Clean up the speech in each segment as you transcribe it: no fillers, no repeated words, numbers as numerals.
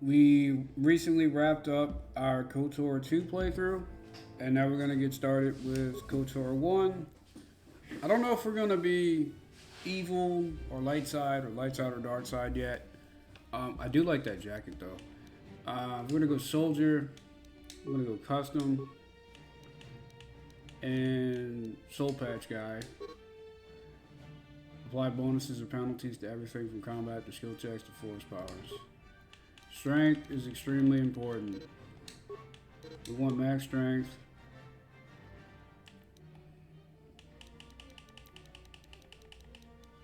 We recently wrapped up our KOTOR 2 playthrough, and now we're going to get started with KOTOR 1. I don't know if we're going to be evil or light side or dark side yet. I do like that jacket though. We're going to go soldier, we're going to go custom, and soul patch guy. Apply bonuses or penalties to everything from combat to skill checks to force powers. Strength is extremely important. We want max strength.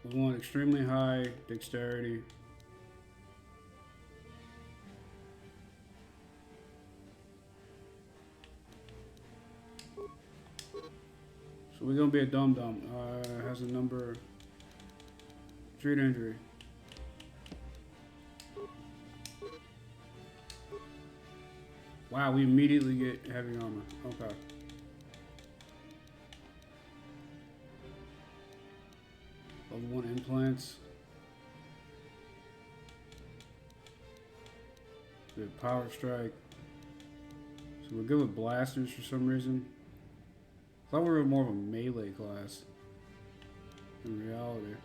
We want extremely high dexterity. So we're gonna be a dum dum. Has a number. Treat injury. Wow, we immediately get heavy armor. Okay. Level 1 implants. Good power strike. So we're good with blasters for some reason. I thought we were more of a melee class in reality.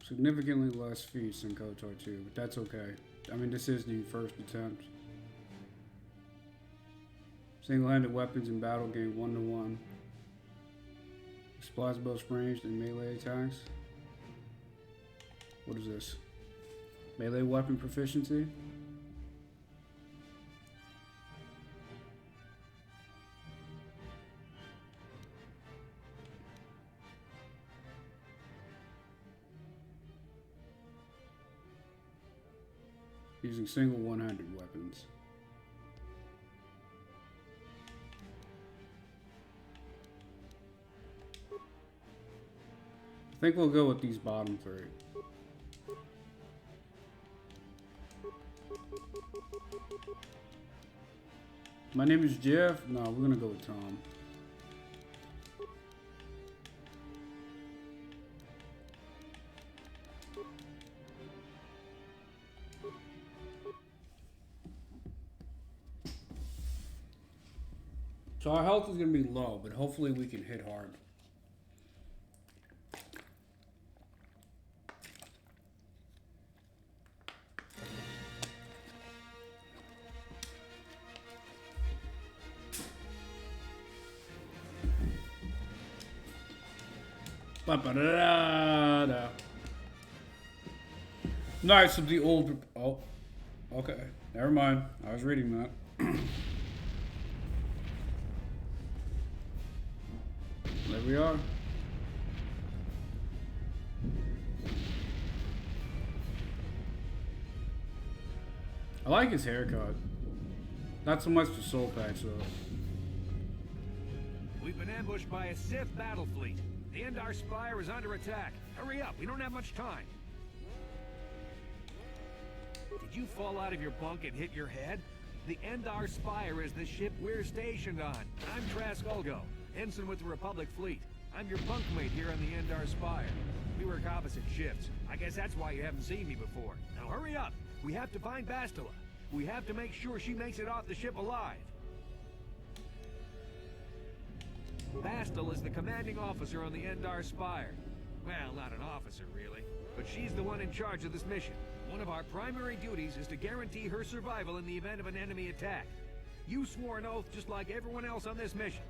Significantly less feats than KOTOR 2, but that's okay. I mean, this is the first attempt. Single-handed weapons in battle gain 1-to-1. Supplies both ranged and melee attacks. What is this? Melee weapon proficiency? Using single one-handed weapons. I think we'll go with these bottom three. My name is Jeff. No, we're gonna go with Tom. So our health is gonna be low, but hopefully we can hit hard. Ba-ba-da-da-da. Knights of the Old... Oh, okay. Never mind. I was reading that. There we are. I like his haircut. Not so much the soul patch though. We've been ambushed by a Sith battle fleet. The Endar Spire is under attack. Hurry up, we don't have much time. Did you fall out of your bunk and hit your head? The Endar Spire is the ship we're stationed on. I'm Trask Ulgo, ensign with the Republic fleet. I'm your bunkmate here on the Endar Spire. We work opposite shifts. I guess that's why you haven't seen me before. Now hurry up. We have to find Bastila. We have to make sure she makes it off the ship alive. Bastila is the commanding officer on the Endar Spire. Well, not an officer, really. But she's the one in charge of this mission. One of our primary duties is to guarantee her survival in the event of an enemy attack. You swore an oath just like everyone else on this mission.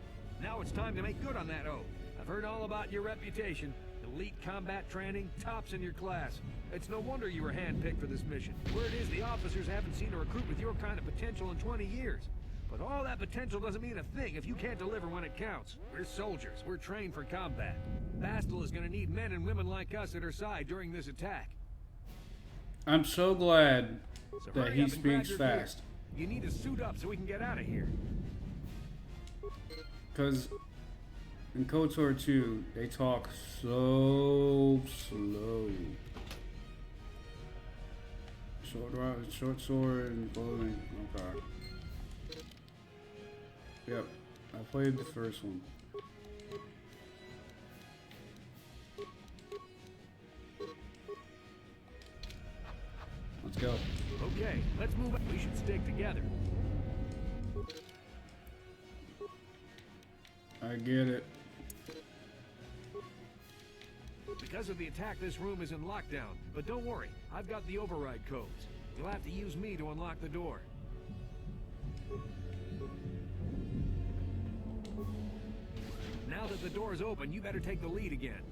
Now it's time to make good on that oath. I've heard all about your reputation. Elite combat training, tops in your class. It's no wonder you were handpicked for this mission. Word is the officers haven't seen a recruit with your kind of potential in 20 years. But all that potential doesn't mean a thing if you can't deliver when it counts. We're soldiers. We're trained for combat. Bastila is gonna need men and women like us at her side during this attack. I'm so glad So that hurry he up and grab speaks your gear. fast. You need to suit up so we can get out of here. Because in KOTOR 2, they talk so slow. Short sword and clothing. Okay. Yep, I played the first one. Okay, let's move on. We should stick together. I get it. Because of the attack, this room is in lockdown. But don't worry, I've got the override codes. You'll have to use me to unlock the door. Now that the door is open, you better take the lead again.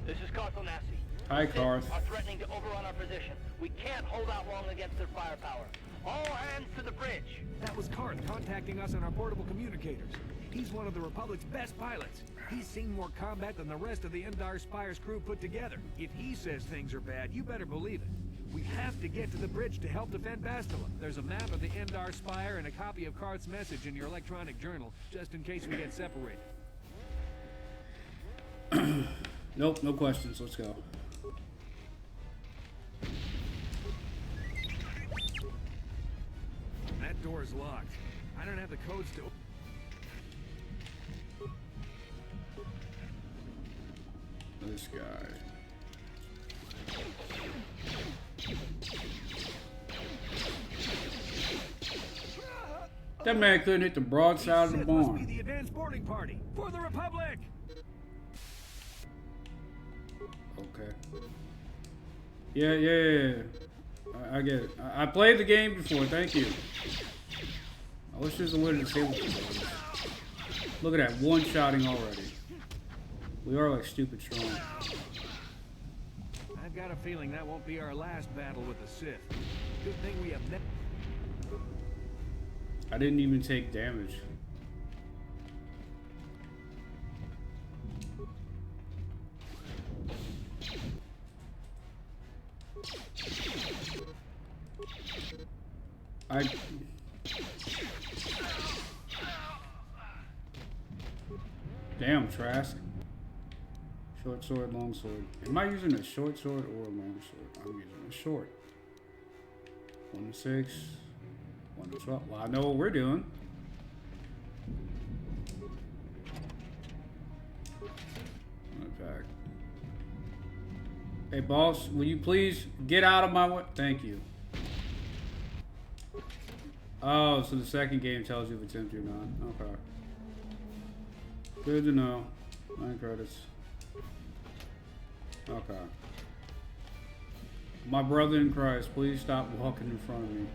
This is Carthel Nassi. Hi, Carth. Are threatening to overrun our position. We can't hold out long against their firepower. All hands to the bridge. That was Karth contacting us on our portable communicators. He's one of the Republic's best pilots. He's seen more combat than the rest of the Endar Spire's crew put together. If he says things are bad, you better believe it. We have to get to the bridge to help defend Bastila. There's a map of the Endar Spire and a copy of Karth's message in your electronic journal, just in case we get separated. Nope, no questions. Let's go. That door is locked. I don't have the codes to... This guy. That man couldn't hit the broadside of the Must be barn. the advanced boarding party for the Republic. Okay. Yeah. I get it. I played the game before. Thank you. I wish there's a way to disable it. Look at that, one-shotting already. We are like stupid strong. I've got a feeling that won't be our last battle with the Sith. Good thing we have... I didn't even take damage. Damn, Trask. Short sword, long sword. Am I using a short sword or a long sword? I'm using a short. 1 to 6. 1 to 12. Well, I know what we're doing. Attack. Hey, boss, will you please get out of my way? Thank you. Oh, so the second game tells you if it's empty or not. Okay. Good to know. 9 credits. Okay. My brother in Christ, please stop walking in front of me.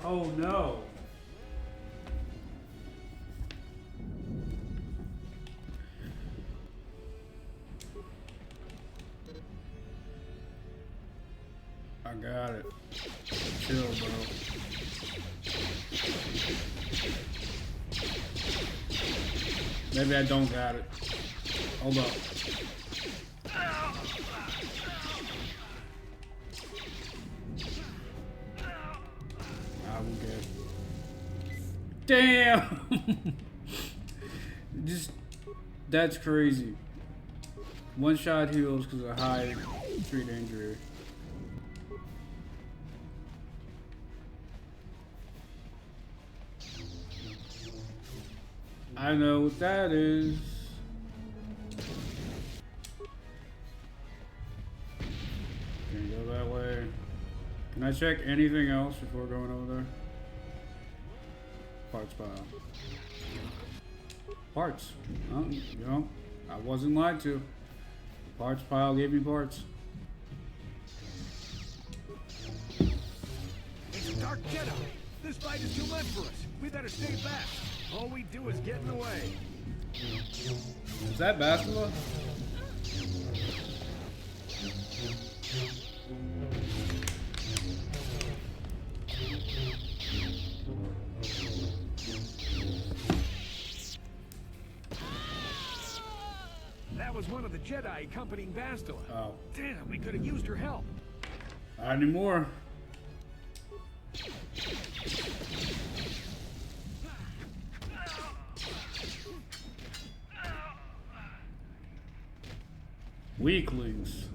Oh no. I got it. Chill, bro. Maybe I don't got it. Hold up. Damn! Just, that's crazy. One shot heals because of high treat injury. I know what that is. Can you go that way? Can I check anything else before going over there? Parts pile. Parts. You know, I wasn't lied to. Parts pile gave me parts. It's a dark Jedi. This fight is too much for us. We better stay back. All we do is get in the way. Is that Bastila? That was one of the Jedi accompanying Bastila. Oh. Damn, we could have used her help. Not anymore. Weaklings.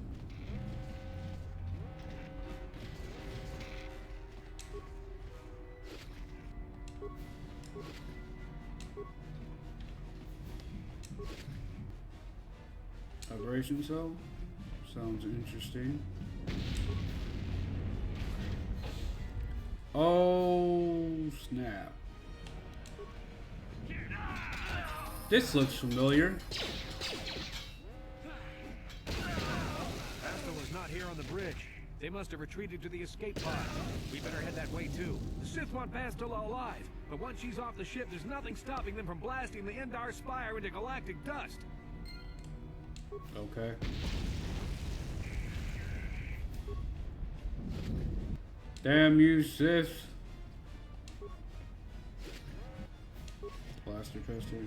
Vibration cell? Sounds interesting. Oh, snap. This looks familiar. Astel is not here on the bridge. They must have retreated to the escape pod. We better head that way too. The Sith want Bastila alive, but once she's off the ship, there's nothing stopping them from blasting the Endar Spire into galactic dust. Okay. Damn you, Sith. Blaster pistol.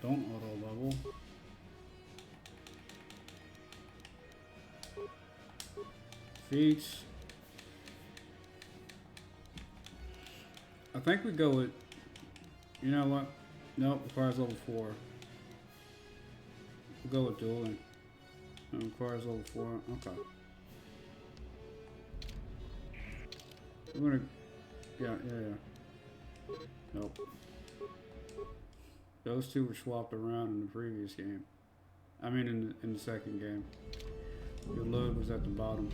Don't auto level. Feats. I think we go with, you know what? Nope, requires level 4. We'll go with dueling. It requires level 4. Okay. We're gonna, yeah. Nope. Those two were swapped around in the previous game. I mean in the second game. Your load was at the bottom.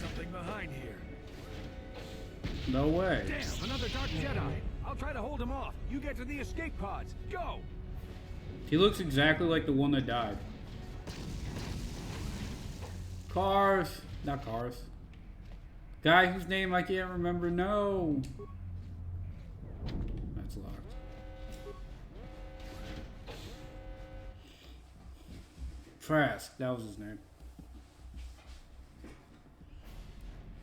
Something behind here. No way. Damn, another Dark Jedi. I'll try to hold him off. You get to the escape pods. Go! He looks exactly like the one that died. Cars. Not Cars. Guy whose name I can't remember. No. That's locked. Trask. That was his name.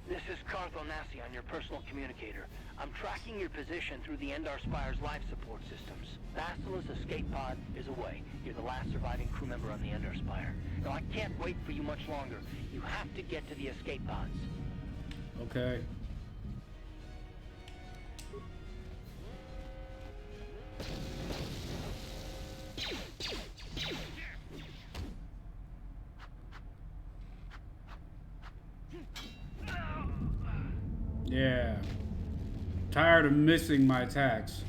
This is Cartho Nassi on your personal communicator. I'm tracking your position through the Endar Spire's life support systems. Bastila's escape pod is away. You're the last surviving crew member on the Endar Spire. Now, I can't wait for you much longer. You have to get to the escape pods. Okay. Yeah. Tired of missing my attacks.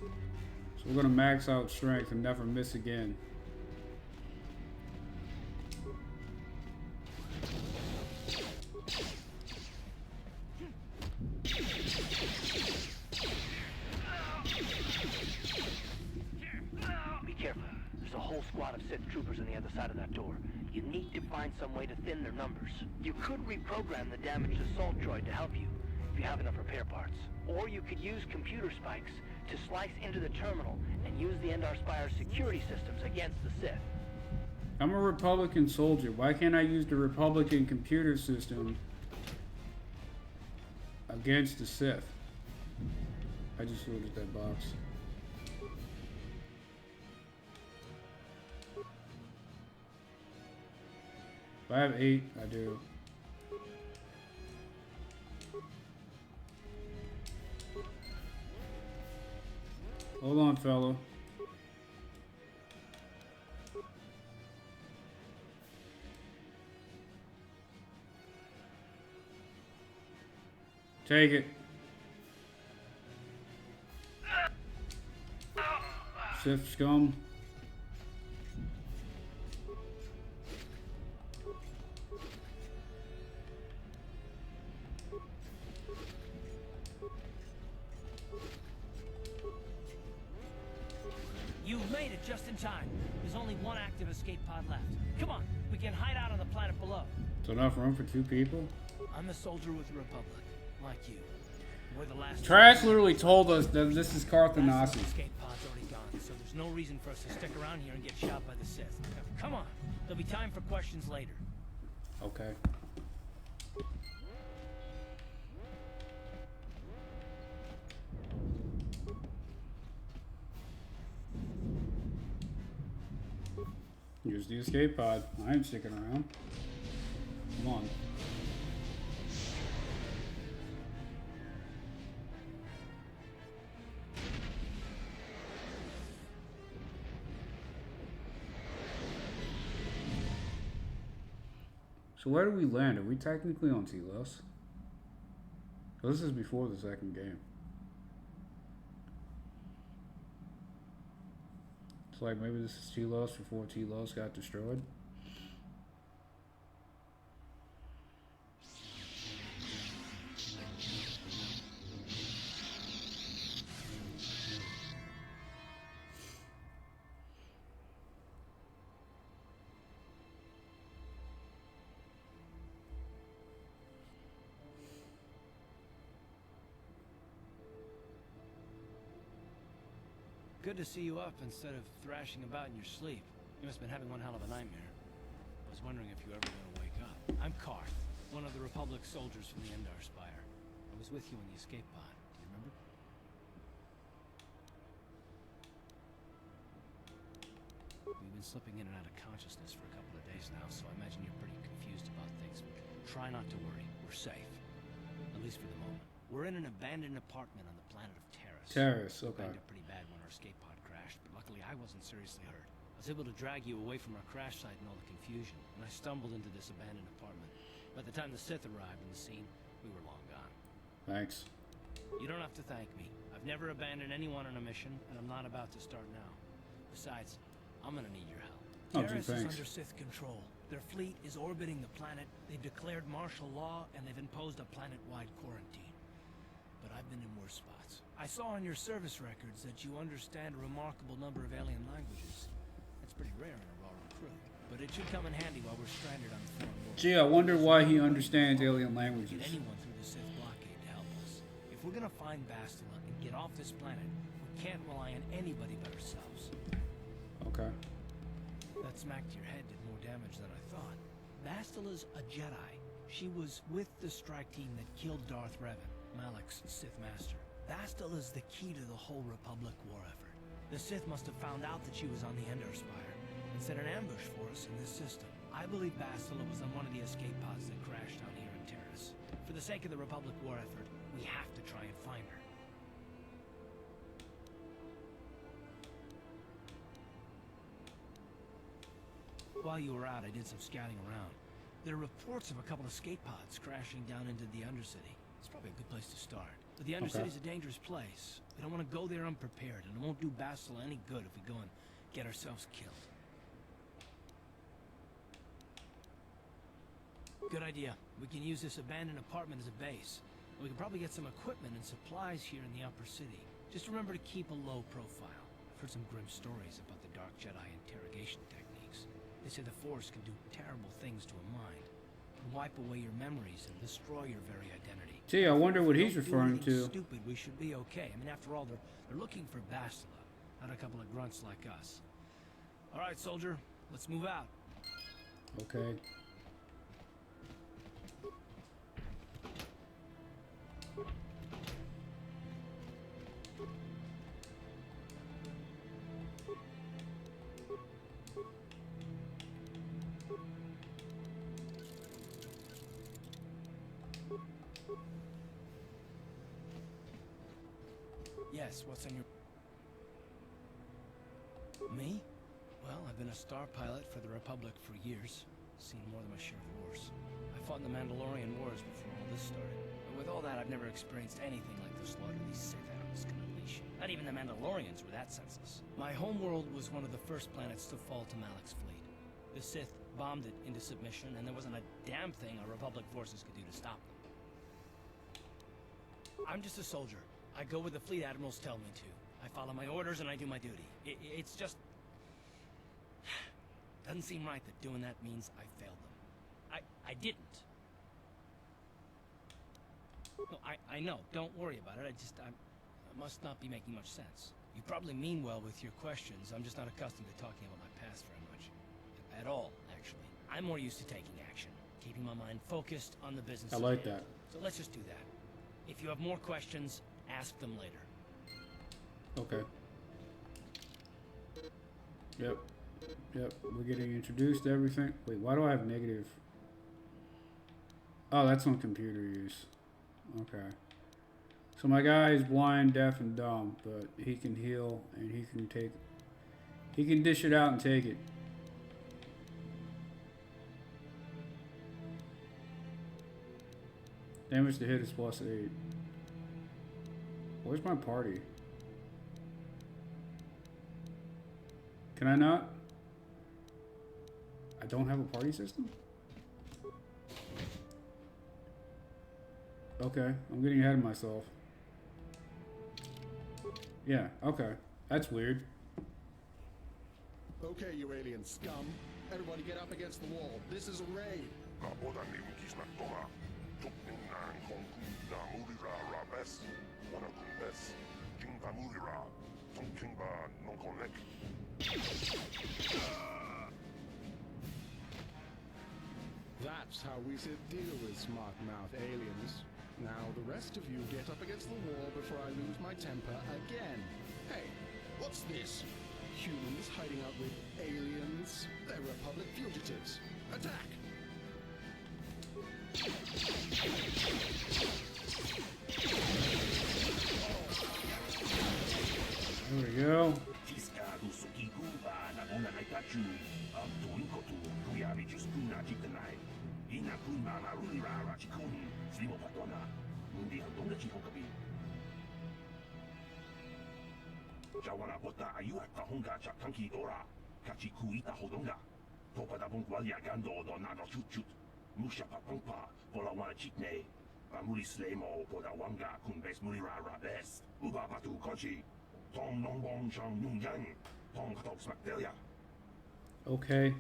So we're gonna max out strength and never miss again. Be careful. There's a whole squad of Sith troopers on the other side of that door. You need to find some way to thin their numbers. You could reprogram the damaged assault droid to help you, if you have enough repair parts. Or you could use computer spikes to slice into the terminal and use the Endar Spire's security systems against the Sith. I'm a Republican soldier. Why can't I use the Republican computer system against the Sith? I just looked at that box. If I have 8, I do. Hold on, fella. Take it. Sith scum. You've made it just in time. There's only one active escape pod left. Come on, we can hide out on the planet below. So enough room for 2 people? I'm a soldier with the Republic, like you. We're the last. Trash literally told us that this is Cartho The Nassi. escape pod's already gone, so there's no reason for us to stick around here and get shot by the Sith. Come on, there'll be time for questions later. Okay. Use the escape pod. I ain't sticking around. Come on. So where do we land? Are we technically on Telos? This is before the second game. It's like maybe this is Telos before Telos got destroyed. Good to see you up instead of thrashing about in your sleep. You must have been having one hell of a nightmare. I was wondering if you were ever going to wake up. I'm Karth, one of the Republic soldiers from the Endar Spire. I was with you in the escape pod. Do you remember? We've been slipping in and out of consciousness for a couple of days now, so I imagine you're pretty confused about things. But try not to worry. We're safe. At least for the moment. We're in an abandoned apartment on the planet of Terrace. Terrace, okay. Banged up pretty bad when our escape pod crashed, but luckily I wasn't seriously hurt. I was able to drag you away from our crash site and all the confusion, and I stumbled into this abandoned apartment. By the time the Sith arrived on the scene, we were long gone. Thanks. You don't have to thank me. I've never abandoned anyone on a mission, and I'm not about to start now. Besides, I'm gonna need your help. Oh, gee, Terrace is thanks. under Sith control. Their fleet is orbiting the planet. They've declared martial law, and they've imposed a planet-wide quarantine. But I've been in worse spots. I saw on your service records that you understand a remarkable number of alien languages. That's pretty rare in a raw recruit, but it should come in handy while we're stranded on the foreign world. Gee, I wonder why he understands alien Get languages. anyone through the Sith blockade to help us. If we're gonna find Bastila and get off this planet, we can't rely on anybody but ourselves. Okay. That smack to your head did more damage than I thought. Bastila's a Jedi. She was with the strike team that killed Darth Revan, Malak's Sith master. Bastila's the key to the whole Republic war effort. The Sith must have found out that she was on the Endar Spire and set an ambush for us in this system. I believe Bastila was on one of the escape pods that crashed down here in Terrace. For the sake of the Republic war effort, we have to try and find her. While you were out, I did some scouting around. There are reports of a couple of escape pods crashing down into the Undercity. It's probably a good place to start. But the Undercity's a dangerous place. We don't want to go there unprepared, and it won't do Bastila any good if we go and get ourselves killed. Good idea. We can use this abandoned apartment as a base. We can probably get some equipment and supplies here in the upper city. Just remember to keep a low profile. I've heard some grim stories about the Dark Jedi interrogation techniques. They say the Force can do terrible things to a mind. Can wipe away your memories and destroy your very identity. Gee, I wonder what he's Don't do referring anything to. Stupid, we should be okay. I mean, after all, they're looking for Bastila, not a couple of grunts like us. All right, soldier, let's move out. Okay. Yes, what's on your... Me? Well, I've been a star pilot for the Republic for years. Seen more than my share of wars. I fought in the Mandalorian Wars before all this started. But with all that, I've never experienced anything like the slaughter these Sith animals can unleash. Not even the Mandalorians were that senseless. My homeworld was one of the first planets to fall to Malak's fleet. The Sith bombed it into submission, and there wasn't a damn thing our Republic forces could do to stop them. I'm just a soldier. I go where the fleet admirals tell me to. I follow my orders and I do my duty. It's just... doesn't seem right that doing that means I failed them. I didn't. No, I know. Don't worry about it. I must not be making much sense. You probably mean well with your questions. I'm just not accustomed to talking about my past very much. At all, actually. I'm more used to taking action. Keeping my mind focused on the business. I like that. So let's just do that. If you have more questions, ask them later. Okay. Yep. Yep, we're getting introduced to everything. Wait, why do I have negative? Oh, that's on computer use. Okay. So my guy is blind, deaf, and dumb, but he can heal and he can take. He can dish it out and take it. Damage to hit is +8. Where's my party? Can I not? I don't have a party system? Okay, I'm getting ahead of myself. Yeah, okay. That's weird. Okay, you alien scum. Everybody get up against the wall. This is a raid. That's how we should deal with smart mouth aliens. Now the rest of you get up against the wall before I lose my temper again. Hey, what's this? Humans hiding out with aliens? They're Republic fugitives. Attack! There we go. Jawana bota ayuha tahonga chakanki dora. Kachi kuita hodonga. Topa da bongwalia gando do nado chut chut. Musha papampa. Pola wana chitne. Bamuli slemo poda wanga kun bes mulira rabes. Uba patu kochi. Tong nong bong chang nung yang. Tong katok smakdelia. Okay.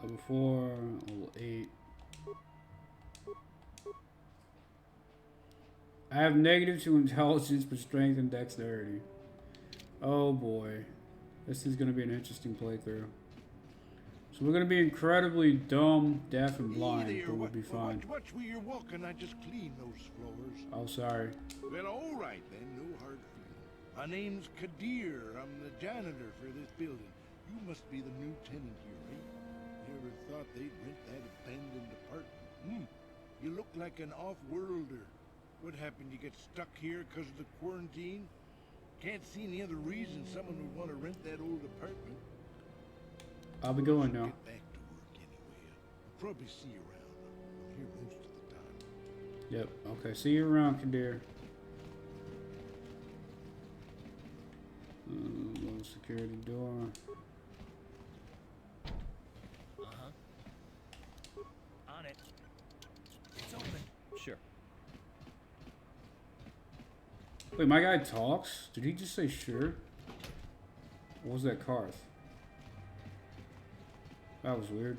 Level 4, level 8. I have negative to intelligence, but strength and dexterity. Oh boy. This is going to be an interesting playthrough. So we're going to be incredibly dumb, deaf, and blind, but we'll be fine. Watch where you're walking. I just cleaned those floors. Oh, sorry. Well, all right then. No hard feelings. My name's Kadir. I'm the janitor for this building. You must be the new tenant here, eh? Never thought they'd rent that abandoned apartment. You look like an off-worlder. What happened? You get stuck here because of the quarantine? Can't see any other reason someone would want to rent that old apartment. I'll be going now. Get back to work anyway. I'll probably see you around. I'm here most of the time. Yep. Okay. See you around, Kadir. Little security door. On it. It's open. Sure. Wait, my guy talks? Did he just say sure? What was that, Karth? That was weird.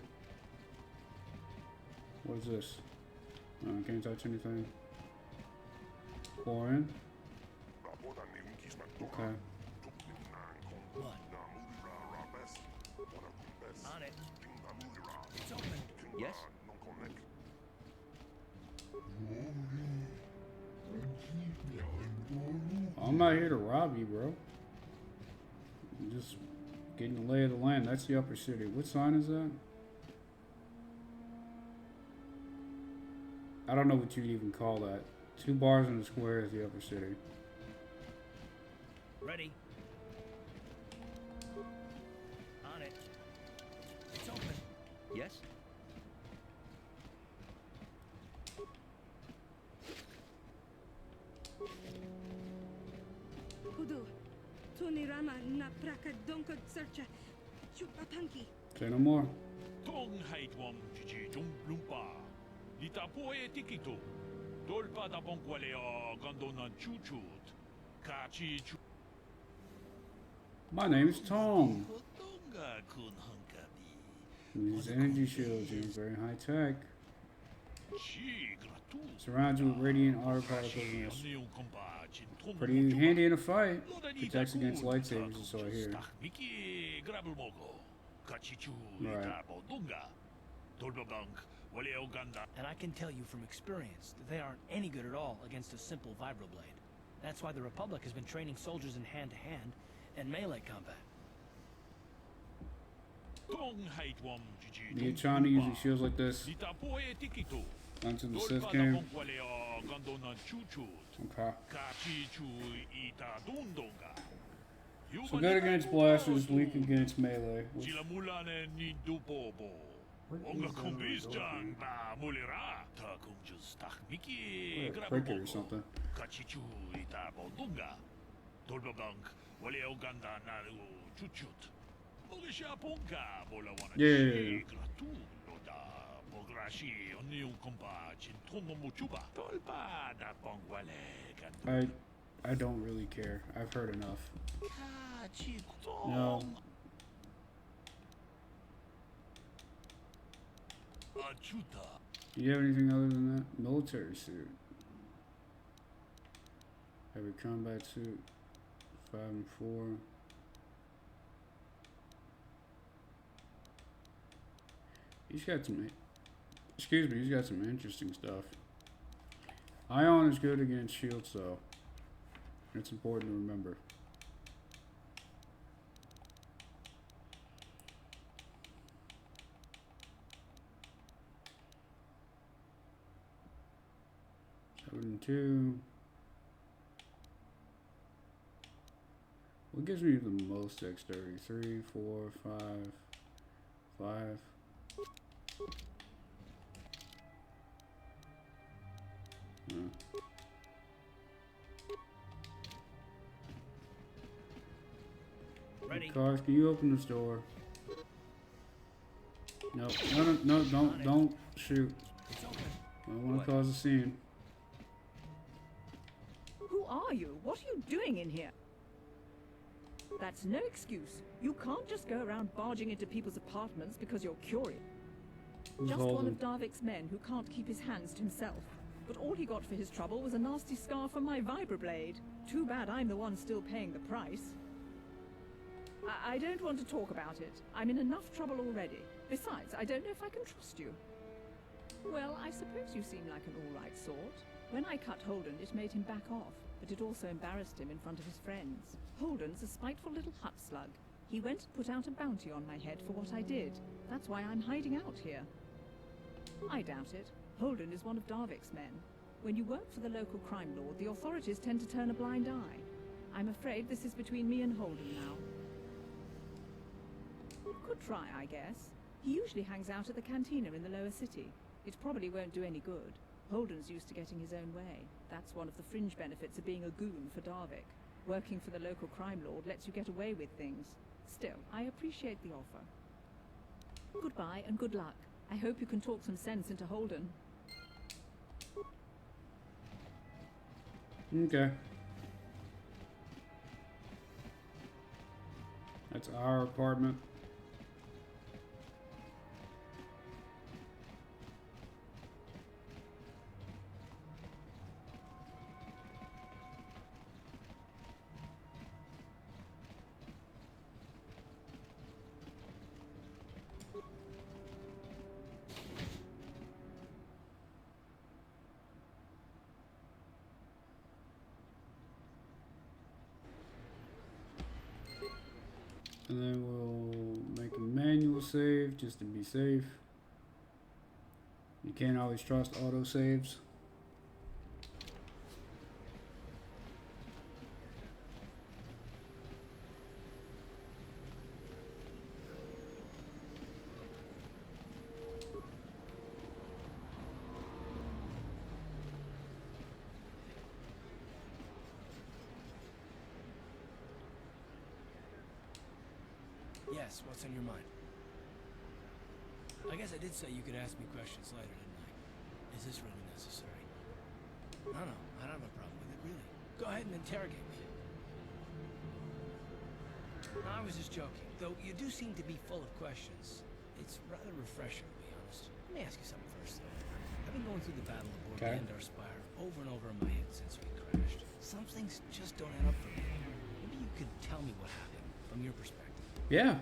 What is this? No, I can't touch anything. Pour in. Okay. What? On it. It's open. Yes? I'm not here to rob you, bro. I'm just getting the lay of the land. That's the upper city. What sign is that? I don't know what you'd even call that. 2 bars in a square is the upper city. Ready. On it. It's open. Yes? Hudu, Tunirama na praka donko searcha, chupapanki. Say no more. Tong haitwam chichi lumpa. Lita poe tikito. Dolpa da bonqualeo gandonan chuchut. Kachi chu. My name is Tom. Kotonga kun hunkabi. These energy shields are very high tech. Chi Surrounds you with radiant auto particles. Pretty handy in a fight. Protects against lightsabers, so I hear. Right. And I can tell you from experience that they aren't any good at all against a simple vibroblade. That's why the Republic has been training soldiers in hand-to-hand and melee combat. The Chani usually shields like this. Until the Sith came. Okay. So good against blasters, weak against melee. Cricket or something. Yeah. I don't really care. I've heard enough. No. Do you have anything other than that? Military suit. Heavy combat suit. 5 and 4. He's got some, excuse me, he's got some interesting stuff. Ion is good against shields though. It's important to remember. Seven, 2. What gives me the most dexterity? 3, 4, 5, 5. Ready. Cars, can you open this door? No, don't shoot. I don't want to cause a scene. Who are you? What are you doing in here? That's no excuse. You can't just go around barging into people's apartments because you're curious. Just one of Darvik's men who can't keep his hands to himself. But all he got for his trouble was a nasty scar from my vibroblade. Too bad I'm the one still paying the price. I don't want to talk about it. I'm in enough trouble already. Besides, I don't know if I can trust you. Well, I suppose you seem like an all-right sort. When I cut Holden, it made him back off, but it also embarrassed him in front of his friends. Holden's a spiteful little hut slug. He went and put out a bounty on my head for what I did. That's why I'm hiding out here. I doubt it. Holden is one of Darvik's men. When you work for the local crime lord, the authorities tend to turn a blind eye. I'm afraid this is between me and Holden now. Could try, I guess. He usually hangs out at the cantina in the lower city. It probably won't do any good. Holden's used to getting his own way. That's one of the fringe benefits of being a goon for Darvik. Working for the local crime lord lets you get away with things. Still, I appreciate the offer. Goodbye and good luck. I hope you can talk some sense into Holden. Okay. That's our apartment. And then we'll make a manual save just to be safe. You can't always trust auto saves. Yes, what's on your mind? I guess I did say you could ask me questions later, didn't I? Is this really necessary? No, I don't have a problem with it, really. Go ahead and interrogate me. I was just joking, though you do seem to be full of questions. It's rather refreshing, to be honest. Let me ask you something first, though. I've been going through the battle aboard Okay. the Endar Spire over and over in my head since we crashed. Some things just don't add up for me. Maybe you could tell me what happened from your perspective. Yeah.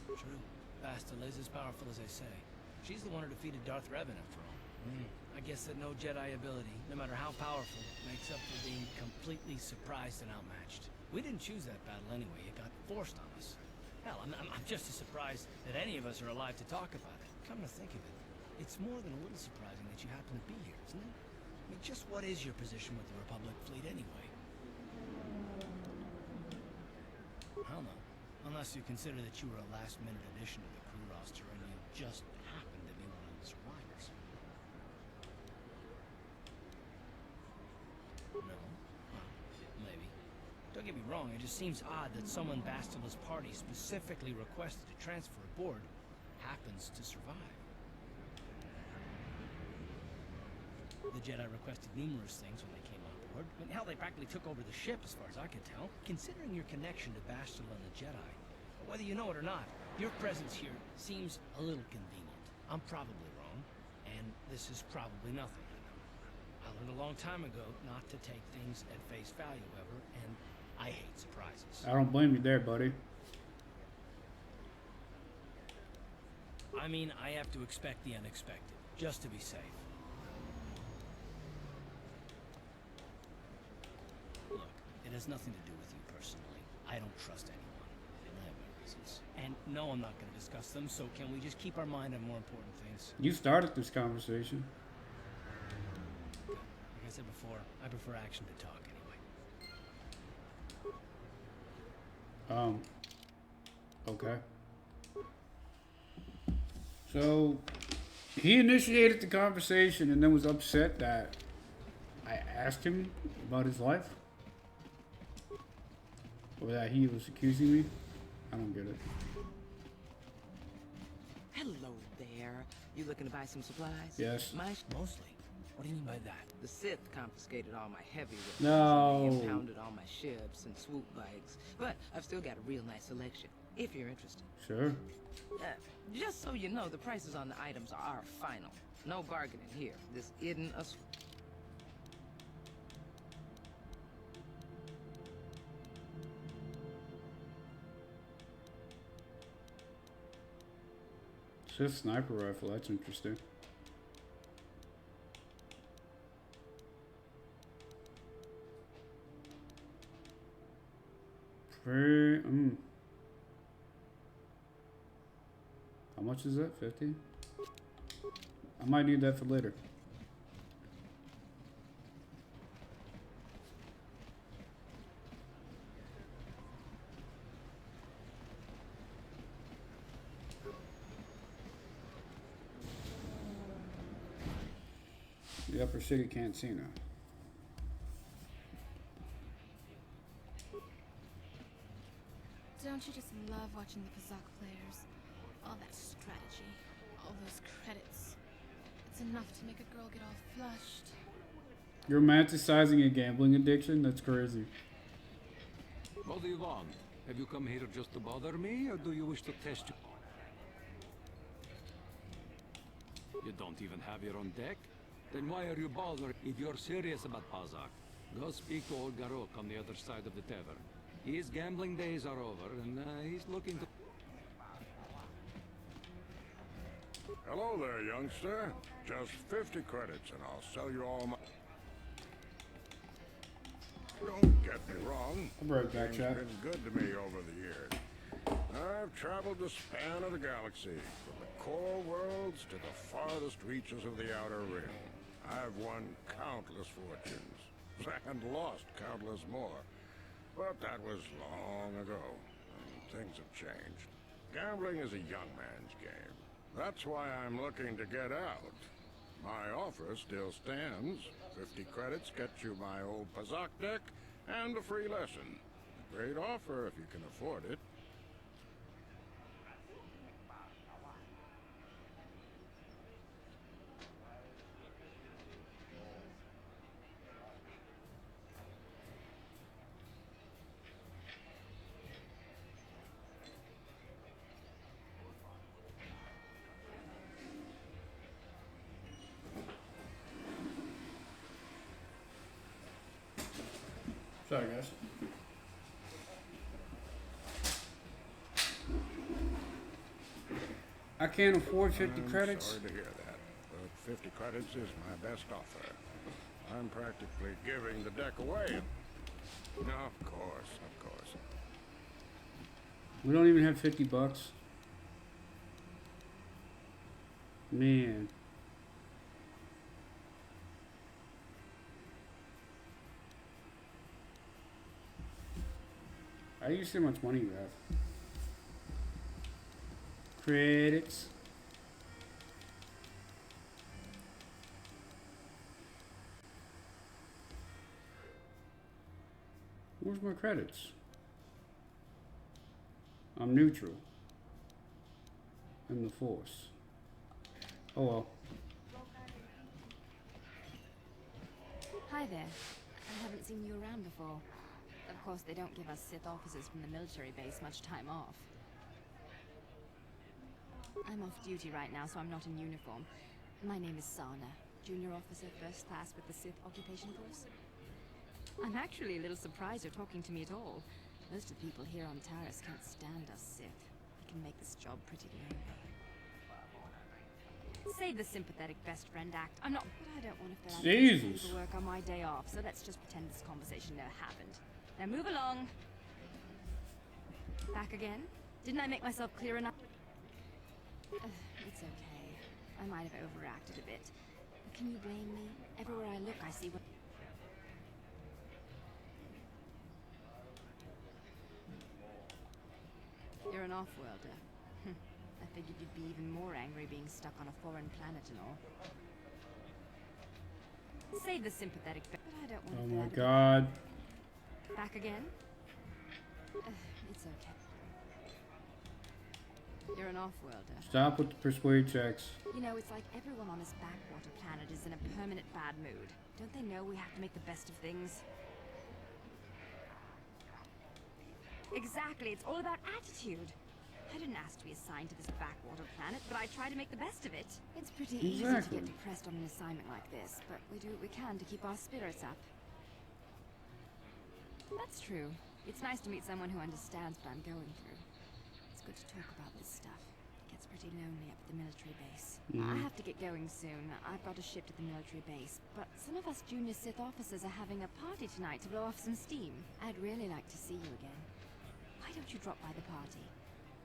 True. Bastila is as powerful as they say. She's the one who defeated Darth Revan, after all. I guess that no Jedi ability, no matter how powerful, makes up for being completely surprised and outmatched. We didn't choose that battle anyway. It got forced on us. Hell, I'm just as surprised that any of us are alive to talk about it. Come to think of it, it's more than a little surprising that you happen to be here, isn't it? I mean, just what is your position with the Republic fleet anyway? Hell no. Unless you consider that you were a last-minute addition to the crew roster and you just happened to be one of the survivors. No? Well, maybe. Don't get me wrong, it just seems odd that someone Bastila's party specifically requested to transfer aboard happens to survive. The Jedi requested numerous things when they came on board. I mean, hell, they practically took over the ship as far as I could tell. Considering your connection to Bastila and the Jedi, whether you know it or not, your presence here seems a little convenient. I'm probably wrong, and this is probably nothing. I learned a long time ago not to take things at face value ever, and I hate surprises. I don't blame you there, buddy. I mean, I have to expect the unexpected, just to be safe. Look, it has nothing to do with you personally. I don't trust anyone. I have my reasons. And no, I'm not going to discuss them, so can we just keep our mind on more important things? You started this conversation. Like I said before, I prefer action to talk anyway. Okay. So, he initiated the conversation and then was upset that I asked him about his life? Or that he was accusing me? I don't get it. Hello there. You looking to buy some supplies? Yes. Mostly. What do you mean by that? The Sith confiscated all my heavy weapons. No. And they impounded all my ships and swoop bikes. But I've still got a real nice selection, if you're interested. Sure. Just so you know, the prices on the items are final. No bargaining here. This isn't a... Sith sniper rifle, that's interesting. How much is that? 50? I might need that for later. The Upper City Cantina. Don't you just love watching the Kazakh players? All that strategy, all those credits. It's enough to make a girl get all flushed. You're romanticizing a gambling addiction? That's crazy. What do you want? Have you come here just to bother me, or do you wish to test you? You don't even have your own deck? Then why are you bothered if you're serious about Pazak? Go speak to old Garok on the other side of the tavern. His gambling days are over, and he's looking to... Hello there, youngster. Just 50 credits and I'll sell you all my... Don't get me wrong. I'm right back, Things chat. been good to me over the years. I've traveled the span of the galaxy, from the core worlds to the farthest reaches of the Outer Rim. I've won countless fortunes, and lost countless more. But that was long ago, and things have changed. Gambling is a young man's game. That's why I'm looking to get out. My offer still stands. 50 credits gets you my old Pazak deck and a free lesson. A great offer if you can afford it. Sorry, guys. I can't afford 50 credits. Sorry to hear that, but 50 credits is my best offer. I'm practically giving the deck away. Of course, of course. We don't even have 50 bucks. Man. How do you see how much money you have? Credits. Where's my credits? I'm neutral. In the force. Oh well. Hi there. I haven't seen you around before. Of course, they don't give us Sith officers from the military base much time off. I'm off duty right now, so I'm not in uniform. My name is Sana, junior officer, first class with the Sith occupation force. I'm actually a little surprised you're talking to me at all. Most of the people here on Taris can't stand us Sith. We can make this job pretty lonely. Save the sympathetic best friend act. I'm not, but I don't want to fill out Jesus. paperwork on my day off, so let's just pretend this conversation never happened. Now move along. Back again? Didn't I make myself clear enough? It's okay. I might have overreacted a bit. But can you blame me? Everywhere I look, I see what... You're an off-worlder. I figured you'd be even more angry being stuck on a foreign planet and all. Save the sympathetic but I don't want to... Oh my god. Back again? It's okay. You're an off-worlder. Stop with the persuade checks. You know, it's like everyone on this backwater planet is in a permanent bad mood. Don't they know we have to make the best of things? Exactly, it's all about attitude. I didn't ask to be assigned to this backwater planet, but I try to make the best of it. It's pretty easy to get depressed on an assignment like this, but we do what we can to keep our spirits up. That's true. It's nice to meet someone who understands what I'm going through. It's good to talk about this stuff. It gets pretty lonely up at the military base. I have to get going soon. I've got a ship to the military base, but some of us junior Sith officers are having a party tonight to blow off some steam. I'd really like to see you again. Why don't you drop by the party?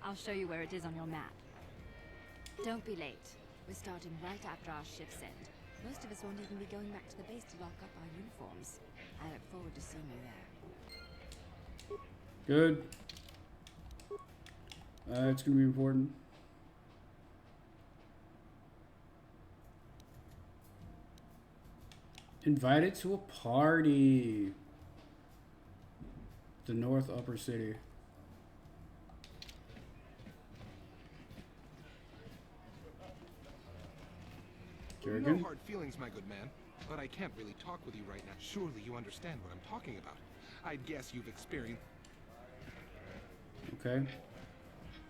I'll show you where it is on your map. Don't be late. We're starting right after our shift's end. Most of us won't even be going back to the base to lock up our uniforms. I look forward to seeing you there. Good. It's gonna be important. Invited to a party. The North Upper City. No hard feelings, my good man. But I can't really talk with you right now. Surely you understand what I'm talking about. I guess you've experienced... Okay.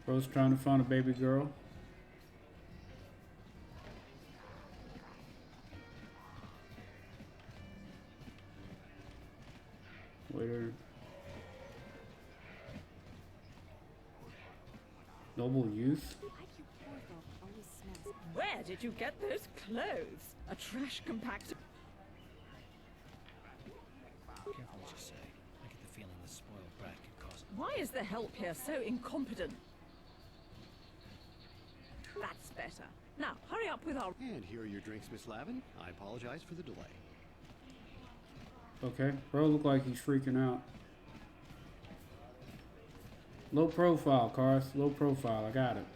Bro's trying to find a baby girl. Waiter. Noble youth. Where did you get those clothes? A trash compactor? Careful what you say. I get the feeling the spoiled brat could cause... Why is the help here so incompetent? That's better. Now, hurry up with our... And here are your drinks, Miss Lavin. I apologize for the delay. Okay, bro look like he's freaking out. Low profile, Karth. Low profile. I got it.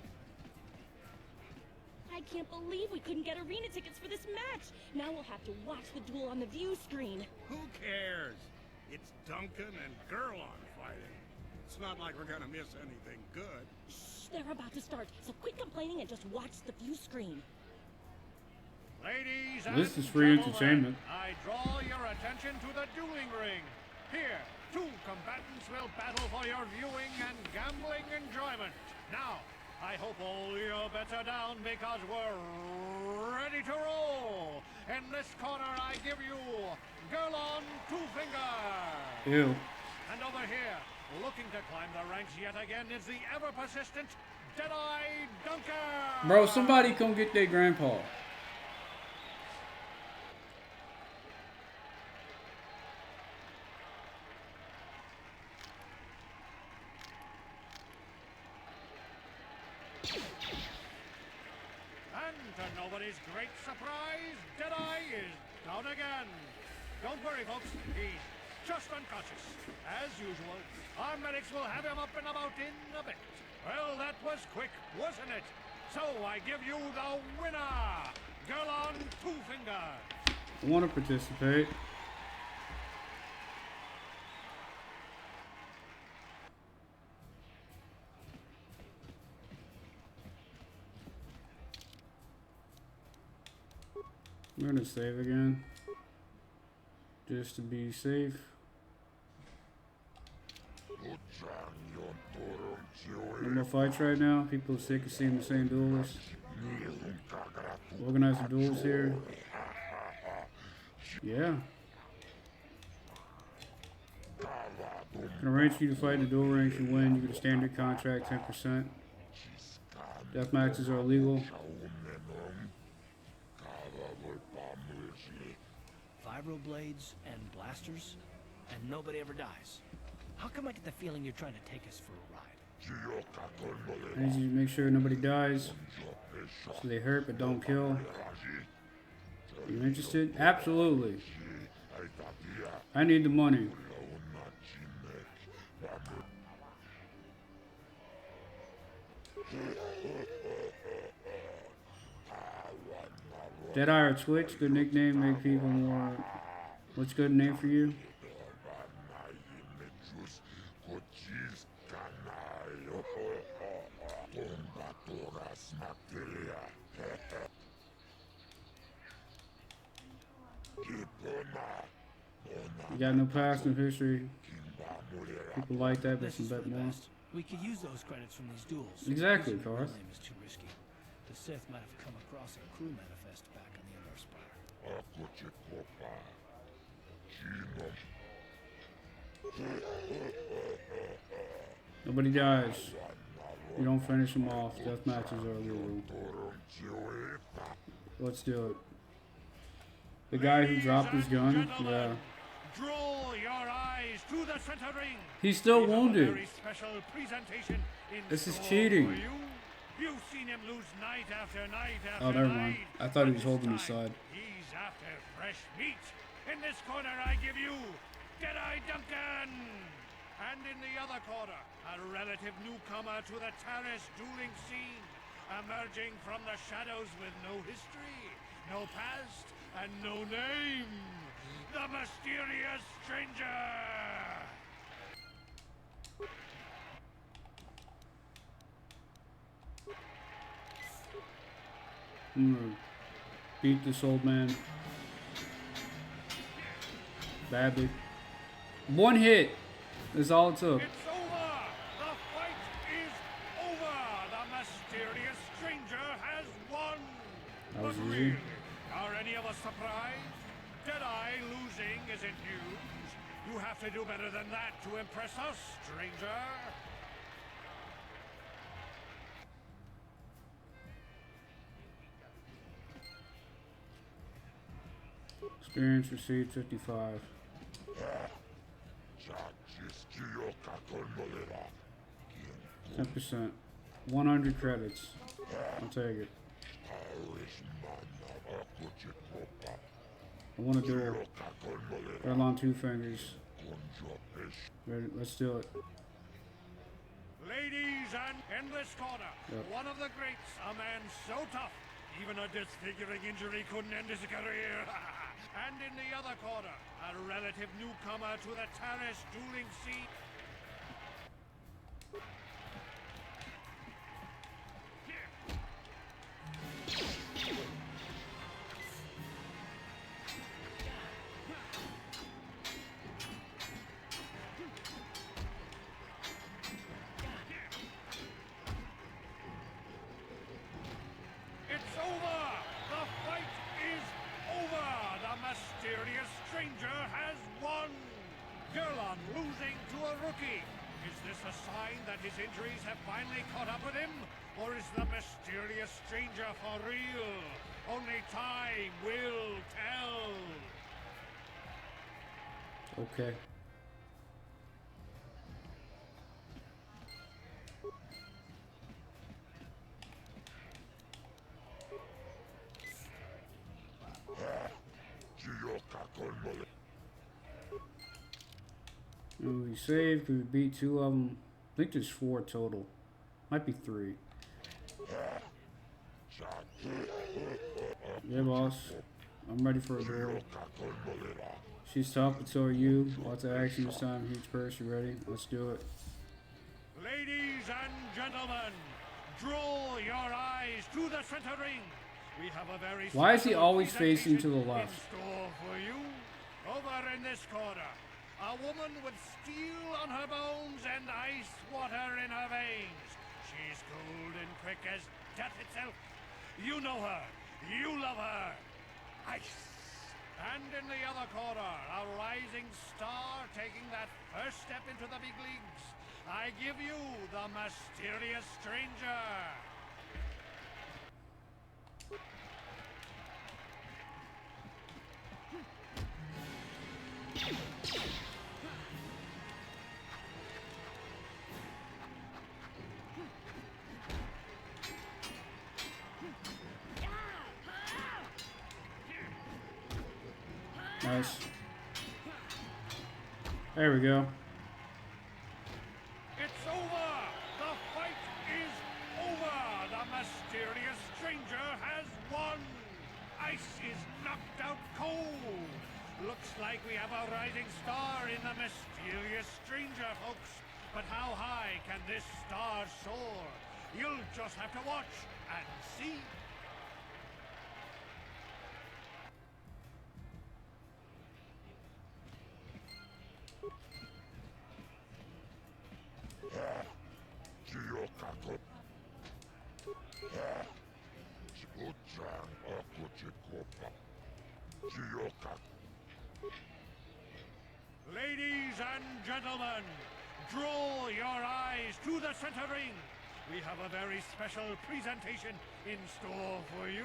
I can't believe we couldn't get arena tickets for this match. Now we'll have to watch the duel on the view screen. Who cares? It's Duncan and Gurlon fighting. It's not like we're gonna miss anything good. Shh, they're about to start, so quit complaining and just watch the view screen. Ladies This and is free gentlemen, entertainment. I draw your attention to the dueling ring. Here, two combatants will battle for your viewing and gambling enjoyment. Now, I hope all your bets are down because we're ready to roll. battle. In this corner, I give you Girl on Two Finger. Ew. And over here, looking to climb the ranks yet again, is the ever-persistent Deadeye Dunker. Bro, somebody come get their grandpa. And to nobody's great surprise, Deadeye is down again. Don't worry, folks. He's just unconscious. As usual, our medics will have him up and about in a bit. Well, that was quick, wasn't it? So I give you the winner, Girl on Two Finger. I want to participate. I'm gonna save again, just to be safe. No more fights right now. People are sick of seeing the same duelists. Organize the duels here. Yeah. Can arrange for you to fight in the duel ring. If you win, you get a standard contract, 10%. Death matches are illegal. Vibroblades and blasters, and nobody ever dies. How come I get the feeling you're trying to take us for a ride? I need you to make sure nobody dies, so they hurt but don't kill. You interested? Absolutely. I need the money. Deadeye or Twitch, good nickname, make people more. What's good name for you? You got no past, no history. People like that, but some bet more. We could use those credits from these duels. Exactly, Using your Garth. name is too risky. The Sith might have come across a crew manifest back on the Endar Spire. Nobody dies. You don't finish them off. Death matches are illegal. Let's do it. The guy who dropped his gun, yeah. Draw your eyes to the center ring. He's still We have a wounded. very special presentation in This is store cheating. for you. You've seen him lose night after night after Oh, never mind. night. I thought he But was this holding his time, side. He's after fresh meat. In this corner, I give you Deadeye Duncan. And in the other corner, a relative newcomer to the terrace dueling scene, emerging from the shadows with no history, no past, and no name. The mysterious stranger. I'm gonna beat this old man badly. One hit is all it took. It's over! The fight is over! The mysterious stranger has won! That was But easy. really, are any of us surprised? Deadeye losing isn't news. You have to do better than that to impress us, stranger. Experience received 55. 10%. 100 credits. I'll take it. I want to do it. Girl on Two Fingers. Ready? Let's do it. Ladies and in this corner, Yep. one of the greats, a man so tough, even a disfiguring injury couldn't end his career. And in the other corner, a relative newcomer to the terrace dueling scene. It's over! The fight is monkey. Is this a sign that his injuries have finally caught up with him? Or is the mysterious stranger for real? Only time will tell. Okay. And we saved, we beat 2 of them. I think there's 4 total. Might be 3. Yeah, boss. I'm ready for a duel. She's tough, but so are you. Lots of action this time. Huge purse. You ready? Let's do it. Ladies and gentlemen, draw your eyes to the center ring. We have a very Why is he always facing to the left? in store for you. Over in this corner, a woman with steel on her bones and ice water in her veins. She's cold and quick as death itself. You know her. You love her. Ice. And in the other corner, a rising star taking that first step into the big leagues. I give you the mysterious stranger. Nice. There we go. It's over! The fight is over! The mysterious stranger has won! Ice is knocked out cold! Looks like we have a rising star in the mysterious stranger, folks. But how high can this star soar? You'll just have to watch and see. Ladies and gentlemen, draw your eyes to the center ring. We have a very special presentation in store for you.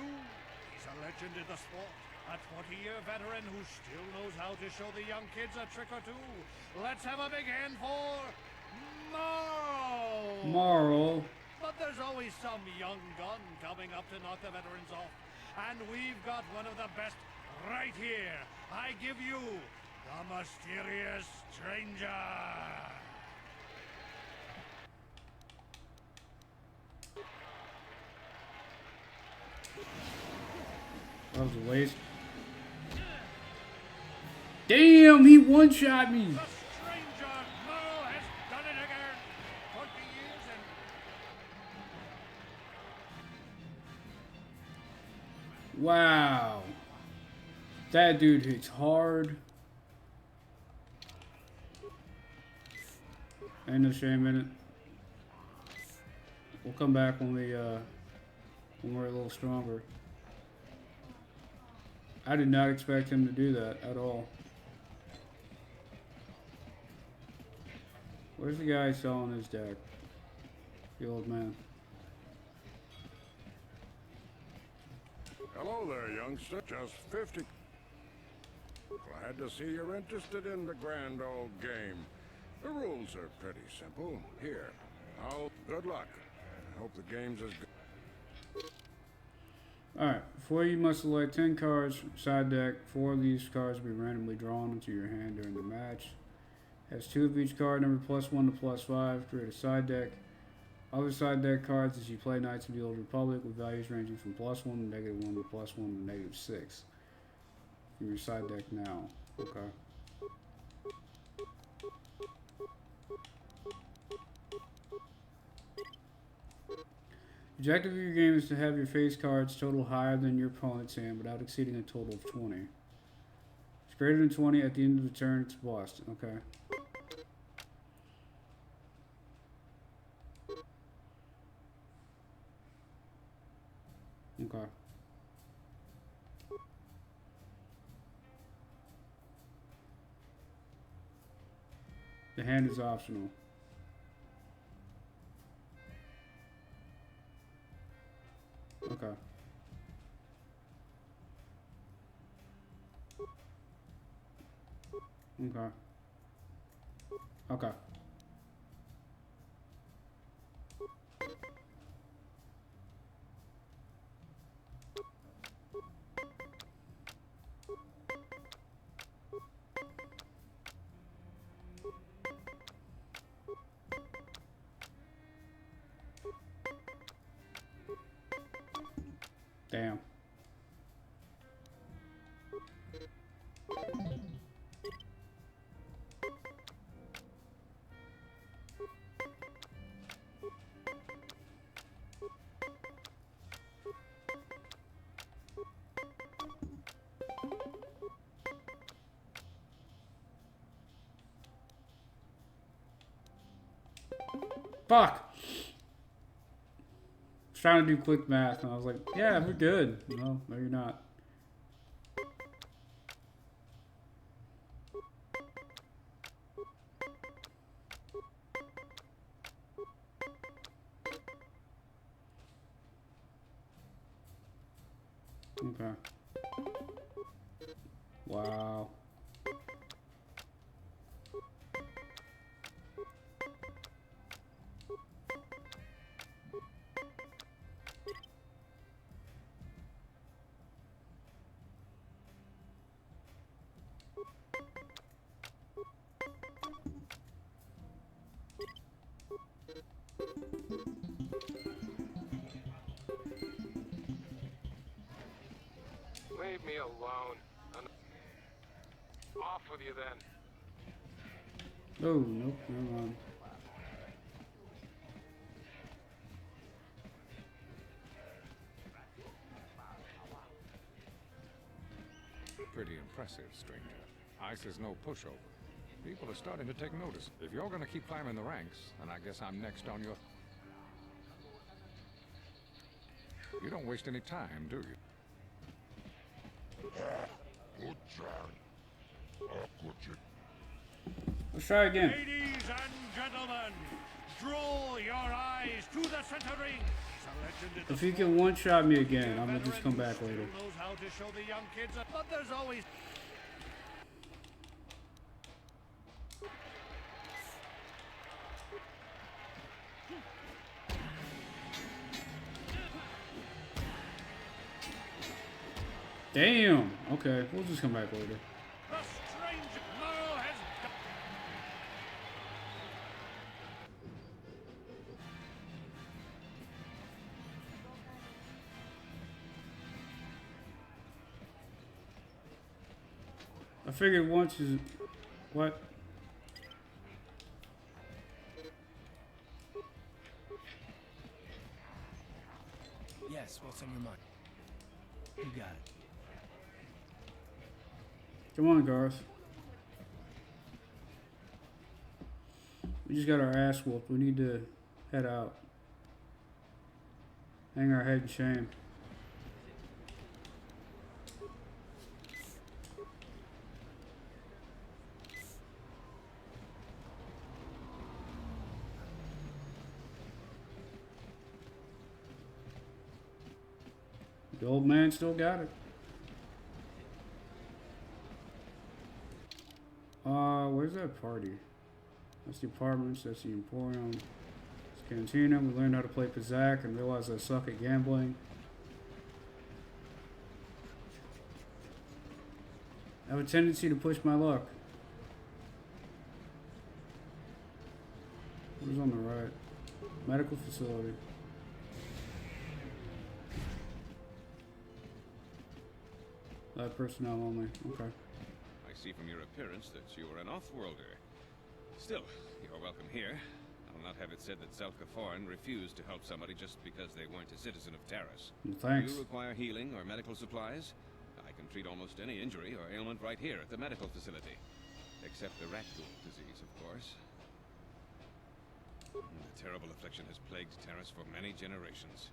He's a legend in the sport, a 20-year veteran who still knows how to show the young kids a trick or two. Let's have a big hand for Morrow. Morrow. But there's always some young gun coming up to knock the veterans off. And we've got one of the best right here. I give you the mysterious stranger. That was a waste. Damn, he one-shot me. The stranger Morrow has done it again. 20 years and... Wow. That dude hits hard. Ain't no shame in it. We'll come back when we're a little stronger. I did not expect him to do that at all. Where's the guy selling his deck? The old man. Hello there, youngster. Just 50. Glad to see you're interested in the grand old game. The rules are pretty simple. Here, good luck. I hope the game's as good. Alright, before you must select 10 cards from side deck. 4 of these cards will be randomly drawn into your hand during the match. Has 2 of each card, number +1 to +5. Create a side deck. Other side deck cards as you play Knights of the Old Republic with values ranging from +1 to -1 to +1 to -6. From your side deck now. Okay. The objective of your game is to have your face cards total higher than your opponent's hand without exceeding a total of 20. If it's greater than 20 at the end of the turn, it's bust. Okay. Okay. The hand is optional. Okay. Okay. Okay. Damn. Fuck! I was trying to do quick math and I was like, yeah, we're good. No, no, you're not. Okay. Wow. Leave me alone. Off with you then. Oh, nope, never mind. Pretty impressive, stranger. Ice is no pushover. People are starting to take notice. If you're gonna keep climbing the ranks, then I guess I'm next on your... You don't waste any time, do you? Let's try again. Ladies and gentlemen, draw your eyes to the center ring. If you can one-shot me again, I'm gonna just come back later. Knows how to show the young kids, but there's always. Damn. Okay, we'll just come back later. The strange Morrow has. I figured once is what? Yes, what's on your mind? You got it. Come on, Garth. We just got our ass whooped. We need to head out. Hang our head in shame. The old man still got it. Where's that party? That's the apartments, that's the Emporium. It's Cantina. We learned how to play Pizzac and realized I suck at gambling. I have a tendency to push my luck. Who's on the right? Medical facility. Live personnel only. Okay. I see from your appearance that you are an Off-worlder. Still, you're welcome here. I'll not have it said that Zelka Foreign refused to help somebody just because they weren't a citizen of Terrace. Well, thanks. Do you require healing or medical supplies? I can treat almost any injury or ailment right here at the medical facility. Except the rat ghoul disease, of course. The terrible affliction has plagued Terrace for many generations.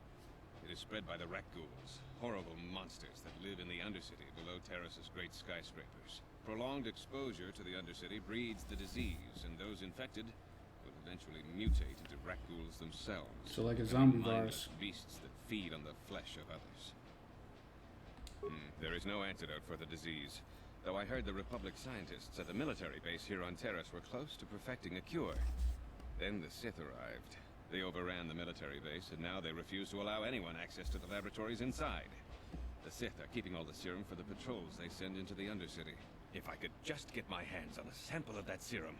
It is spread by the rat ghouls, horrible monsters that live in the Undercity below Terrace's great skyscrapers. Prolonged exposure to the Undercity breeds the disease, and those infected will eventually mutate into Rakghouls themselves. So like a zombie virus. Beasts that feed on the flesh of others. There is no antidote for the disease, though I heard the Republic scientists at the military base here on Terrace were close to perfecting a cure. Then the Sith arrived. They overran the military base, and now they refuse to allow anyone access to the laboratories inside. The Sith are keeping all the serum for the patrols they send into the Undercity. If I could just get my hands on a sample of that serum,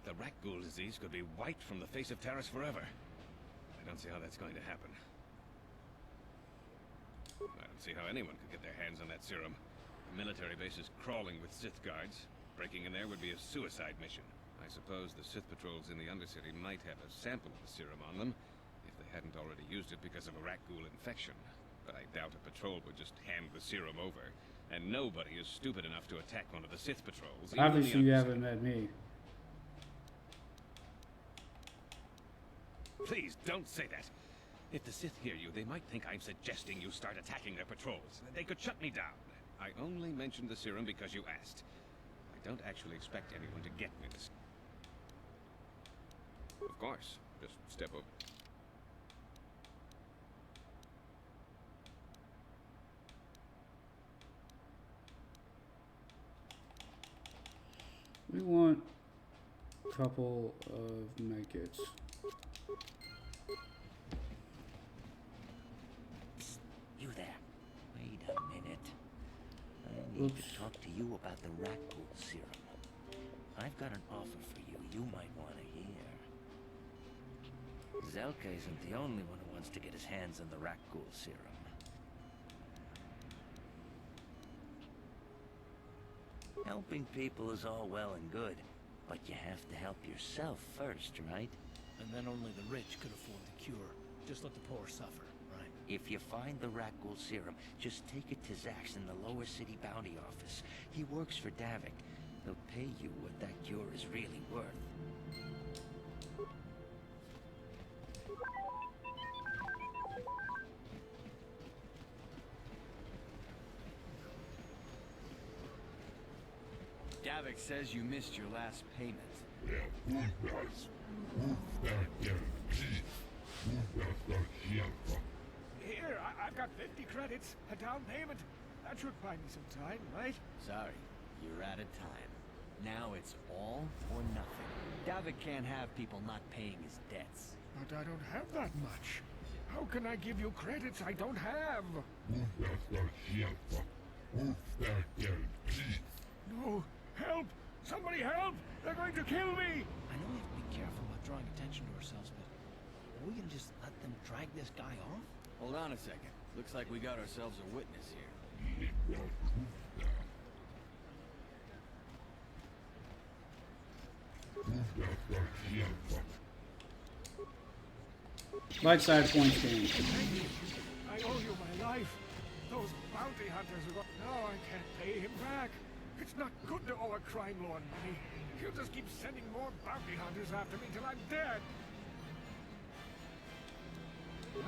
the Rakghoul disease could be wiped from the face of Terrace forever. I don't see how that's going to happen. I don't see how anyone could get their hands on that serum. The military base is crawling with Sith guards. Breaking in there would be a suicide mission. I suppose the Sith patrols in the Undercity might have a sample of the serum on them, if they hadn't already used it because of a Rakghoul infection. But I doubt a patrol would just hand the serum over, and nobody is stupid enough to attack one of the Sith patrols. Obviously you haven't met me. Please don't say that. If the Sith hear you, they might think I'm suggesting you start attacking their patrols. They could shut me down. I only mentioned the serum because you asked. I don't actually expect anyone to get me this. Of course. Just step over. We want a couple of medkits. You there. Wait a minute. I need to talk to you about the Rakghoul serum. I've got an offer for you might want to hear. Zelka isn't the only one who wants to get his hands on the Rakghoul serum. Helping people is all well and good, but you have to help yourself first, right? And then only the rich could afford the cure. Just let the poor suffer, right? If you find the Rakghoul serum, just take it to Zax in the lower city bounty office. He works for Davik. He'll pay you what that cure is really worth. Davik says you missed your last payment. Here, I've got 50 credits, a down payment. That should buy me some time, right? Sorry, you're out of time. Now it's all or nothing. Davik can't have people not paying his debts. But I don't have that much. How can I give you credits I don't have? No, help! Somebody help! They're going to kill me! I know we have to be careful about drawing attention to ourselves, but are we gonna just let them drag this guy off? Hold on a second. Looks like we got ourselves a witness here. Light side points game. I owe you my life. Those bounty hunters are going... Now I can't pay him back. It's not good to owe a crime lord money. He'll just keep sending more bounty hunters after me till I'm dead.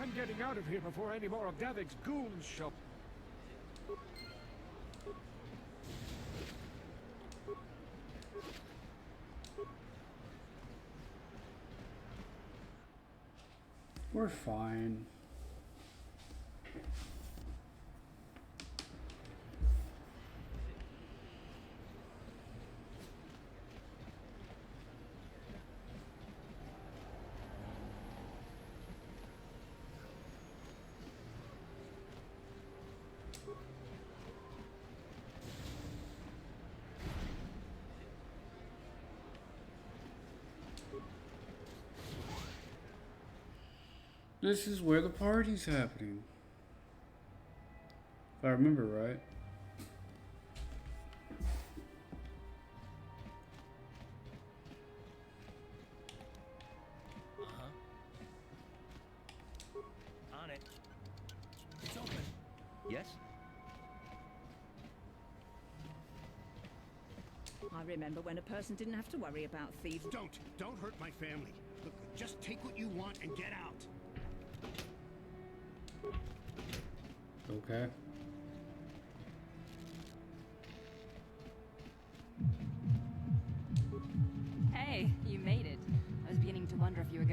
I'm getting out of here before any more of Davik's goons show. We're fine. This is where the party's happening. If I remember right. On it. It's open. Yes? I remember when a person didn't have to worry about thieves. Don't hurt my family. Look, just take what you want and get out. Okay.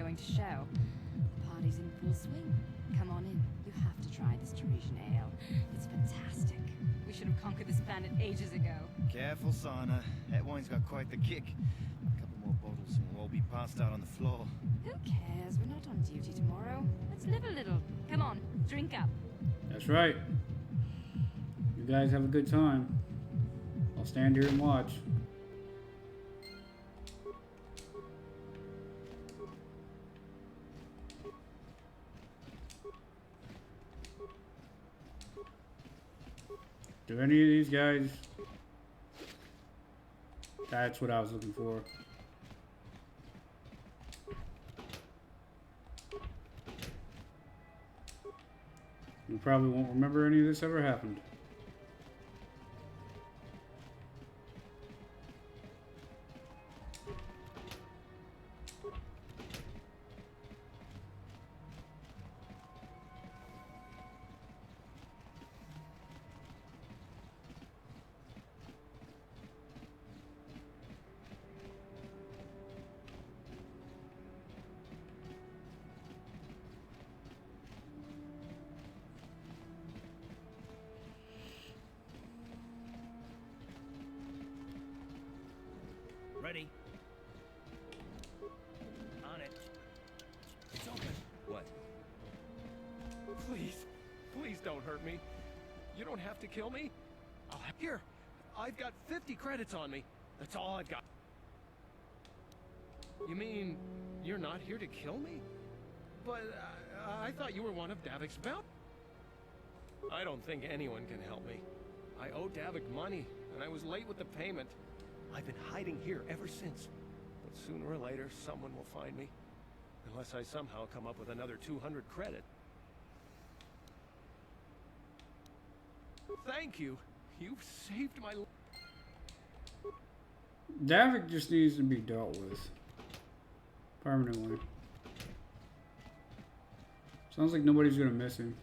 going to show. The party's in full swing. Come on in. You have to try this Teresian ale. It's fantastic. We should have conquered this planet ages ago. Careful, Sana. That wine's got quite the kick. A couple more bottles and we'll all be passed out on the floor. Who cares? We're not on duty tomorrow. Let's live a little. Come on, drink up. That's right. You guys have a good time. I'll stand here and watch. Do any of these guys... That's what I was looking for. You probably won't remember any of this ever happened. Ready? On it. It's open. What? Please. Please don't hurt me. You don't have to kill me. Here. I've got 50 credits on me. That's all I've got. You mean you're not here to kill me? But I thought you were one of Davik's bounty. I don't think anyone can help me. I owe Davik money, and I was late with the payment. I've been hiding here ever since. But sooner or later, someone will find me. Unless I somehow come up with another 200 credit. Thank you. You've saved my life. Davik just needs to be dealt with. Permanently. Sounds like nobody's gonna miss him.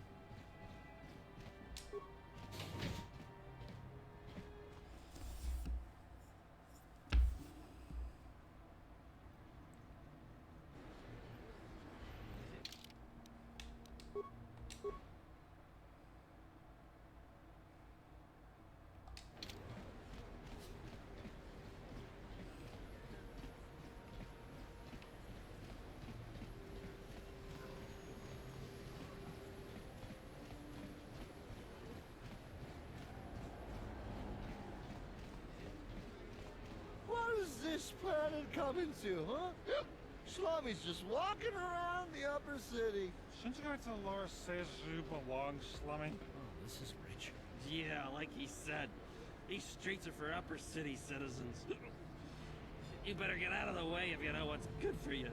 This planet coming to, huh? Slummy's just walking around the upper city. Shouldn't you go to Laura says you belong, Slummy? Oh, this is rich. Yeah, like he said. These streets are for upper city citizens. You better get out of the way if you know what's good for you.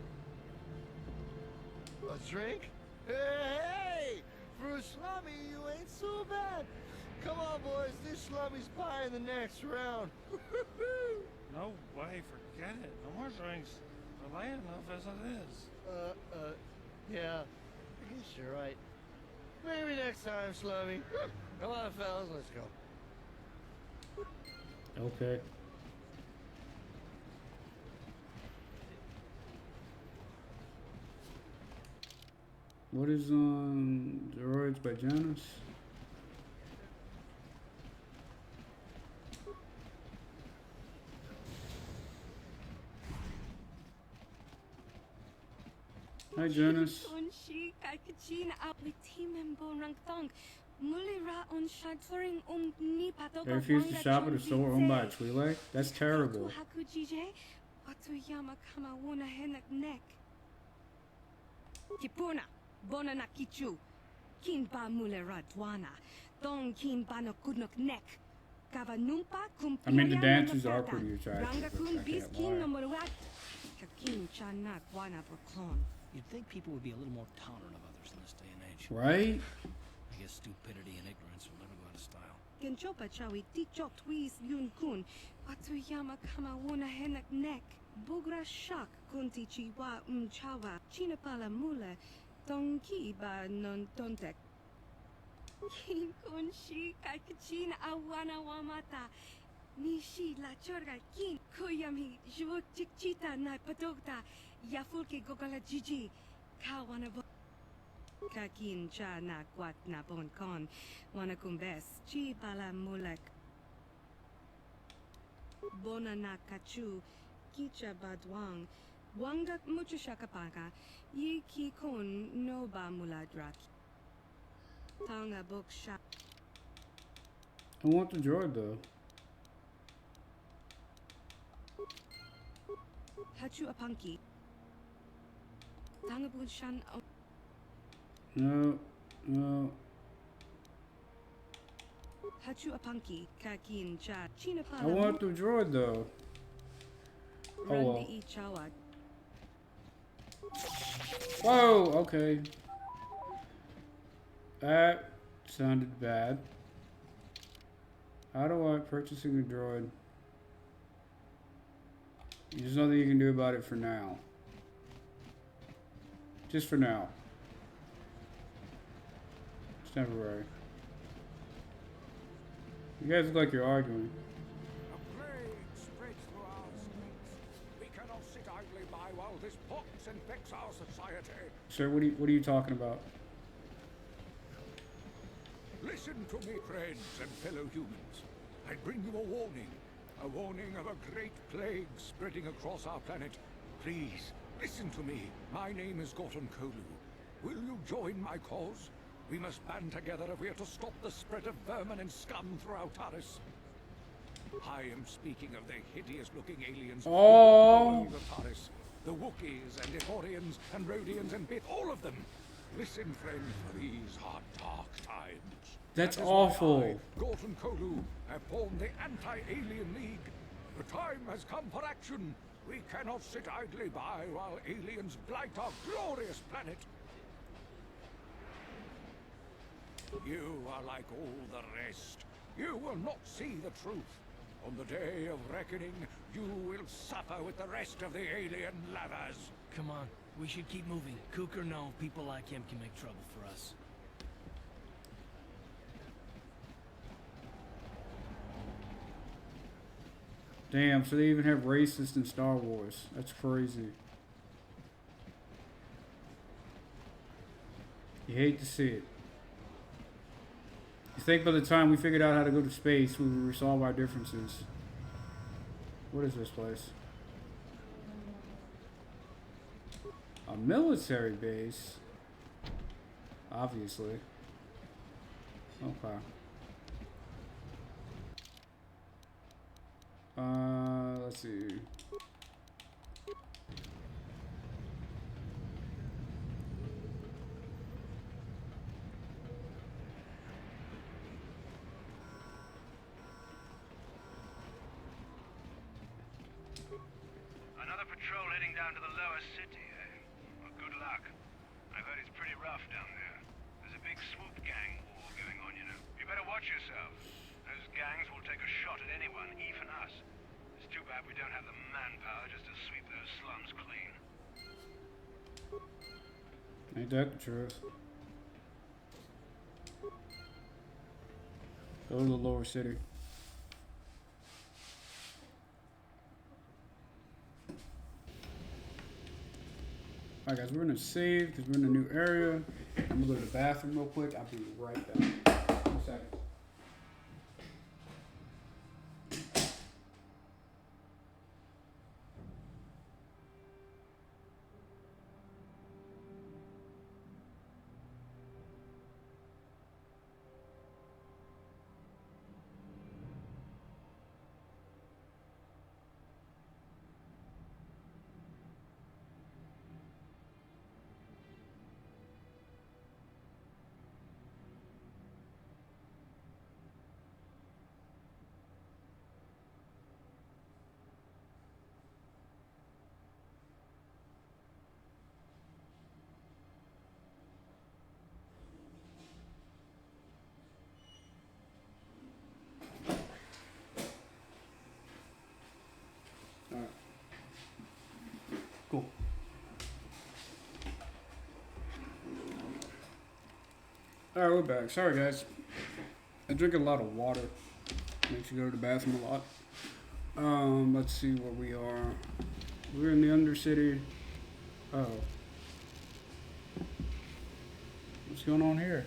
A drink? Hey! For a Slummy, you ain't so bad. Come on, boys. This Slummy's pie in the next round. No way, forget it. No more drinks. We're late enough as it is. Yeah. I guess you're right. Maybe next time, Slummy. Come on, fellas, let's go. Okay. What is on Droids by Janus? Hi, Jonas. They refused to shop at a store owned by a Twi'lek? That's terrible. I mean, the dancers are pretty attractive. You'd think people would be a little more tolerant of others in this day and age. Right? I guess stupidity and ignorance will never go out of style. Bugra shak kunti chiwa umchawa chinapala mule donki ba non tontek. Kin kun shi kakachin awana wamata Nishi la chorga kin koyami juok chikchita na padokta yafulke gogala jiji kawana kakin cha na kwat na bon kon wana kumbes chi pala mulek bona na kachu kicha badwang wanga mucho shakapaka yi ki kon no ba muladrak tanga bok sha. I want the droid though. Hachu apanki tanga bun shan. No, no. Hachu apanki kakin cha china I want the droid though. Oh well. Whoa, okay. That sounded bad. How do I purchasing a droid? There's nothing you can do about it for now. Just for now. It's temporary. You guys look like you're arguing. A plague spreads through our streets. We cannot sit idly by while this pox infects our society. Sir, what are you talking about? Listen to me, friends and fellow humans. I bring you a warning of a great plague spreading across our planet. Please, listen to me. My name is Gorton Kolu. Will you join my cause? We must band together if we are to stop the spread of vermin and scum throughout Taris. I am speaking of the hideous-looking aliens all over Taris. The Wookiees and Ithorians and Rhodians and Bith, all of them. Listen, friend, for these are dark times. That's That is awful. why I, Gorton Kolu, have formed the Anti-Alien League. The time has come for action. We cannot sit idly by while aliens blight our glorious planet. You are like all the rest. You will not see the truth. On the day of reckoning, you will suffer with the rest of the alien lovers. Come on, we should keep moving. Kook or no, people like him can make trouble for us. Damn, so they even have racists in Star Wars. That's crazy. You hate to see it. You think by the time we figured out how to go to space, we would resolve our differences. What is this place? A military base? Obviously. Okay. Let's see. Another patrol heading down to the lower city, eh? Well, good luck. I've heard it's pretty rough down there. There's a big swoop gang war going on, you know. You better watch yourself. Those gangs will take a shot at anyone, even us. It's too bad we don't have the manpower just to sweep those slums clean. Ain't that the truth? Go to the lower city. Alright guys, we're gonna save because we're in a new area. I'm gonna go to the bathroom real quick. I'll be right back. 2 seconds. Cool. Alright, we're back. Sorry guys. I drink a lot of water. Makes you go to the bathroom a lot. Let's see where we are. We're in the Undercity. Oh. What's going on here?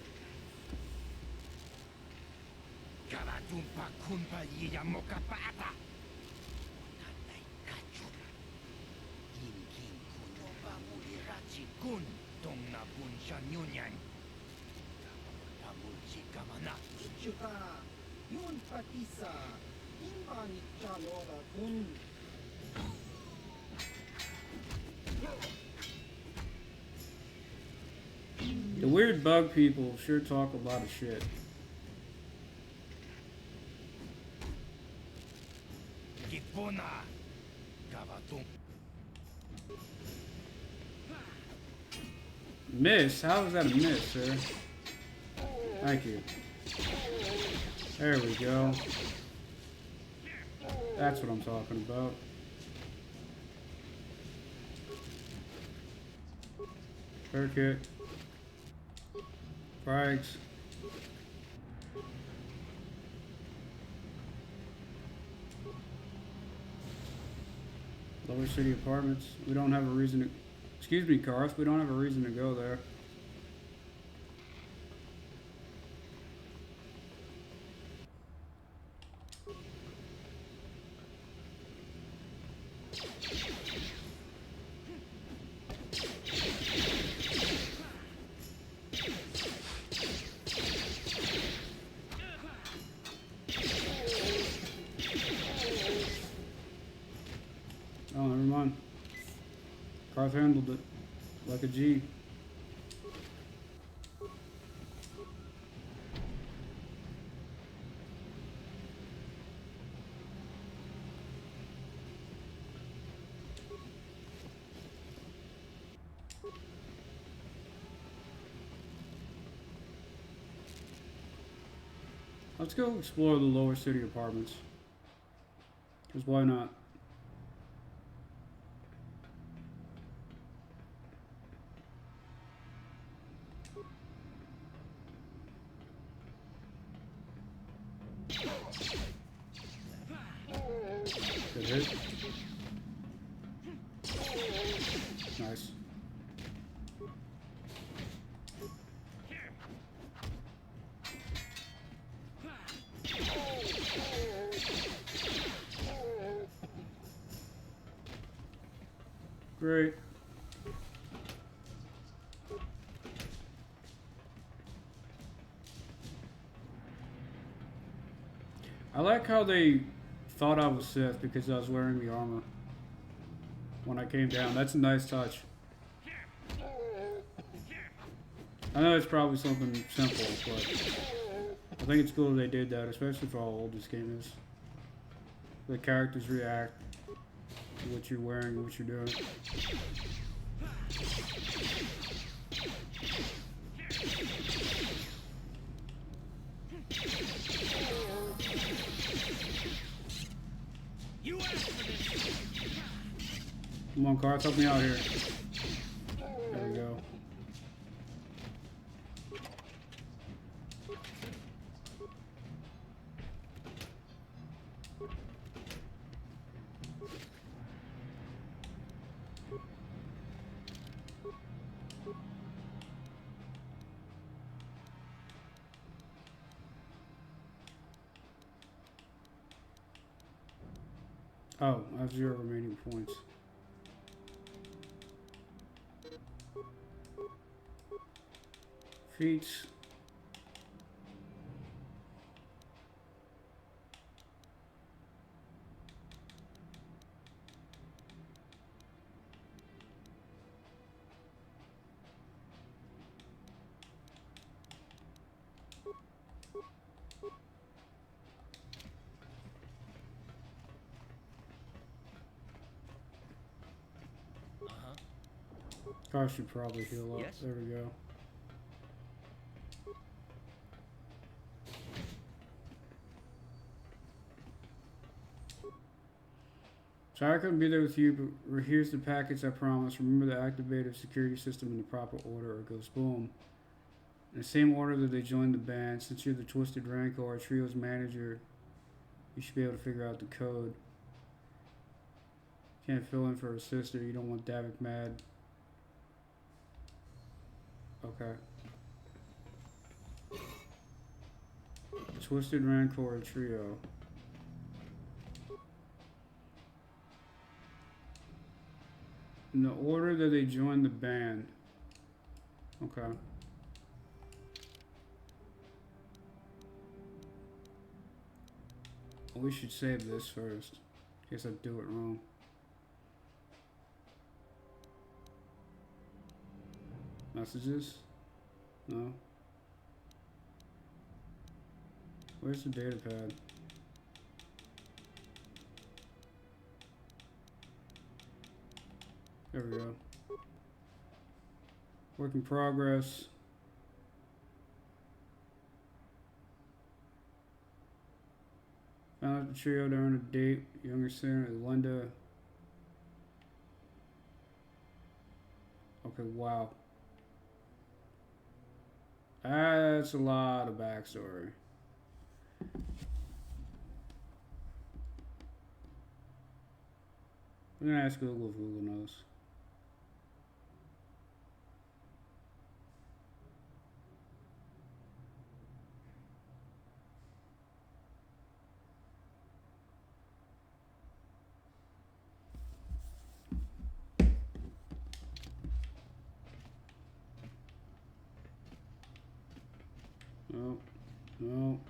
The weird bug people sure talk a lot of shit. Miss? How is that a miss, sir? Thank you. There we go. That's what I'm talking about. Fair kick. Frags. Lower City Apartments. We don't have a reason to... Excuse me, Karth. We don't have a reason to go there. Oh, never mind. Karth handled it like a G. Let's go explore the Lower City Apartments. Because why not? Good hit. Nice. Great. I like how they thought I was Sith because I was wearing the armor when I came down. That's a nice touch. I know it's probably something simple, but I think it's cool they did that, especially for how old this game is. The characters react to what you're wearing and what you're doing. Come on, Karth, help me out here. There we go. Oh, I have 0 remaining points. Feats. Car should probably heal up. Yes? There we go. Sorry I couldn't be there with you, but here's the package I promised. Remember to activate a security system in the proper order or it goes boom. In the same order that they joined the band, since you're the Twisted Rancor, our trio's manager, You should be able to figure out the code. Can't fill in for her sister. You don't want Davik mad. Okay. Twisted Rancor Trio. In the order that they joined the band. Okay. We should save this first. In case I do it wrong. Messages? No. Where's the data pad? There we go. Work in progress. Found out the trio to earn a date. Younger sister Linda. Okay, wow. That's a lot of backstory. I'm gonna ask Google if Google knows. No, no.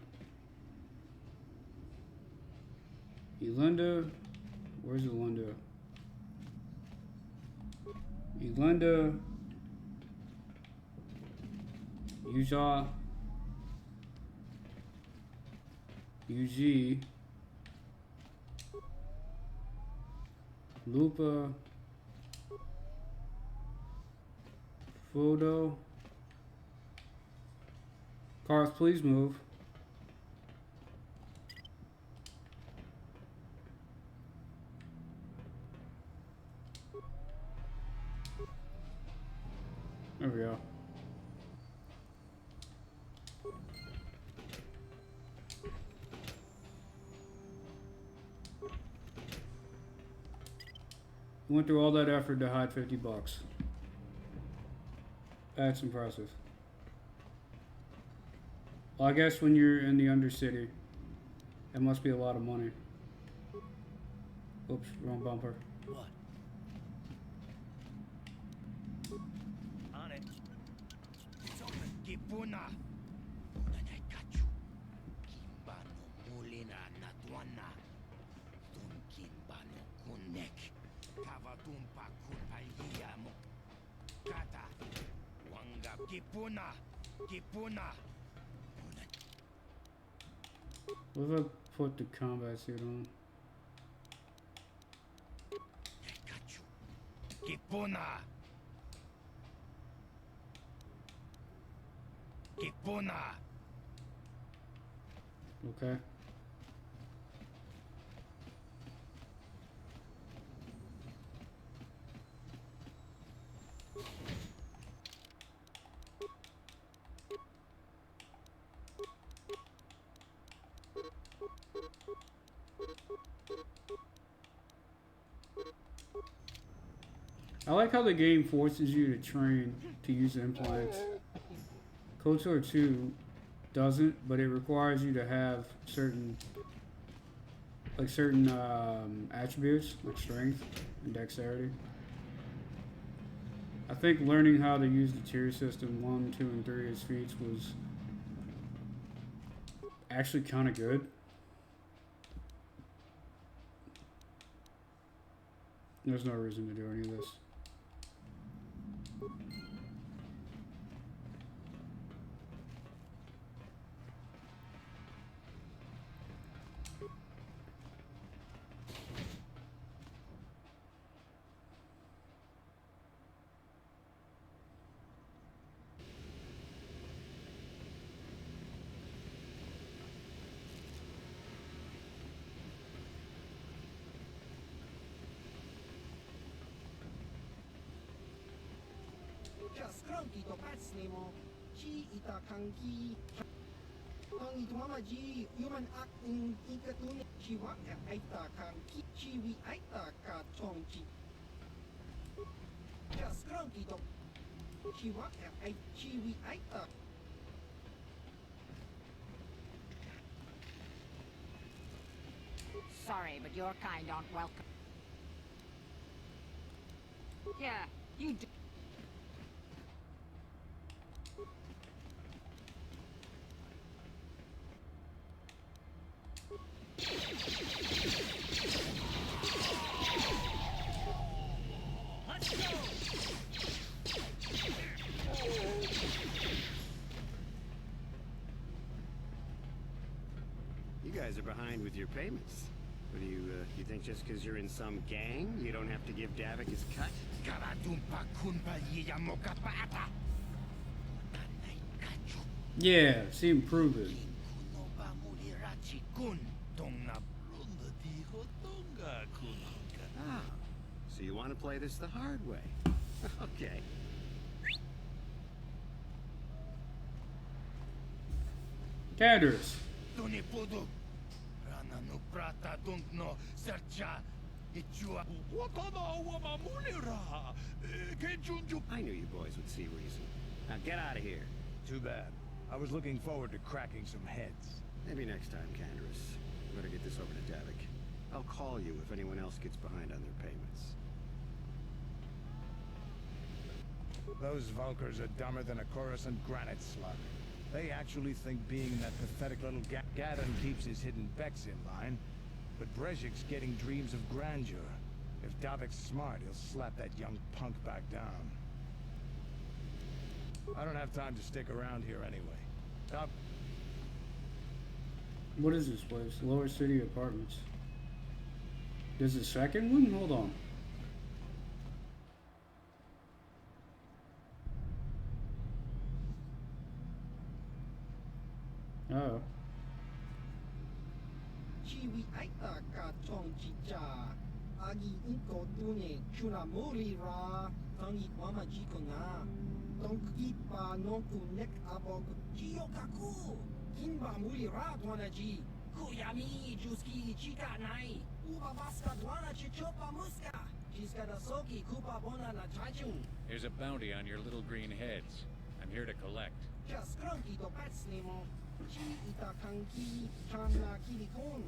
Elinda, where's Elinda? Elinda, Utah, UG, Lupa, Photo. Cars, please move. There we go. Went through all that effort to hide $50. That's impressive. Well, I guess when you're in the Undercity, it must be a lot of money. Oops, wrong bumper. What? On it. It's open. Gipuna. Nanakachu. Kimbano mulina natwana. Dun kimbano kunek. Kavadumpa kupaliya mo. Kata. Wanga. Gipuna. Gipuna. What if I put the combat suit on? Gipuna. Gipuna. Okay. I like how the game forces you to train to use implants. KOTOR 2 doesn't, but it requires you to have certain attributes like strength and dexterity. I think learning how to use the tier system 1, 2, and 3 as feats was actually kind of good. There's no reason to do any of this. Tangi tuama ji human ak ikatun chiwa aita kan chiwi aita ka chongchi. Just cranky dog. Chiwa ai chiwi aita. Sorry, but your kind aren't welcome. Yeah, you do. Let's go. You guys are behind with your payments. What do you think just because you're in some gang, you don't have to give Davik his cut? Yeah, see him prove it. Ah, so you want to play this the hard way? Okay. Cadres. I knew you boys would see reason. Now get out of here. Too bad. I was looking forward to cracking some heads. Maybe next time, Candace. Better get this over to Davik. I'll call you if anyone else gets behind on their payments. Those Vulkars are dumber than a Coruscant granite slug. They actually think being that pathetic little Gadon keeps his hidden Becks in line. But Brezhik's getting dreams of grandeur. If Davik's smart, he'll slap that young punk back down. I don't have time to stick around here anyway. What is this place? Lower City Apartments. There's a second one? Hold on. Oh. Chiwi aita ka chongchi cha. Agi inko tune chuna mori ra. Tangi tuama ji kona. Donki pa nonku nek abog Chiyokaku Kinba muli ra dwana ji Kuyami juski chika nai Uba baska dwana chichopa muska Jiska da soki kupa bona na chaju There's a bounty on your little green heads. I'm here to collect. Just cranky to pets nemo Chi ita kanki chana kilikon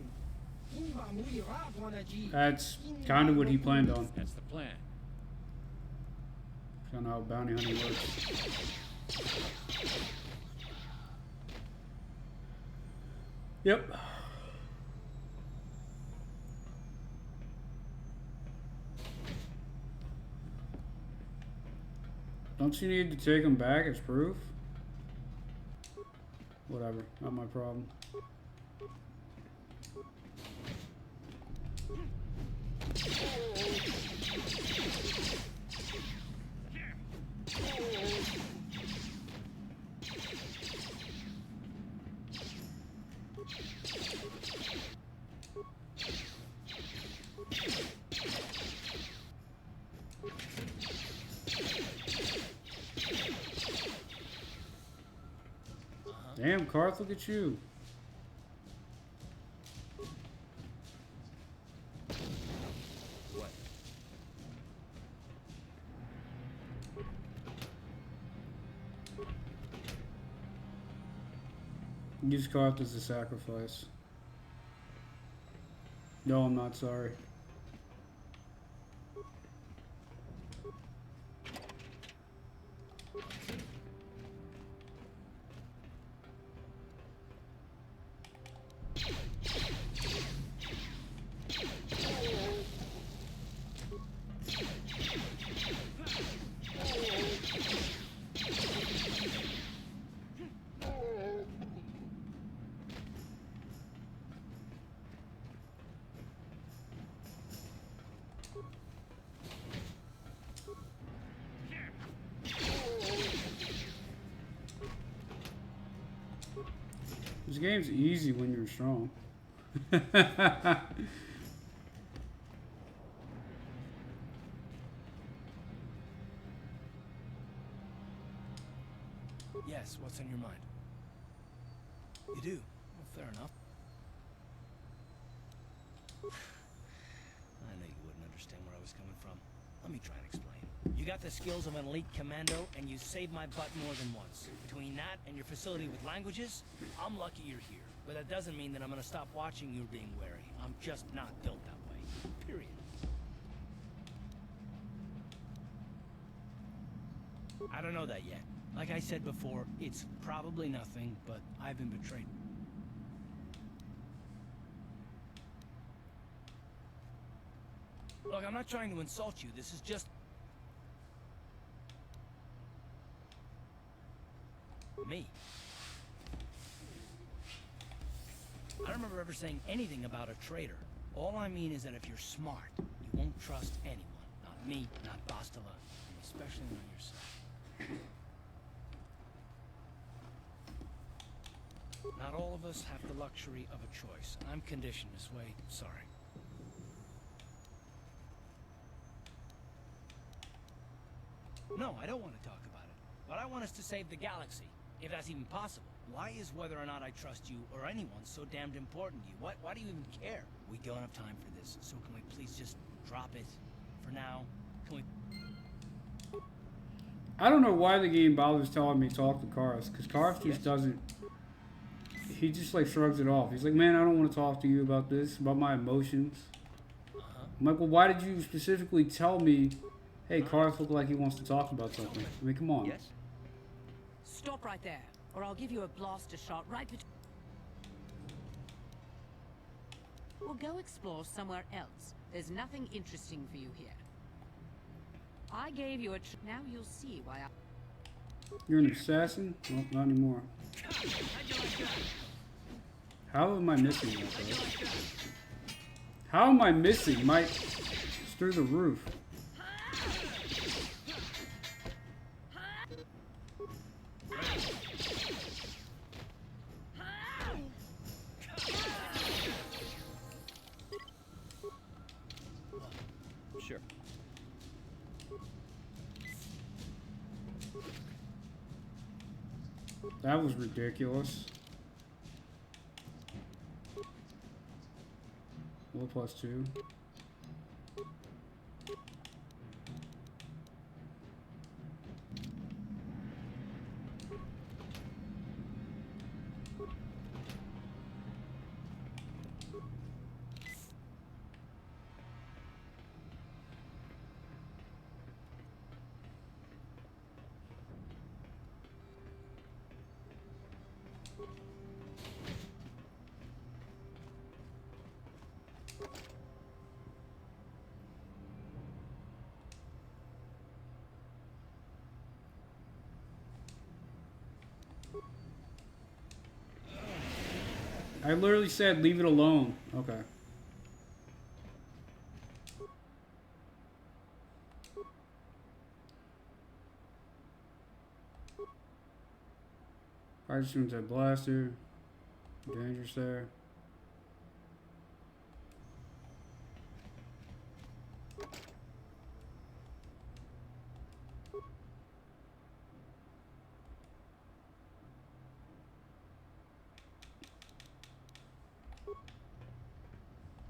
Kinba muli ra dwana ji That's kind of what he planned on. That's the plan. Kind of how bounty hunting works. Yep. Don't you need to take him back as proof? Whatever, not my problem. Damn, Karth, look at you. What? Use Karth as a sacrifice. No, I'm not sorry. This game's easy when you're strong. Yes, what's on your mind? You do? Well, fair enough. I knew you wouldn't understand where I was coming from. Let me try and explain. You got the skills of an elite commando, and you saved my butt more than once. Between that and your facility with languages, I'm lucky you're here. But that doesn't mean that I'm gonna stop watching you being wary. I'm just not built that way. Period. I don't know that yet. Like I said before, it's probably nothing, but I've been betrayed. Look, I'm not trying to insult you. This is just... me. I don't remember ever saying anything about a traitor. All I mean is that if you're smart, you won't trust anyone. Not me, not Bastila, and especially not yourself. Not all of us have the luxury of a choice. I'm conditioned this way. Sorry. No, I don't want to talk about it. But I want us to save the galaxy, if that's even possible. Why is whether or not I trust you or anyone so damned important to you? Why do you even care? We don't have time for this, so can we please just drop it for now? Can we... I don't know why the game bothers telling me to talk to Karth, because Karth just doesn't... He just like shrugs it off. He's like, man, I don't want to talk to you about this, about my emotions. I'm like, well, why did you specifically tell me, hey, Karth looked like he wants to talk about something? I mean, come on. Yes? Stop right there, or I'll give you a blaster shot right between... We'll go explore somewhere else. There's nothing interesting for you here. I gave you a... Now you'll see why I... You're an assassin? Well, not anymore. How am I missing that, though? How am I missing? It's through the roof. Sure. That was ridiculous. Well, +2. I literally said leave it alone. Okay. I just went that blaster. Dangerous there.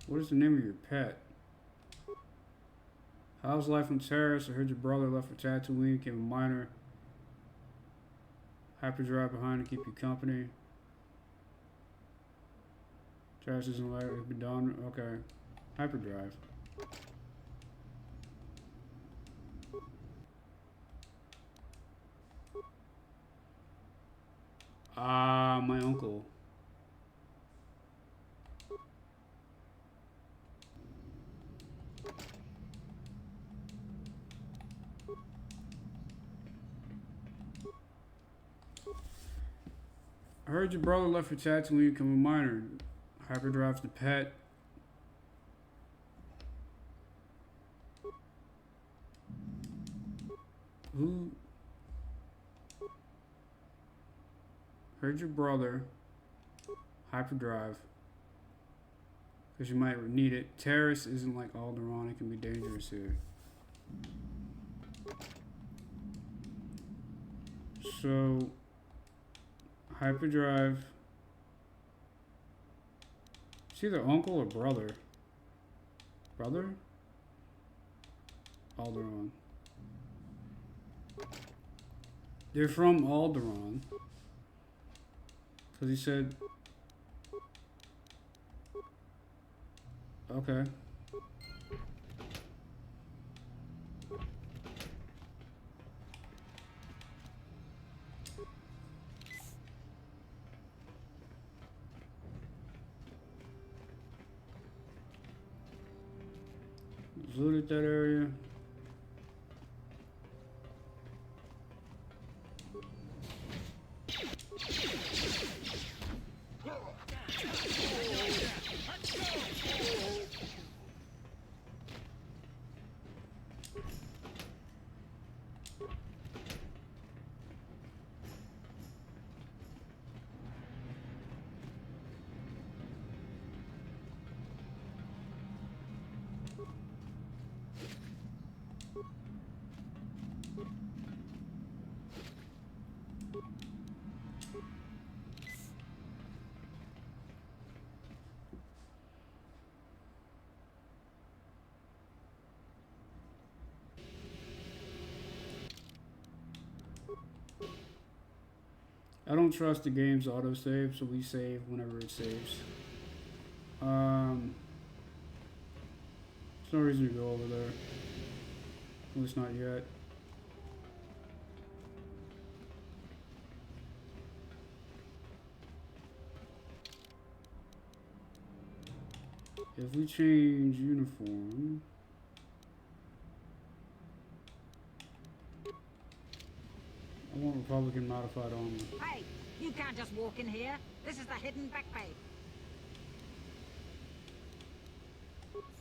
What is the name of your pet? How's life on Terrace? I heard your brother left for Tatooine, became a miner. Hyperdrive behind to keep you company. Terrace isn't like it's been done. Okay. Hyperdrive. Ah, my uncle. I heard your brother left for Tatooine, become a miner. Hyperdrive's the pet. Who? Heard your brother. Hyperdrive. Because you might need it. Terrace isn't like Alderaan. It can be dangerous here. So... Hyperdrive It's either uncle or brother. Brother? Alderaan. They're from Alderaan. Because he said... Okay. Looted that area. I don't trust the game's autosave, so we save whenever it saves. There's no reason to go over there. At least not yet. If we change uniform... I want Republican modified armor. Hey, you can't just walk in here. This is the hidden back bay.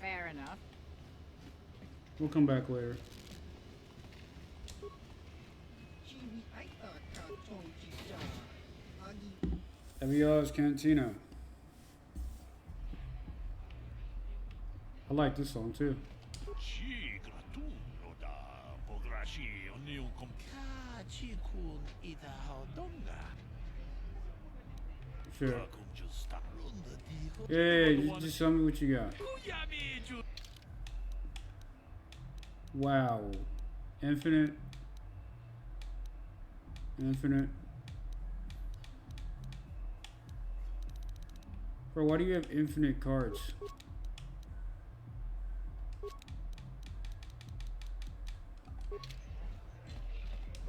Fair enough. We'll come back later. Aviar's Cantina. I like this song too. Sure. Yeah, just show me what you got. Wow. Infinite. Infinite. Bro, why do you have infinite cards?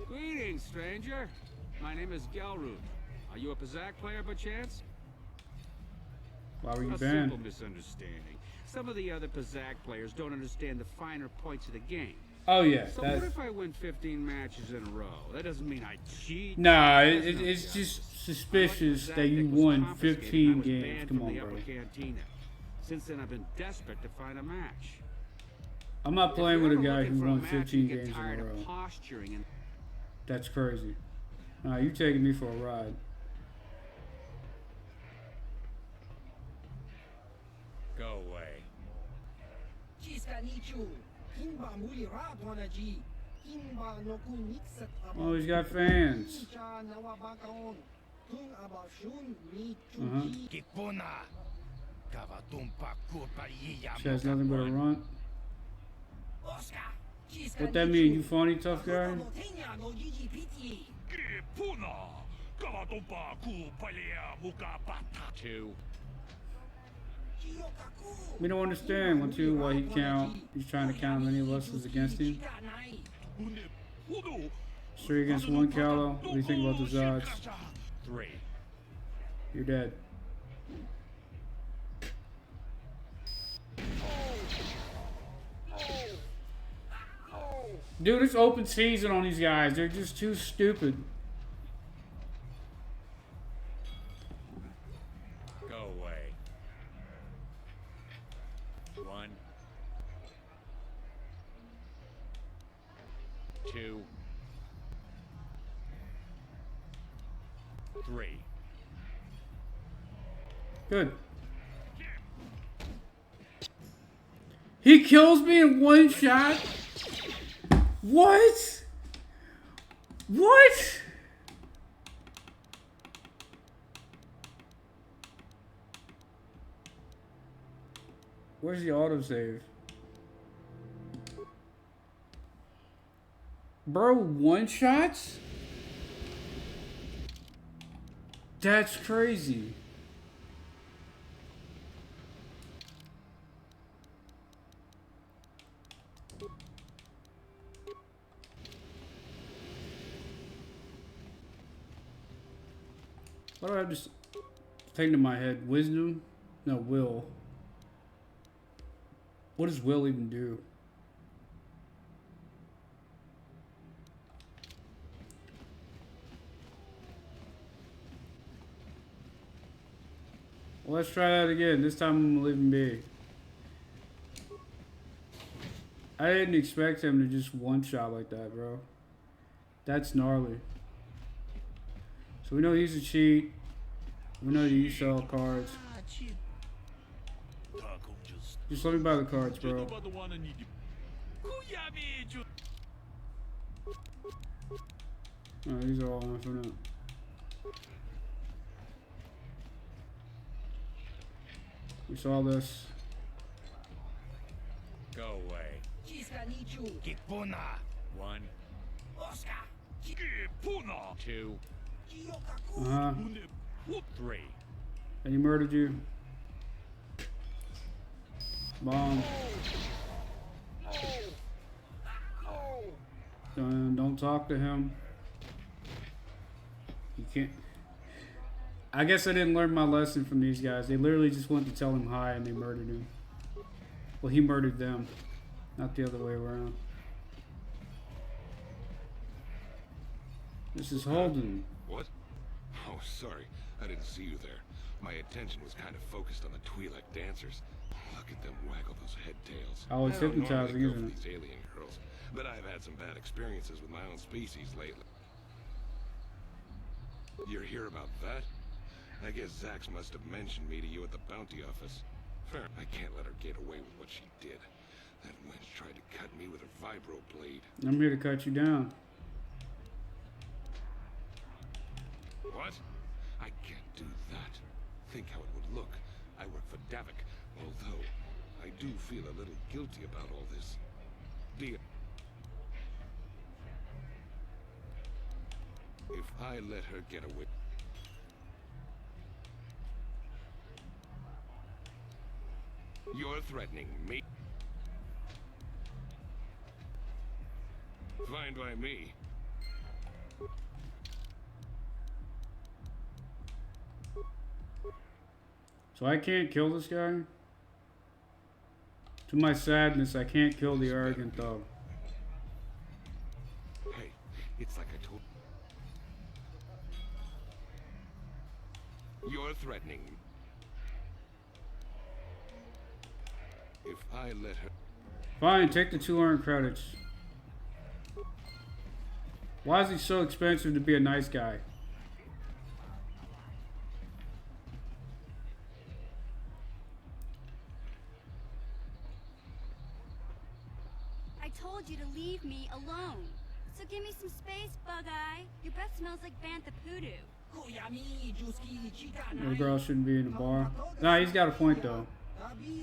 Greetings, stranger. My name is Gelroot. Are you a Pazak player by chance? Why were you a banned? Simple misunderstanding. Some of the other Pazak players don't understand the finer points of the game. Oh yeah. So what if I win 15 matches in a row? That doesn't mean I cheat. Nah, it's just suspicious that you won 15 games. Come on, bro. Since then, I've been desperate to find a match. I'm not playing with a guy who won match, 15 games in a row. That's crazy. Nah, you taking me for a ride. Go away. Oh, he's got fans. She has nothing but a runt. What that mean? You funny, tough guy? Two. We don't understand. 1, 2, why he's trying to count many of us as against him. 3 against 1, Callow. What do you think about those odds? 3. You're dead. Dude, it's open season on these guys. They're just too stupid. Go away. 1. 2. 3. Good. He kills me in 1 shot? What? What? Where's the autosave? Bro, one shots? That's crazy. What do I have to think in my head? Wisdom? No, will. What does will even do? Well, let's try that again. This time I'm gonna leave him be. I didn't expect him to just one shot like that, bro. That's gnarly. So we know he's a cheat. We know you sell cards. Just let me buy the cards, bro. Oh, these are all infinite. We saw this. Go away. One. Two. Uh-huh. Three. And he murdered you. Bomb. Don't talk to him. You can't. I guess I didn't learn my lesson from these guys. They literally just went to tell him hi and they murdered him. Well, he murdered them, not the other way around. This is Holden. What? Oh, sorry. I didn't see you there. My attention was kind of focused on the Twi'lek dancers. Look at them waggle those head tails. Oh, it's hypnotizing, isn't it? These alien girls, but I've had some bad experiences with my own species lately. You're here about that? I guess Zax must have mentioned me to you at the bounty office. Fair. I can't let her get away with what she did. That wench tried to cut me with her vibro blade. I'm here to cut you down. What? I can't do that. Think how it would look. I work for Davik, although I do feel a little guilty about all this. Deal. If I let her get away... You're threatening me? Fine by me. So I can't kill this guy? To my sadness, I can't kill the arrogant thug. Hey, it's like I told... You're threatening me. If I let her... Fine, take the 2 earned credits. Why is he so expensive to be a nice guy? I told you to leave me alone. So give me some space, Bug-Eye. Your breath smells like Bantha Poodoo. The girl shouldn't be in the bar. Nah, he's got a point though. Who you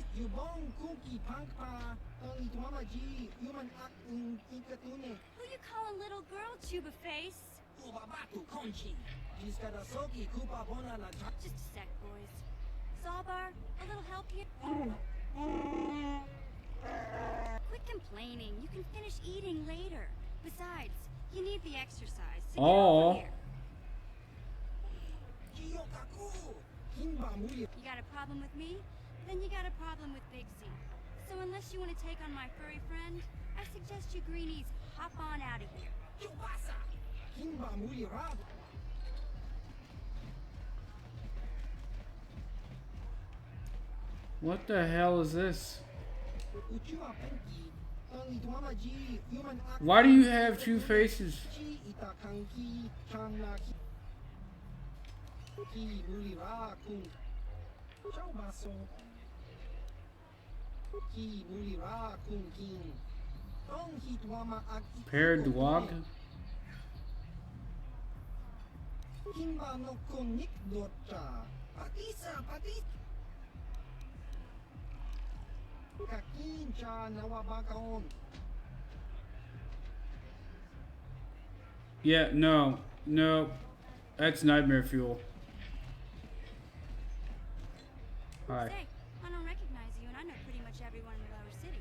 calling little girl, Chuba Face? Just a sec, boys. Sawbar, a little help here? Quit complaining. You can finish eating later. Besides, you need the exercise. So get over here. You got a problem with me? Then you got a problem with Big Z. So unless you want to take on my furry friend, I suggest you greenies hop on out of here. What the hell is this? Why do you have 2 faces? Paired dog? Kincha Nawabakaon. Yeah, no. That's nightmare fuel. Hi. Say, I don't recognize you, and I know pretty much everyone in the lower city.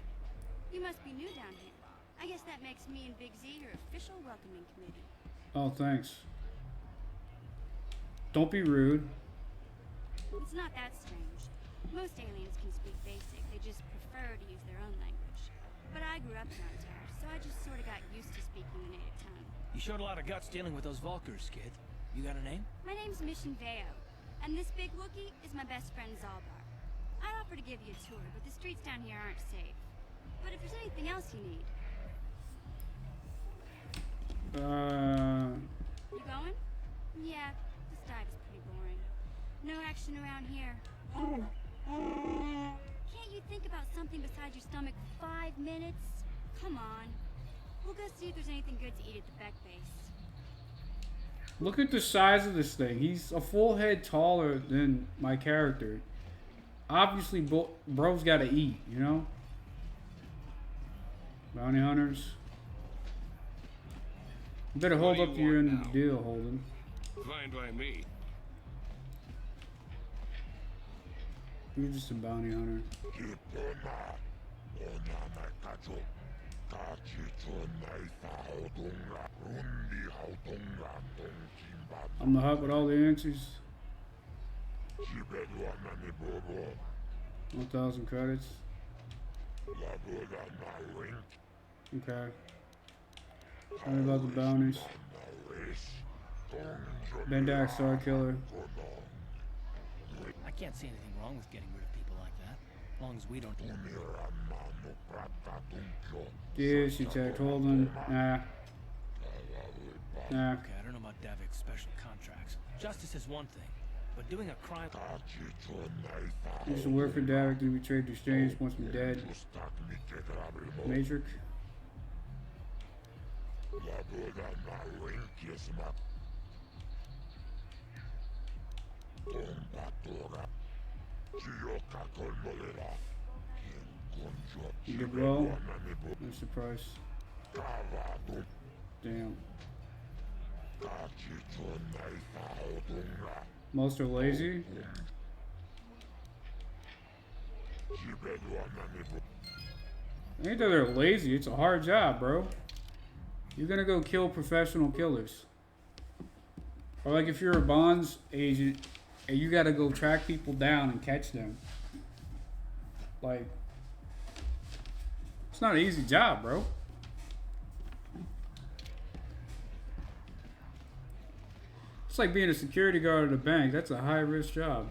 You must be new down here. I guess that makes me and Big Z your official welcoming committee. Oh, thanks. Don't be rude. It's not that strange. Most aliens can speak basic, they just prefer to use their own language. But I grew up around here, so I just sort of got used to speaking the native tongue. You showed a lot of guts dealing with those Vulkars, kid. You got a name? My name's Mission Veo, and this big Wookiee is my best friend Zalbar. I'd offer to give you a tour, but the streets down here aren't safe. But if there's anything else you need... You going? Yeah, this dive is pretty boring. No action around here. Can't you think about something besides your stomach for 5 minutes? Come on. We'll go see if there's anything good to eat at the Beck base. Look at the size of this thing. He's a full head taller than my character. Obviously, bro's gotta eat, you know? Bounty hunters. You better hold up to your end of the deal, Holden. Fine by me. You're just a bounty hunter. I'm the hut with all the answers. 1,000 credits. Okay. Tell me about the bounties. Bendak Star Killer. I can't see anything wrong with getting rid of people like that. As long as we don't... Yeah, she attacked Holden. Nah. Okay, I don't know about Davik's special contracts. Justice is one thing, but doing a crime... He used to work for Davik to betrayed the exchange, wants me dead. Matrix. You did well. No surprise. Damn. Most are lazy. Ain't that they're lazy, it's a hard job, bro. You're gonna go kill professional killers. Or like if you're a bonds agent and you gotta go track people down and catch them. Like, it's not an easy job, bro. It's like being a security guard at a bank. That's a high-risk job.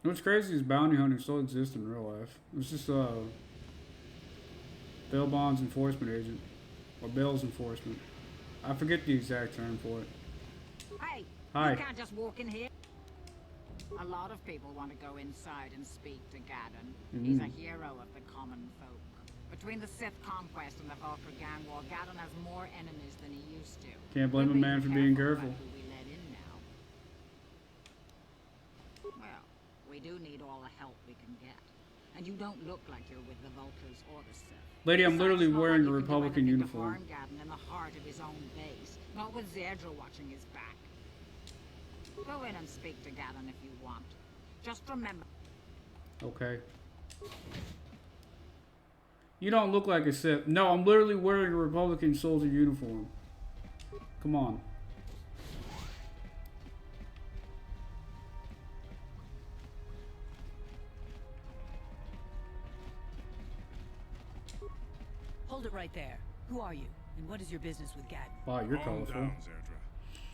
What's crazy is bounty hunting still exists in real life. It's just bail bonds enforcement agent or bails enforcement. I forget the exact term for it. Hey, Hi. you can't just walk in here. A lot of people want to go inside and speak to Gaddon. He's a hero of the common folk. Between the Sith conquest and the Vulkar gang war, Gaddon has more enemies than he used to. Can't blame a man for being careful. Who we let in now. Well, we do need all the help we can get. And you don't look like you're with the Vulkars or the Sith. Lady, I'm literally Besides, wearing a nobody can do Republican anything to uniform. harm Gaddon in the heart of his own base. Not with Zerdra watching his back. Go in and speak to Gaddon if you want. Just remember. Okay. You don't look like a Sith. No, I'm literally wearing a Republican soldier uniform. Come on. Hold it right there. Who are you? And what is your business with Gaddon? Wow, you're Calm colorful. down, Zerdra.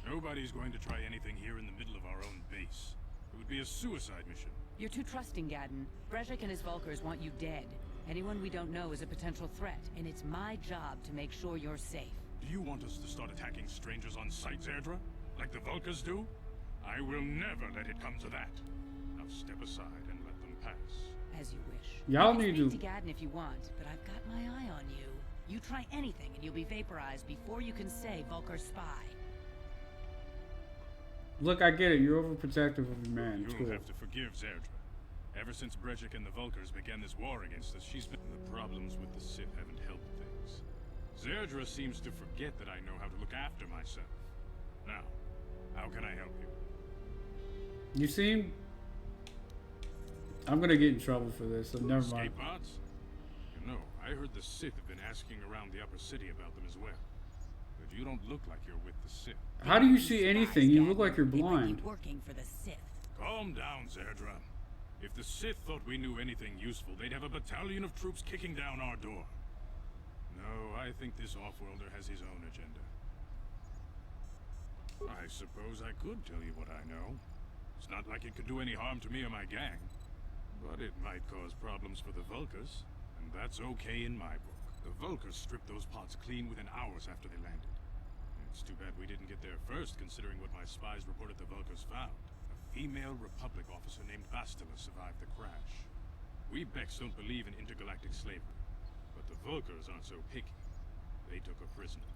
Nobody's going to try anything here in the middle of our own base. It would be a suicide mission. You're too trusting, Gaddon. Brezhik and his Vulkars want you dead. Anyone we don't know is a potential threat, and it's my job to make sure you're safe. Do you want us to start attacking strangers on sight, Zerdra? Like the Vulkars do? I will never let it come to that. Now step aside and let them pass. As you wish. Y'all You can need speak to... to Gaddon if you want, but I've got my eye on you. You try anything and you'll be vaporized before you can say Vulkar spy. Look, I get it. You're overprotective of your man. It's You'll cool. have to forgive Zerdra. Ever since Brejik and the Vulkars began this war against us, she's been... The problems with the Sith haven't helped things. Zerdra seems to forget that I know how to look after myself. Now, how can I help you? You seem... I'm gonna get in trouble for this, so never mind. Escape pods? You know, I heard the Sith have been asking around the upper city about them as well. But you don't look like you're with the Sith. How do you see anything? You look like you're They might blind. be working for the Sith. Calm down, Zerdra. If the Sith thought we knew anything useful, they'd have a battalion of troops kicking down our door. No, I think this off-worlder has his own agenda. I suppose I could tell you what I know. It's not like it could do any harm to me or my gang. But it might cause problems for the Vulkars, and that's okay in my book. The Vulkars stripped those pods clean within hours after they landed. It's too bad we didn't get there first, considering what my spies reported the Vulkars found. A female Republic officer named Bastila survived the crash. We Becks don't believe in intergalactic slavery, but the Vulkars aren't so picky. They took a prisoner.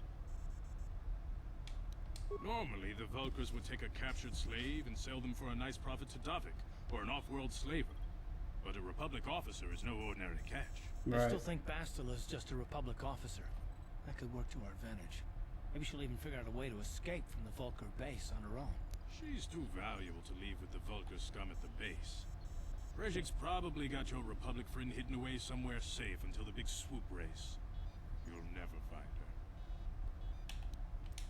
Normally, the Vulkars would take a captured slave and sell them for a nice profit to Davik, or an off-world slaver. But a Republic officer is no ordinary catch. I still think Bastila is just a Republic officer. That could work to our advantage. Maybe she'll even figure out a way to escape from the Vulkar base on her own. She's too valuable to leave with the Vulkar scum at the base. Brejik's probably got your Republic friend hidden away somewhere safe until the big swoop race. You'll never find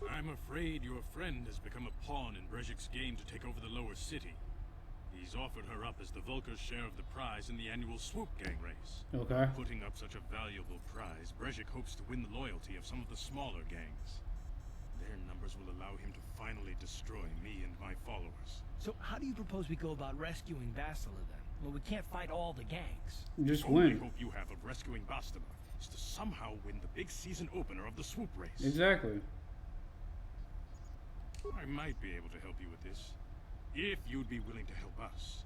her. I'm afraid your friend has become a pawn in Brejik's game to take over the lower city. He's offered her up as the Vulkar's share of the prize in the annual swoop gang race. Okay. Putting up such a valuable prize, Brejik hopes to win the loyalty of some of the smaller gangs. Their numbers will allow him to finally destroy me and my followers. So how do you propose we go about rescuing Bastila then? Well, we can't fight all the gangs. Just The only win. hope you have of rescuing Bastila is to somehow win the big season opener of the swoop race. Exactly. I might be able to help you with this. If you'd be willing to help us.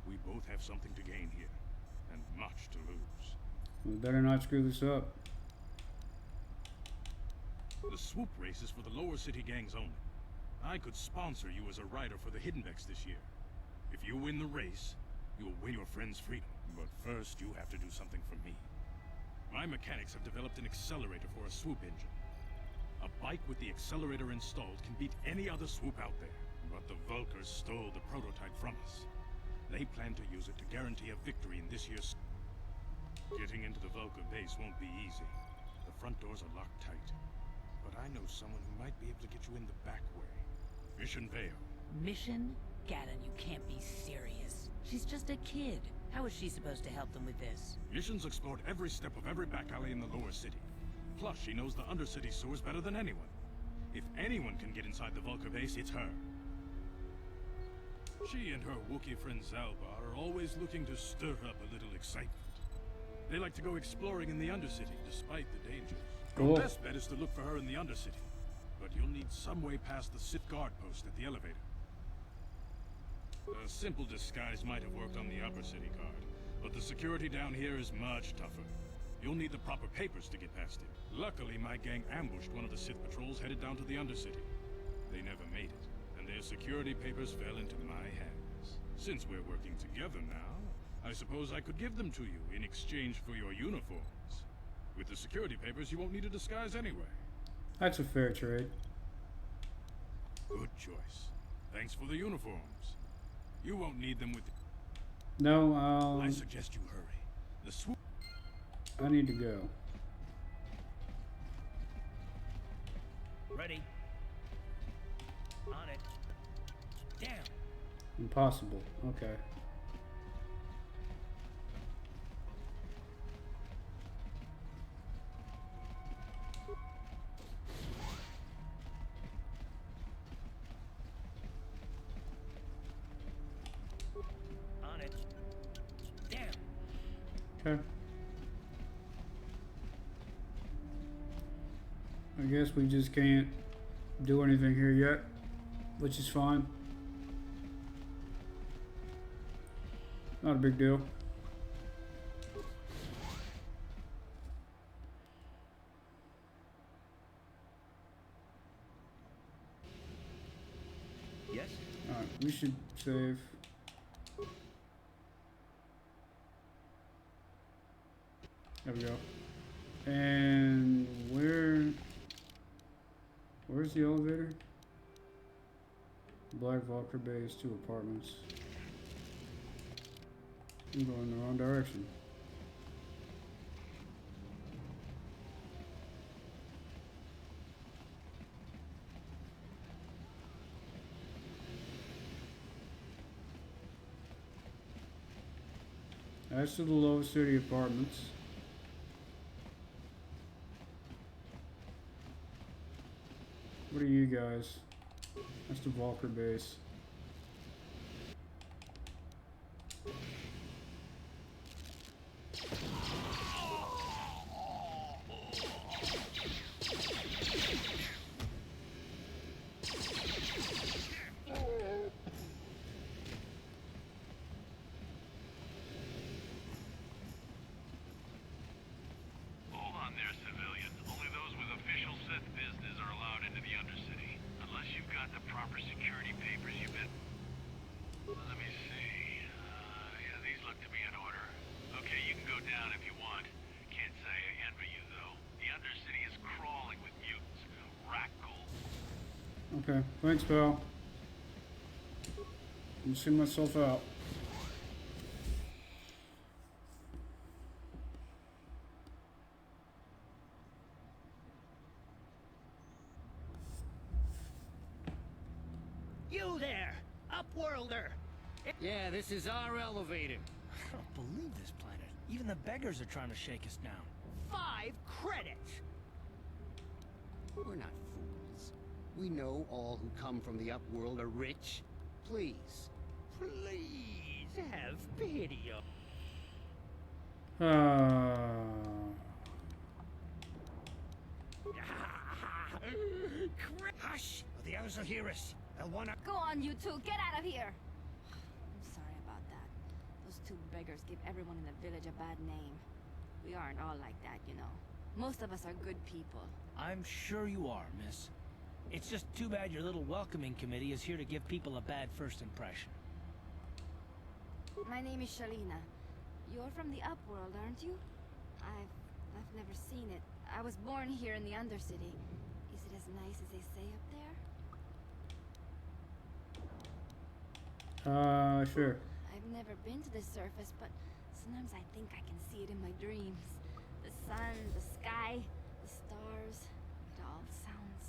We both have something to gain here, and much to lose. We better not screw this up. The swoop race is for the lower city gangs only. I could sponsor you as a rider for the Hiddenbecks this year. If you win the race, you'll win your friend's freedom. But first, you have to do something for me. My mechanics have developed an accelerator for a swoop engine. A bike with the accelerator installed can beat any other swoop out there. But the Vulkars stole the prototype from us. They plan to use it to guarantee a victory in this year's... Getting into the Vulkar base won't be easy. The front doors are locked tight. But I know someone who might be able to get you in the back way. Mission Vale. Mission? Gaddon, you can't be serious. She's just a kid. How is she supposed to help them with this? Mission's explored every step of every back alley in the lower city. Plus, she knows the undercity sewers better than anyone. If anyone can get inside the Vulkar base, it's her. She and her Wookiee friend Zalbar are always looking to stir up a little excitement. They like to go exploring in the Undercity, despite the dangers. Cool. Your best bet is to look for her in the Undercity. But you'll need some way past the Sith guard post at the elevator. A simple disguise might have worked on the Upper City guard, but the security down here is much tougher. You'll need the proper papers to get past it. Luckily, my gang ambushed one of the Sith patrols headed down to the Undercity. They never made it, and their security papers fell into my hands. Since we're working together now, I suppose I could give them to you in exchange for your uniforms. With the security papers, you won't need a disguise anyway. That's a fair trade. Good choice. Thanks for the uniforms. You won't need them with... No, I suggest you hurry. The swoop... I need to go. Ready. On it. Damn. Impossible. Okay. On it. Damn. Okay. I guess we just can't do anything here yet, which is fine. Not a big deal. Yes? Alright, we should save. There we go. And where's the elevator? Black Valkyrie Base, 2 apartments. I'm going in the wrong direction. That's to the Lower City apartments. What are you guys? That's the Valkyrie base. Hold on there, civilian. Only those with official Sith business are allowed into the Undercity. Unless you've got the proper security papers, you've been... Let me see. Yeah, these look to be in order. Okay, you can go down if you want. Can't say I envy you, though. The Undercity is crawling with mutants. Rackle. Okay, thanks, pal. I'm seeing myself out. You there, Upworlder! Yeah, this is our elevator. I don't believe this planet. Even the beggars are trying to shake us down. 5 credits! We're not fools. We know all who come from the Upworld are rich. Please. Please, have pity on... Hush! Or the others will hear us. They'll wanna... Go on, you two. Get out of here. I'm sorry about that. Those 2 beggars give everyone in the village a bad name. We aren't all like that, you know. Most of us are good people. I'm sure you are, miss. It's just too bad your little welcoming committee is here to give people a bad first impression. My name is Shalina. You're from the Upworld, aren't you? I've never seen it. I was born here in the Undercity. Is it as nice as they say up there? Sure. I've never been to the surface, but sometimes I think I can see it in my dreams. The sun, the sky, the stars. It all sounds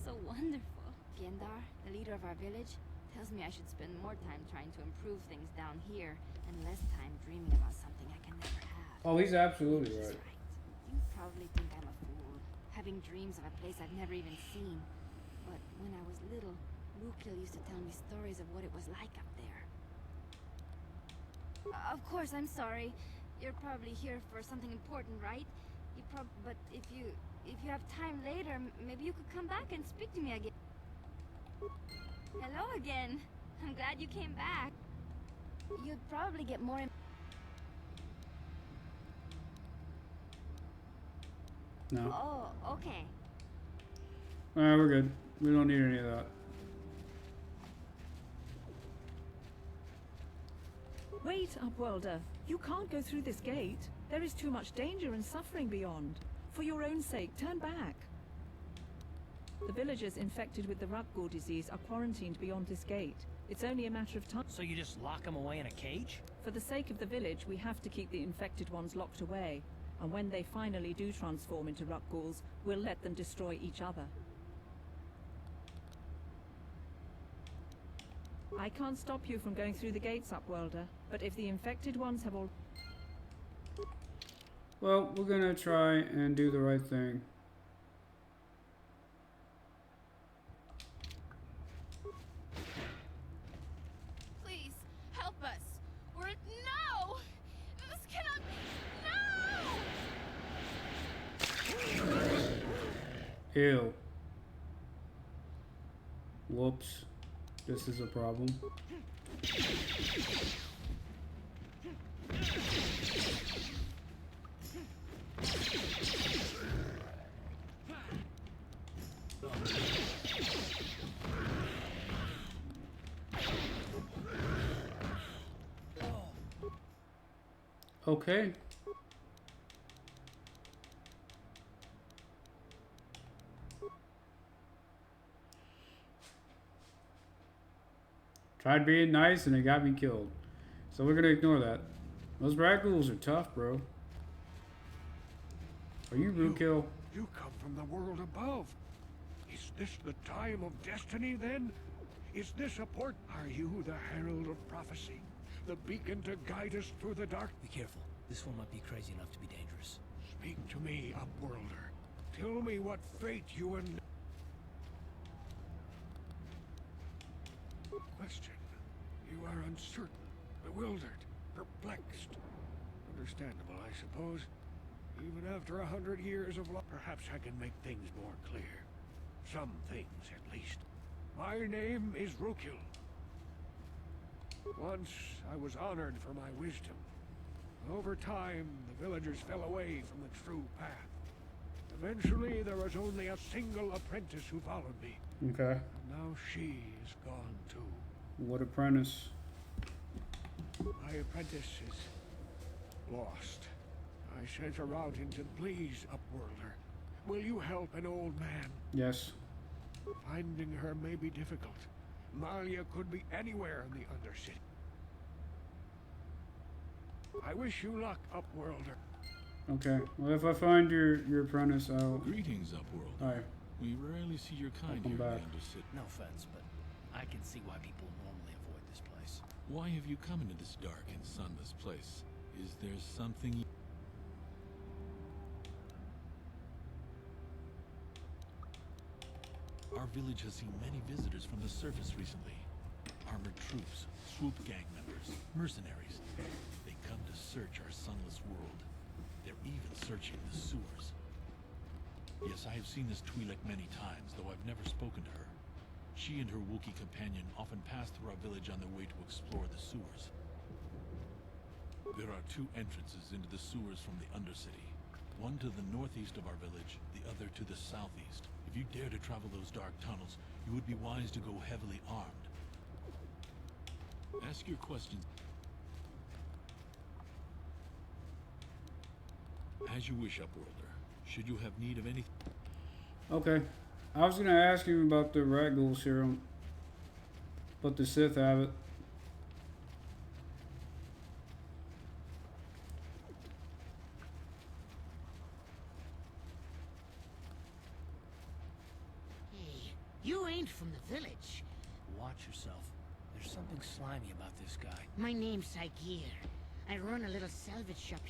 so wonderful. Gendar, the leader of our village, tells me I should spend more time trying to improve things down here and less time dreaming about something I can never have. Oh, he's absolutely He's right. You probably think I'm a fool, having dreams of a place I've never even seen. But when I was little, Lukil used to tell me stories of what it was like up there. Of course, I'm sorry. You're probably here for something important, right? But if you have time later, maybe you could come back and speak to me again. Hello again. I'm glad you came back. You'd probably get more. No. Oh, okay. Alright, we're good. We don't need any of that. Wait, Upworlder. You can't go through this gate. There is too much danger and suffering beyond. For your own sake, turn back. The villagers infected with the Rukgor disease are quarantined beyond this gate. It's only a matter of time. So you just lock them away in a cage? For the sake of the village, we have to keep the infected ones locked away. And when they finally do transform into Rukgors, we'll let them destroy each other. I can't stop you from going through the gates, Upworlder, but if the infected ones have all... Well, we're gonna try and do the right thing. Please, help us. We're... No! This cannot... No! Ew. Whoops. This is a problem. Okay. Tried being nice and it got me killed. So we're gonna ignore that. Those ragghouls are tough, bro. Are you roadkill? You come from the world above. Is this the time of destiny then? Is this a port? Are you the herald of prophecy? The beacon to guide us through the dark? Be careful. This one might be crazy enough to be dangerous. Speak to me, Upworlder. Tell me what fate you and... Question. You are uncertain, bewildered, perplexed. Understandable, I suppose. Even after 100 years of life, perhaps I can make things more clear. Some things, at least. My name is Rukil. Once, I was honored for my wisdom. Over time, the villagers fell away from the true path. Eventually, there was only a single apprentice who followed me. Okay. And now she is gone too. What apprentice? My apprentice is lost. I sent her out into please, Upworlder. Will you help an old man? Yes. Finding her may be difficult. Malia could be anywhere in the Undercity. I wish you luck, Upworlder. Okay. Well, if I find your apprentice, I'll... Greetings, Upworld. Hi. We rarely see your kind Welcome here in back. the Undercity. No offense, but I can see why people normally avoid this place. Why have you come into this dark and sunless place? Is there something you... Our village has seen many visitors from the surface recently. Armored troops, swoop gang members, mercenaries. They come to search our sunless world. They're even searching the sewers. Yes, I have seen this Twi'lek many times, though I've never spoken to her. She and her Wookiee companion often pass through our village on their way to explore the sewers. There are two entrances into the sewers from the Undercity. One to the northeast of our village, the other to the southeast. If you dare to travel those dark tunnels, you would be wise to go heavily armed. Ask your questions as you wish, Upworlder. Should you have need of anything... Okay. I was gonna ask you about the ragghoul serum, but the Sith have it. Hey, you ain't from the village. Watch yourself. There's something slimy about this guy. My name's Saigir. I run a little salvage shop.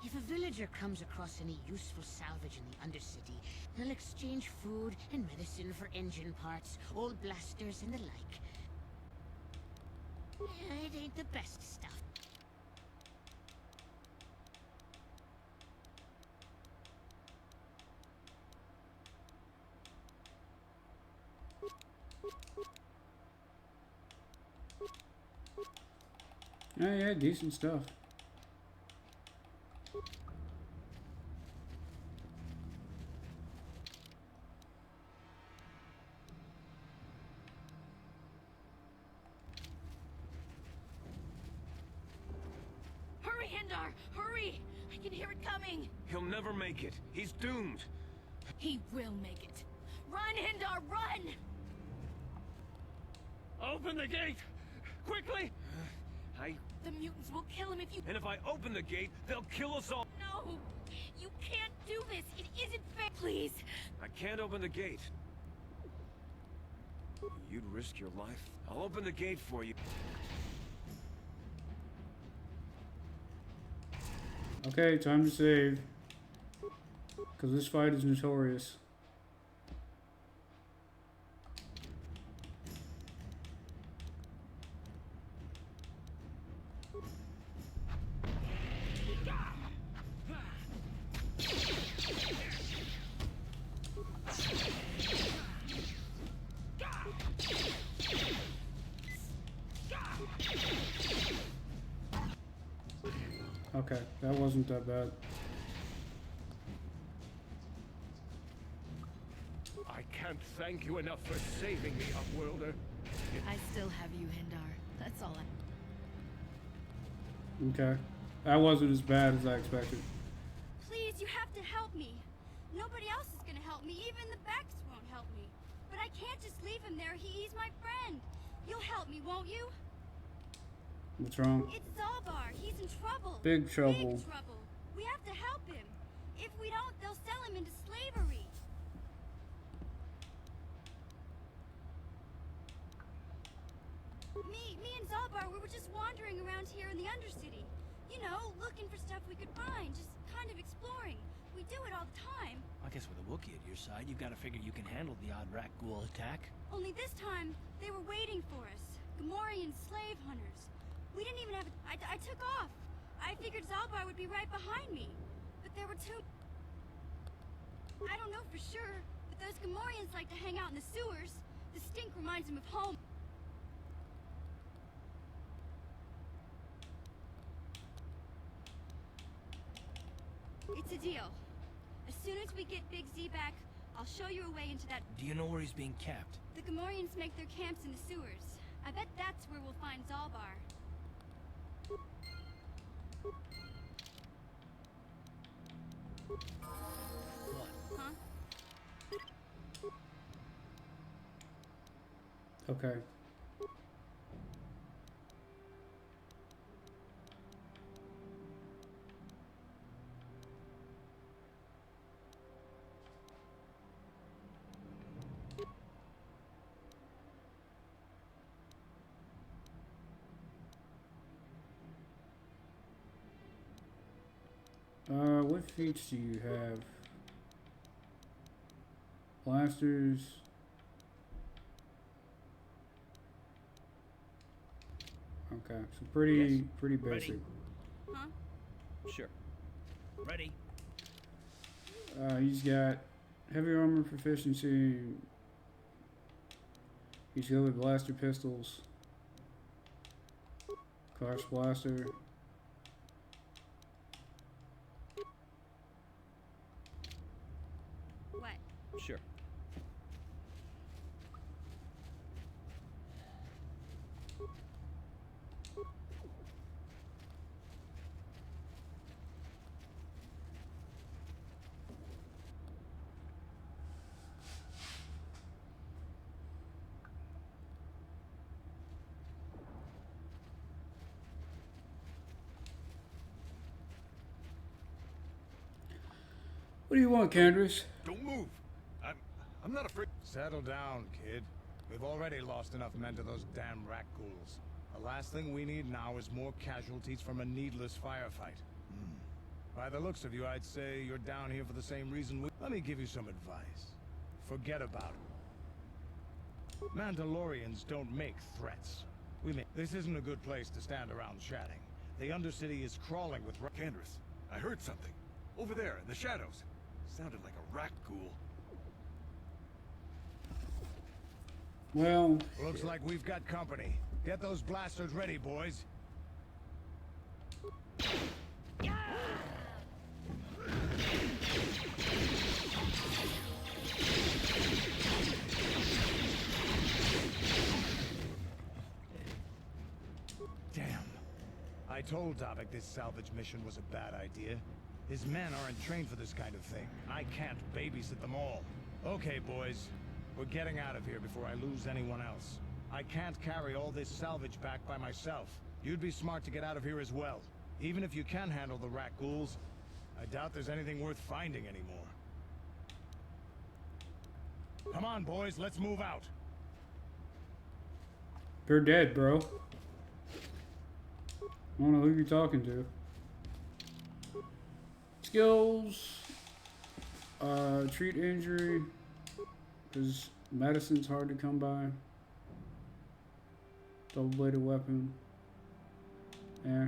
If a villager comes across any useful salvage in the Undercity, they'll exchange food and medicine for engine parts, old blasters, and the like. Yeah, it ain't the best stuff. Yeah, decent stuff. Hurry, Hindar! Hurry! I can hear it coming! He'll never make it. He's doomed. He will make it. Run, Hindar, run! Open the gate! Quickly! The mutants will kill him if you... And if I open the gate, they'll kill us all! No! You can't do this! It isn't fair! Please! I can't open the gate. You'd risk your life? I'll open the gate for you. Okay, time to save. Because this fight is notorious. Okay, that wasn't that bad. I can't thank you enough for saving me, Upworlder. I still have you, Hindar. That's all I... Okay. That wasn't as bad as I expected. Please, you have to help me. Nobody else is gonna help me. Even the Becks won't help me. But I can't just leave him there. He's my friend. You'll help me, won't you? What's wrong? It's Zalbar. He's in trouble. Big trouble. Big trouble. We have to help him. If we don't, they'll sell him into slavery. Me and Zalbar, we were just wandering around here in the Undercity. You know, looking for stuff we could find, just kind of exploring. We do it all the time. I guess with a Wookiee at your side, you've got to figure you can handle the odd rat ghoul attack. Only this time, they were waiting for us. Gamorrean slave hunters. We didn't even have I took off. I figured Zalbar would be right behind me. But there were two... I don't know for sure, but those Gamorreans like to hang out in the sewers. The stink reminds them of home. It's a deal. As soon as we get Big Z back, I'll show you a way into that... Do you know where he's being kept? The Gamorreans make their camps in the sewers. I bet that's where we'll find Zalbar. What? Huh? Okay. What feats do you have? Blasters. Okay, so pretty basic. Ready. Huh? Sure. Ready. He's got heavy armor proficiency. He's good with blaster pistols. Class blaster. What? Sure. What do you want, Candace? Don't move. I'm not afraid. Settle down, kid. We've already lost enough men to those damn rat ghouls. The last thing we need now is more casualties from a needless firefight. By the looks of you, I'd say you're down here for the same reason we... Let me give you some advice. Forget about it. Mandalorians don't make threats. This isn't a good place to stand around chatting. The Undercity is crawling with... Candace, I heard something. Over there, in the shadows. Sounded like a rat ghoul. Well... Looks like we've got company. Get those blasters ready, boys. Damn. I told Davik this salvage mission was a bad idea. His men aren't trained for this kind of thing. I can't babysit them all. Okay, boys. We're getting out of here before I lose anyone else. I can't carry all this salvage back by myself. You'd be smart to get out of here as well. Even if you can handle the rat ghouls, I doubt there's anything worth finding anymore. Come on, boys, let's move out. You're dead, bro. I don't know who you're talking to. Skills. Treat injury. Because medicine's hard to come by. Double-bladed weapon. Yeah.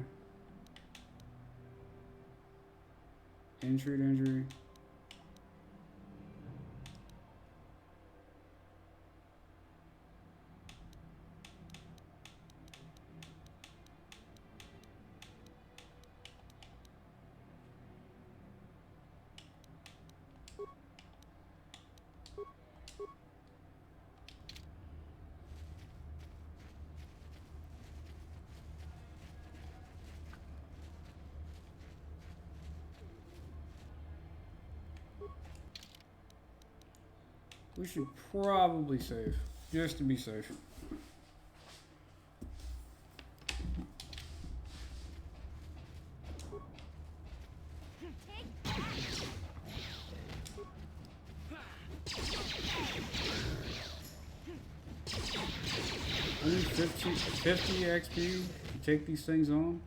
And treat injury. We should probably save, just to be safe. I need 50 XP to take these things on.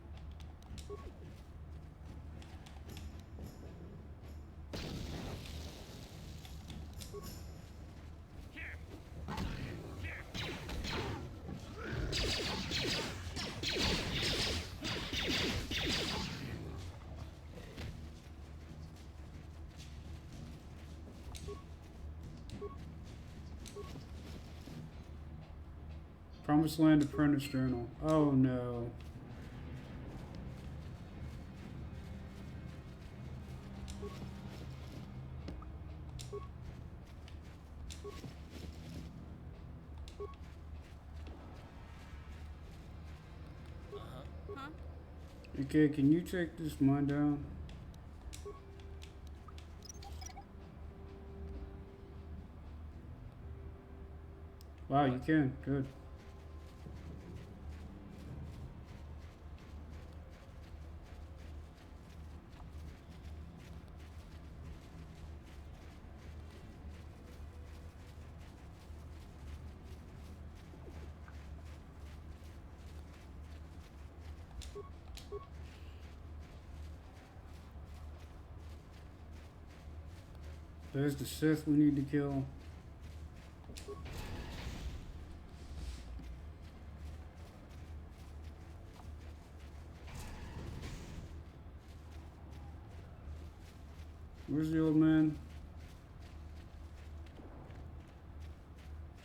Promised Land Apprentice Journal. Oh no. Huh? Okay, can you take this mine down? Wow, you can. Good. There's the Sith we need to kill. Where's the old man?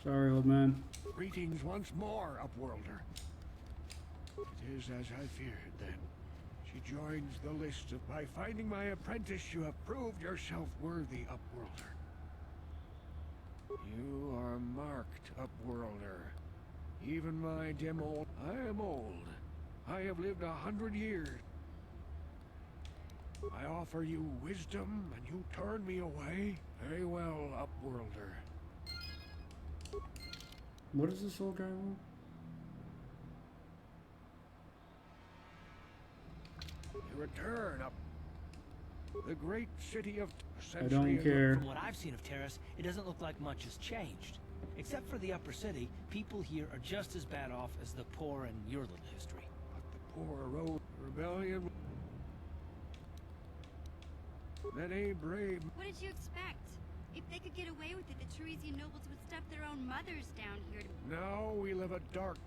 Sorry, old man. Greetings once more, Upworlder. It is as I feared then. She joins the list of by finding my apprentice you have proved yourself worthy, Upworlder. You are marked, Upworlder. Even my dim old... I am old. I have lived 100 years. I offer you wisdom, and you turn me away? Very well, Upworlder. What does this old guy want? You return up the great city of I don't care. From what I've seen of Terrace, it doesn't look like much has changed. Except for the upper city, people here are just as bad off as the poor in your little history. But the poor road rebellion... Many brave... What did you expect? If they could get away with it, the Teresian nobles would stuff their own mothers down here. Now we live a dark...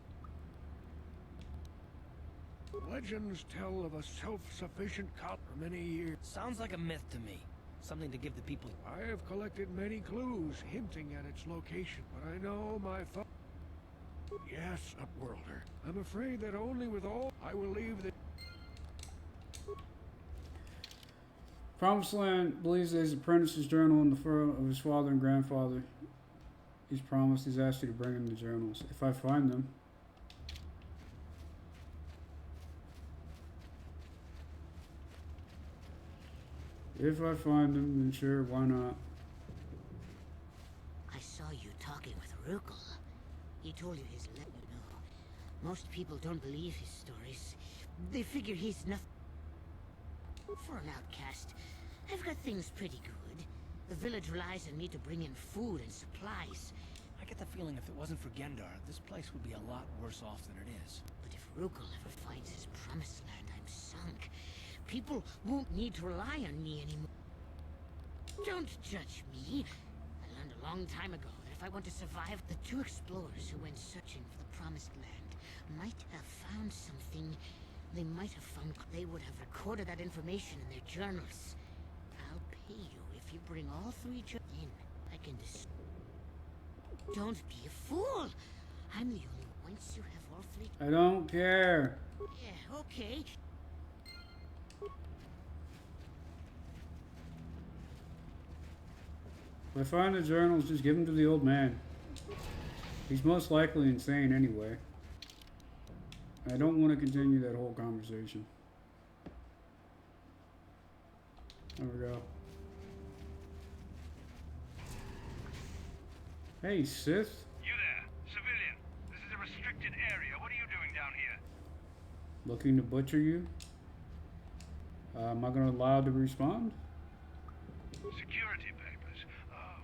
Legends tell of a self-sufficient cop for many years. Sounds like a myth to me. Something to give the people... I have collected many clues hinting at its location, but I know my Yes, Upworlder. I'm afraid that only with all I will leave the... Promised Land believes there's apprentice's journal in the fur of his father and grandfather. He's asked you to bring him the journals. If I find them. If I find them, then sure, why not? I saw you talking with Rukel. He told you his let you know. Most people don't believe his stories. They figure he's nothing. For an outcast, I've got things pretty good. The village relies on me to bring in food and supplies. I get the feeling if it wasn't for Gendar, this place would be a lot worse off than it is. But if Rukel ever finds his promised land, I'm sunk. People won't need to rely on me anymore. Don't judge me. I learned a long time ago that if I want to survive, the two explorers who went searching for the promised land might have found something. They might have found... They would have recorded that information in their journals. I'll pay you if you bring all three in. I can Don't be a fool! I'm the only... Once you have all three... I don't care. Yeah, okay. If I find the journals, just give them to the old man. He's most likely insane anyway. I don't want to continue that whole conversation. There we go. Hey, Sith. You there, civilian. This is a restricted area. What are you doing down here? Looking to butcher you? Am I gonna allow to respond? Security papers. Oh,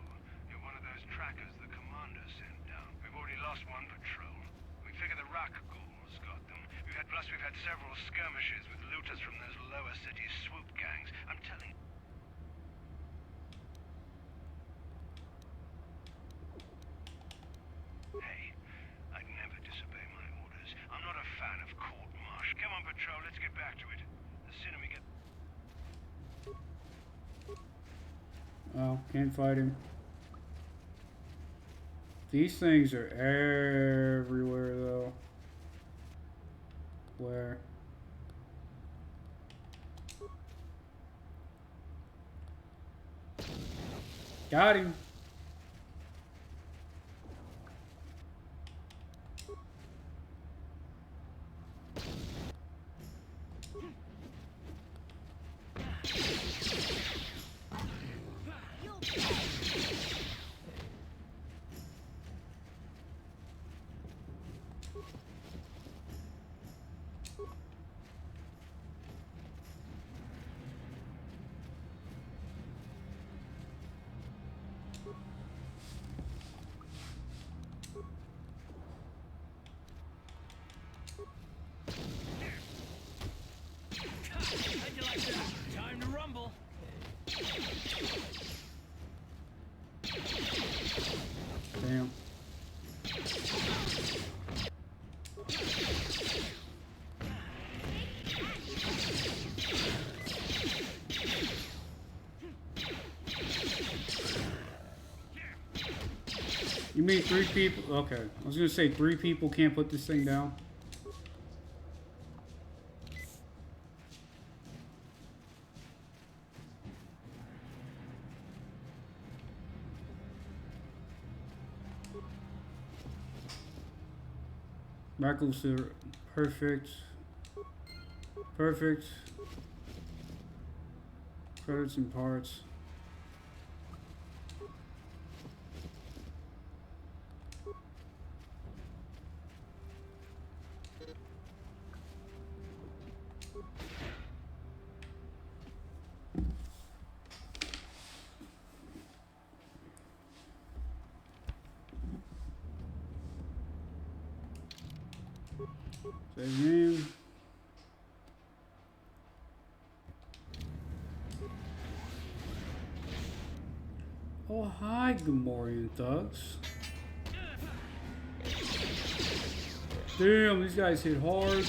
you're one of those trackers the commander sent down. We've already lost one patrol. We figure the rock ghouls got them. We've had several skirmishes with looters from those lower city swoop gangs. I'm telling you. Hey, I'd never disobey my orders. I'm not a fan of court-march. Come on, patrol, let's get back to it. The sooner we get... Oh, can't fight him. These things are everywhere, though. Where? Got him. How'd you like that? Time to rumble. Damn. You mean 3 people? Okay. I was gonna say 3 people can't put this thing down. Records are perfect. Perfect. Credits and parts. Save game. Oh, hi, Gamorrean thugs. Damn, these guys hit hard.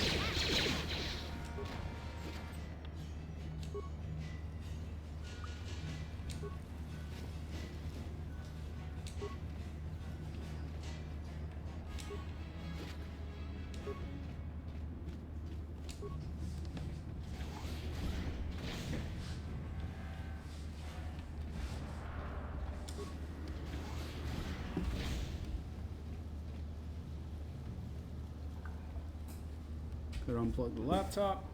Could unplug the laptop.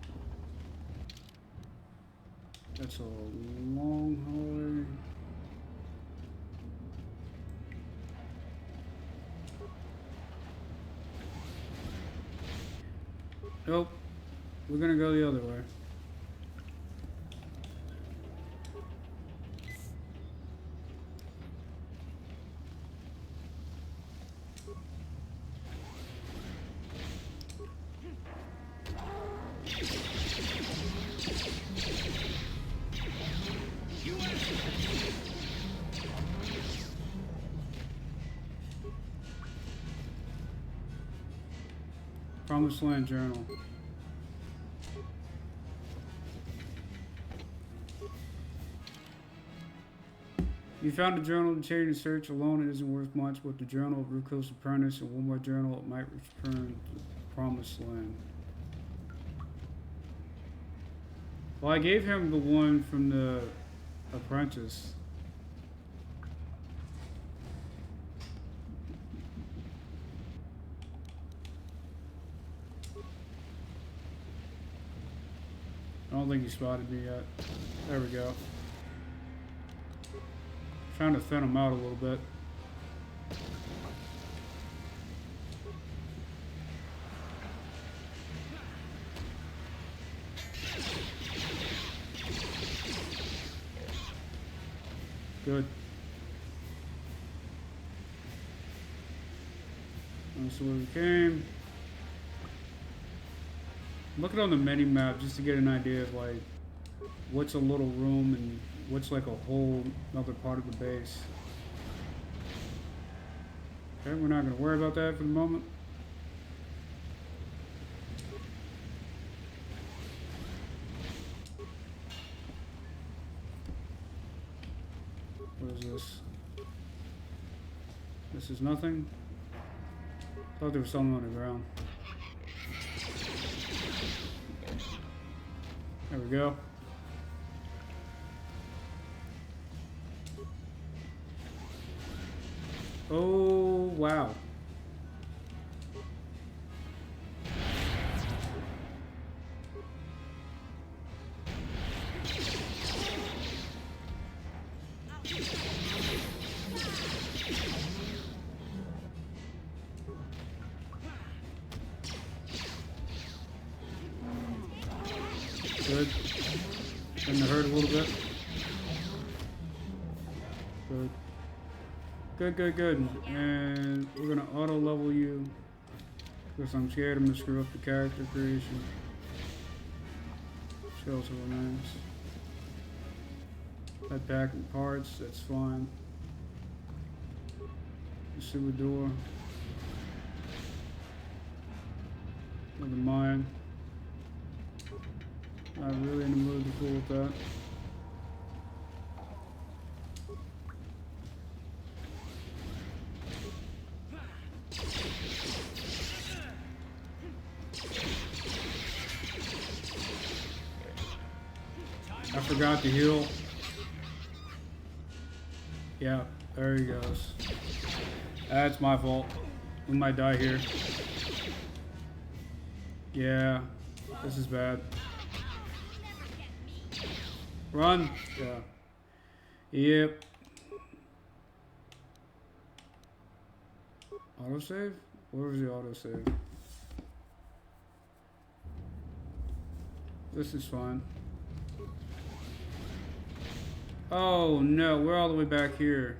That's a long hallway. Nope. We're gonna go the other way. Promised Land Journal. You found a journal to charity search alone. It isn't worth much, but the journal of Ruko's apprentice and one more journal it might return to the Promised Land. Well, I gave him the one from the apprentice. I don't think he spotted me yet. There we go. Trying to thin him out a little bit. Good. That's where we came. Looking on the mini map just to get an idea of like what's a little room and what's like a whole other part of the base. Okay, we're not going to worry about that for the moment. What is this? This is nothing. Thought there was something on the ground. There we go. Oh, wow. Good. Shouldn't have hurt a little bit. Good. Good, good, good. And we're gonna auto level you because I'm scared I'm gonna screw up the character creation. Shelter remains. Head back in parts, that's fine. The sewer door. With the mine. Not really in the mood to fool with that. I forgot to heal. Yeah, there he goes. That's my fault. We might die here. Yeah, this is bad. Run. Yeah. Yep. Autosave? Where's the autosave? This is fine. Oh no, we're all the way back here.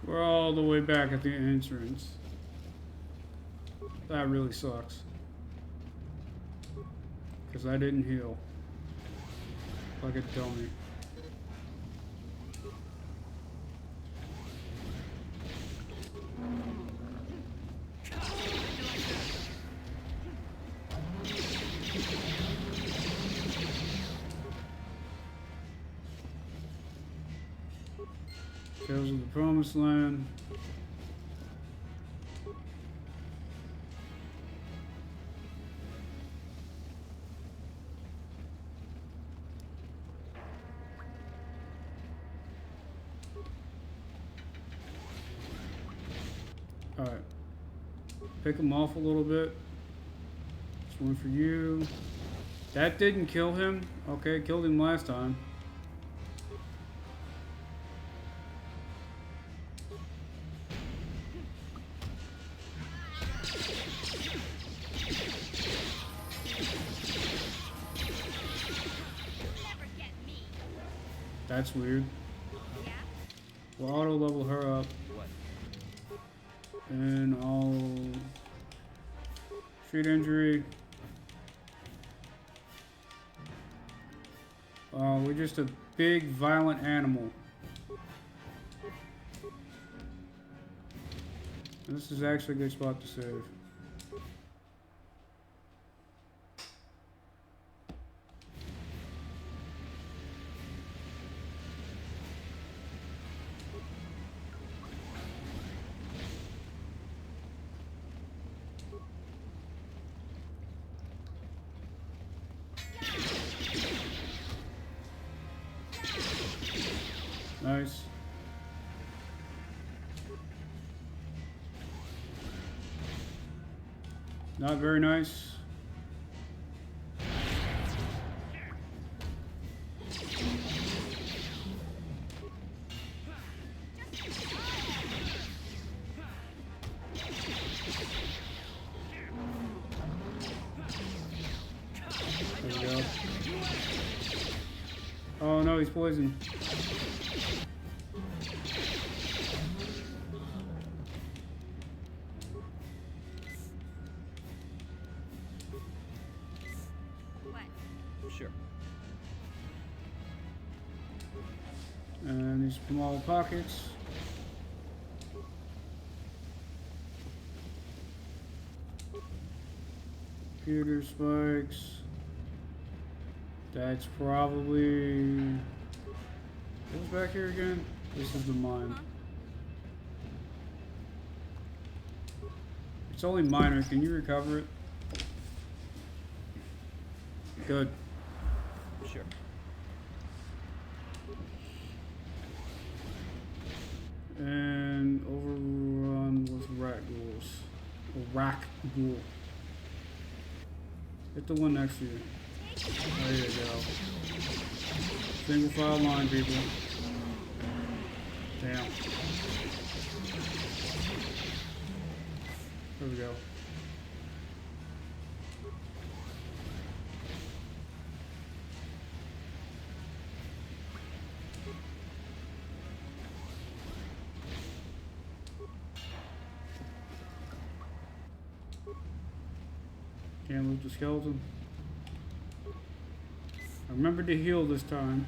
We're all the way back at the entrance. That really sucks. Because I didn't heal. Like a dummy. Tales of the Promised Land. Alright. Pick him off a little bit. This one for you. That didn't kill him. Okay, killed him last time. That's weird. We'll auto level her up. And I'll shoot injury. We're just a big violent animal. This is actually a good spot to save. Nice. Not very nice. There we go. Oh no, he's poisoned. Sure. And these small pockets. Computer spikes. That's probably... What's back here again? This is the mine. It's only minor. Can you recover it? Good. Sure. And overrun with rat ghouls. A rack ghoul. Hit the one next to you. There you go. Single file line, people. Damn. There we go. Can't loot the skeleton. I remember to heal this time.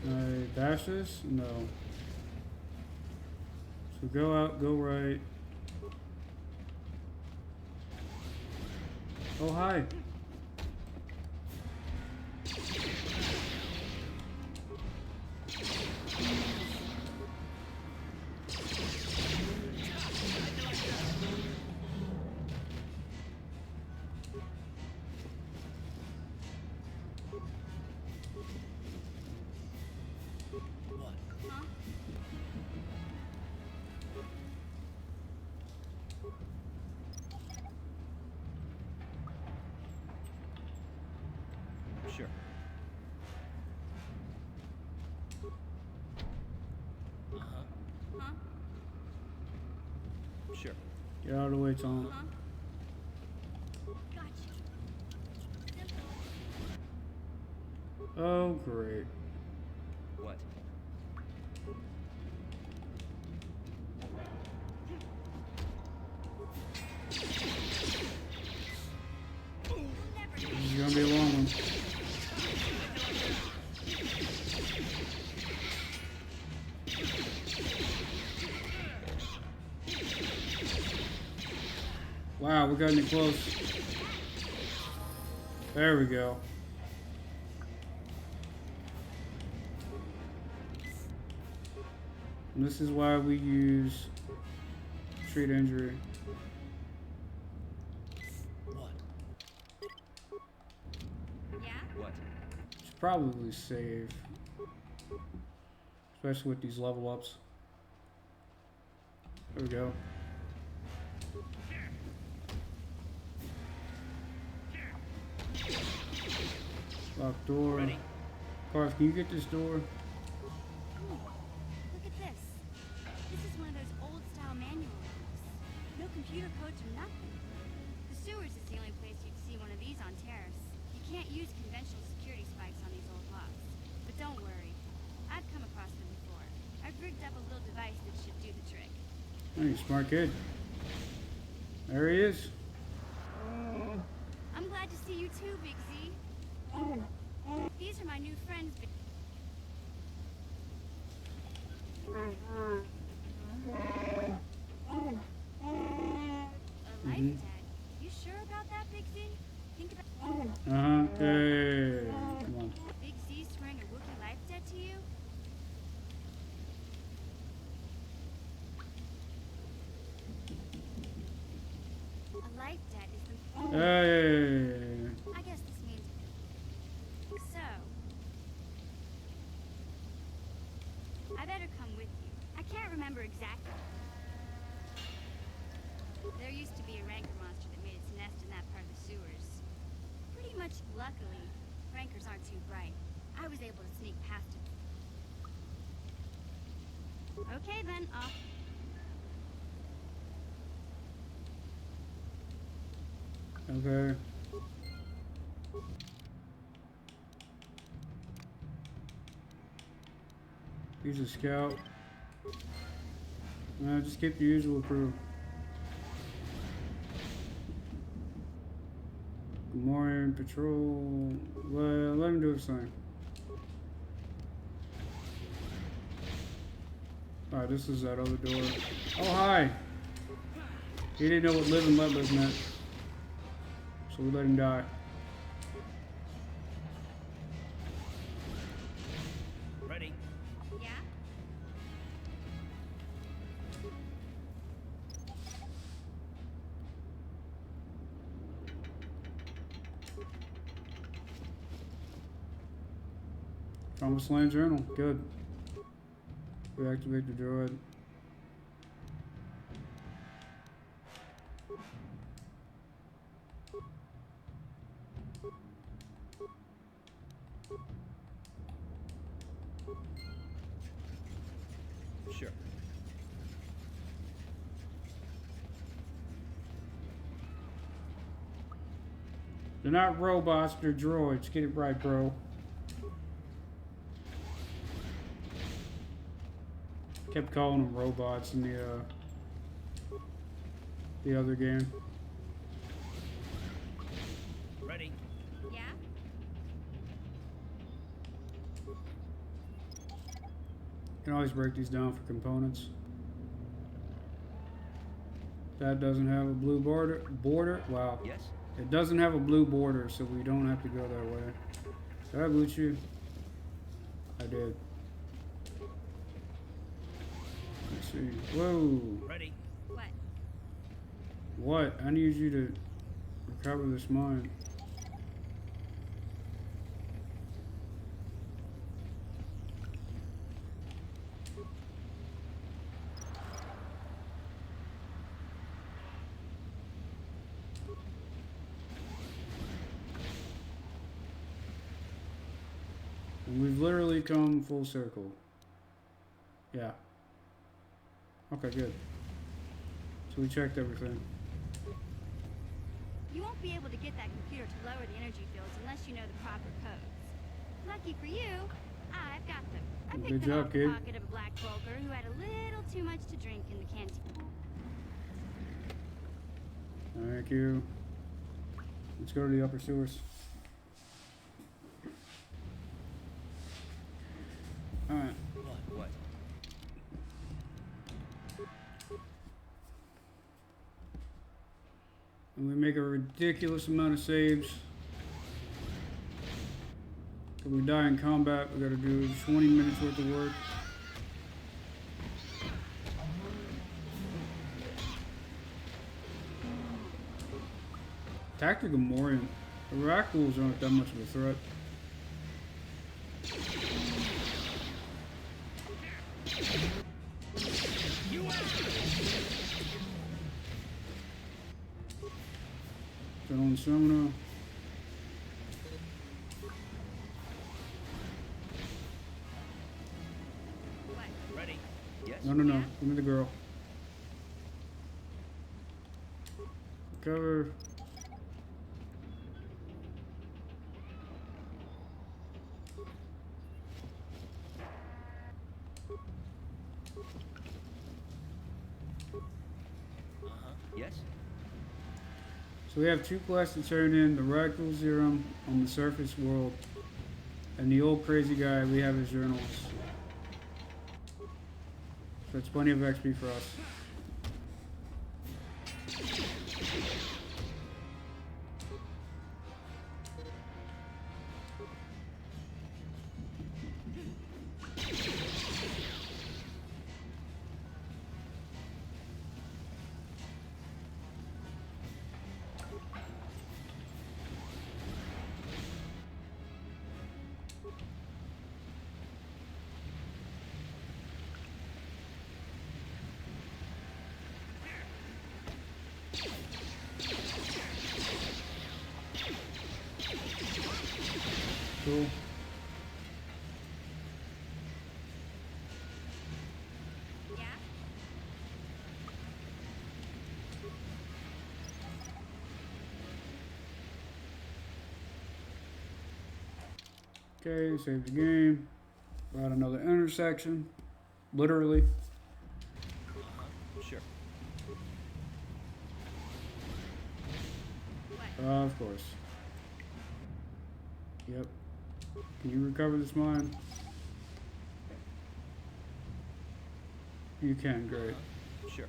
Can I dash this? No. So go out, go right. Oh, hi. Sure. Sure. Get out of the way, Tom. Oh, great. What? This is gonna be a long one. Wow, we got any close. There we go. And this is why we use treat injury. What? Yeah? What? Should probably save. Especially with these level ups. There we go. Locked door. Ready? Carth, can you get this door? Ooh, look at this. This is one of those old-style manual locks. No computer codes or nothing. The sewers is the only place you'd see one of these on Terrace. You can't use conventional security spikes on these old locks. But don't worry. I've come across them before. I've rigged up a little device that should do the trick. Oh, you smart kid. There he is. I'm glad to see you too, Big Z. These are my new friends. A life debt. You sure about that, Big Z? Think about. Hey, come on. Big Z swearing a Wookiee life debt to you? Hey. I guess this means so. I better come with you. I can't remember exactly. There used to be a rancor monster that made its nest in that part of the sewers. Pretty much luckily, rancors aren't too bright. I was able to sneak past it. Okay then, off. Okay. He's a scout. No, just keep the usual crew. Morning patrol. Well, let him do his thing. Alright, this is that other door. Oh, hi! He didn't know what live and let live meant. So we let him die. Ready? Yeah? Promised Land Journal. Good. Reactivate the droid. Sure. They're not robots, they're droids. Get it right, bro. Kept calling them robots in the other game. Ready? Yeah? You can always break these down for components. That doesn't have a blue border. Wow. Yes? It doesn't have a blue border, so we don't have to go that way. Did I boot you? I did. Let's see. Whoa. Ready? What? What? I need you to recover this mine. And we've literally come full circle. Yeah. Okay, good. So we checked everything. You won't be able to get that computer to lower the energy fields unless you know the proper codes. Lucky for you, I've got them. I Good picked them job, off kid. the pocket of a black Volker who had a little too much to drink in the canteen. Thank you. Let's go to the upper sewers. Alright. What? And we make a ridiculous amount of saves. If we die in combat, we gotta do 20 minutes worth of work. Tactical Morian. The Rackhools aren't that much of a threat. Turn on the stamina. Ready? Yes? No. Give me the girl. Cover. Yes? So we have two quests to turn in, the Radical Serum on the surface world, and the old crazy guy, we have his journals. So it's plenty of XP for us. cool. Okay, save the game. We're at another intersection. Literally. Sure. Of course. Yep. Can you recover this mine? You can, great. Sure.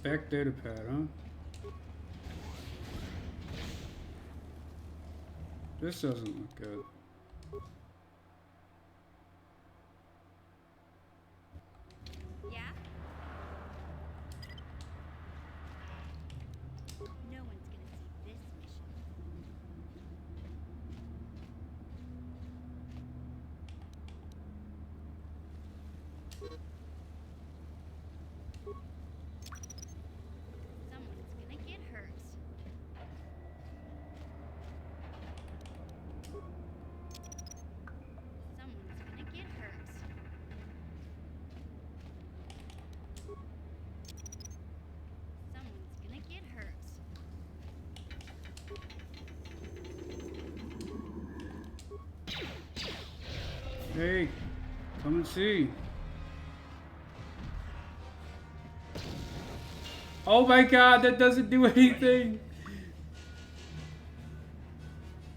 Back data pad, huh? This doesn't look good. Yeah? No one's gonna see this mission. Someone's gonna get hurt. Someone's gonna get hurt. Someone's gonna get hurt. Hey, come and see. Oh my god, that doesn't do anything.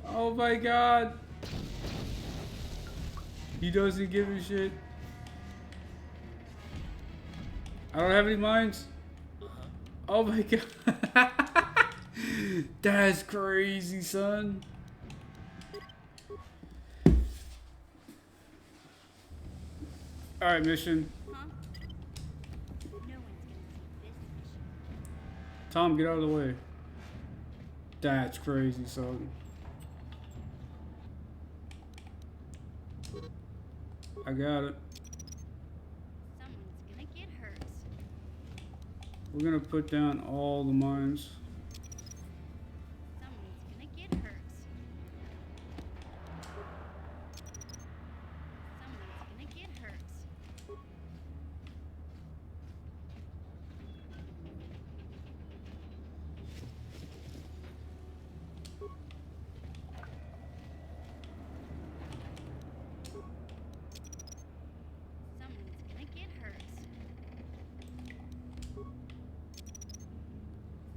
Oh my god. He doesn't give a shit. I don't have any mines. Oh my god. That's crazy, son. Alright, mission. Huh? No one's gonna see this mission. Tom, get out of the way. That's crazy, son. I got it. Someone's gonna get hurt. We're gonna put down all the mines. Someone's gonna get hurt. Someone's gonna get hurt. Someone's gonna get hurt.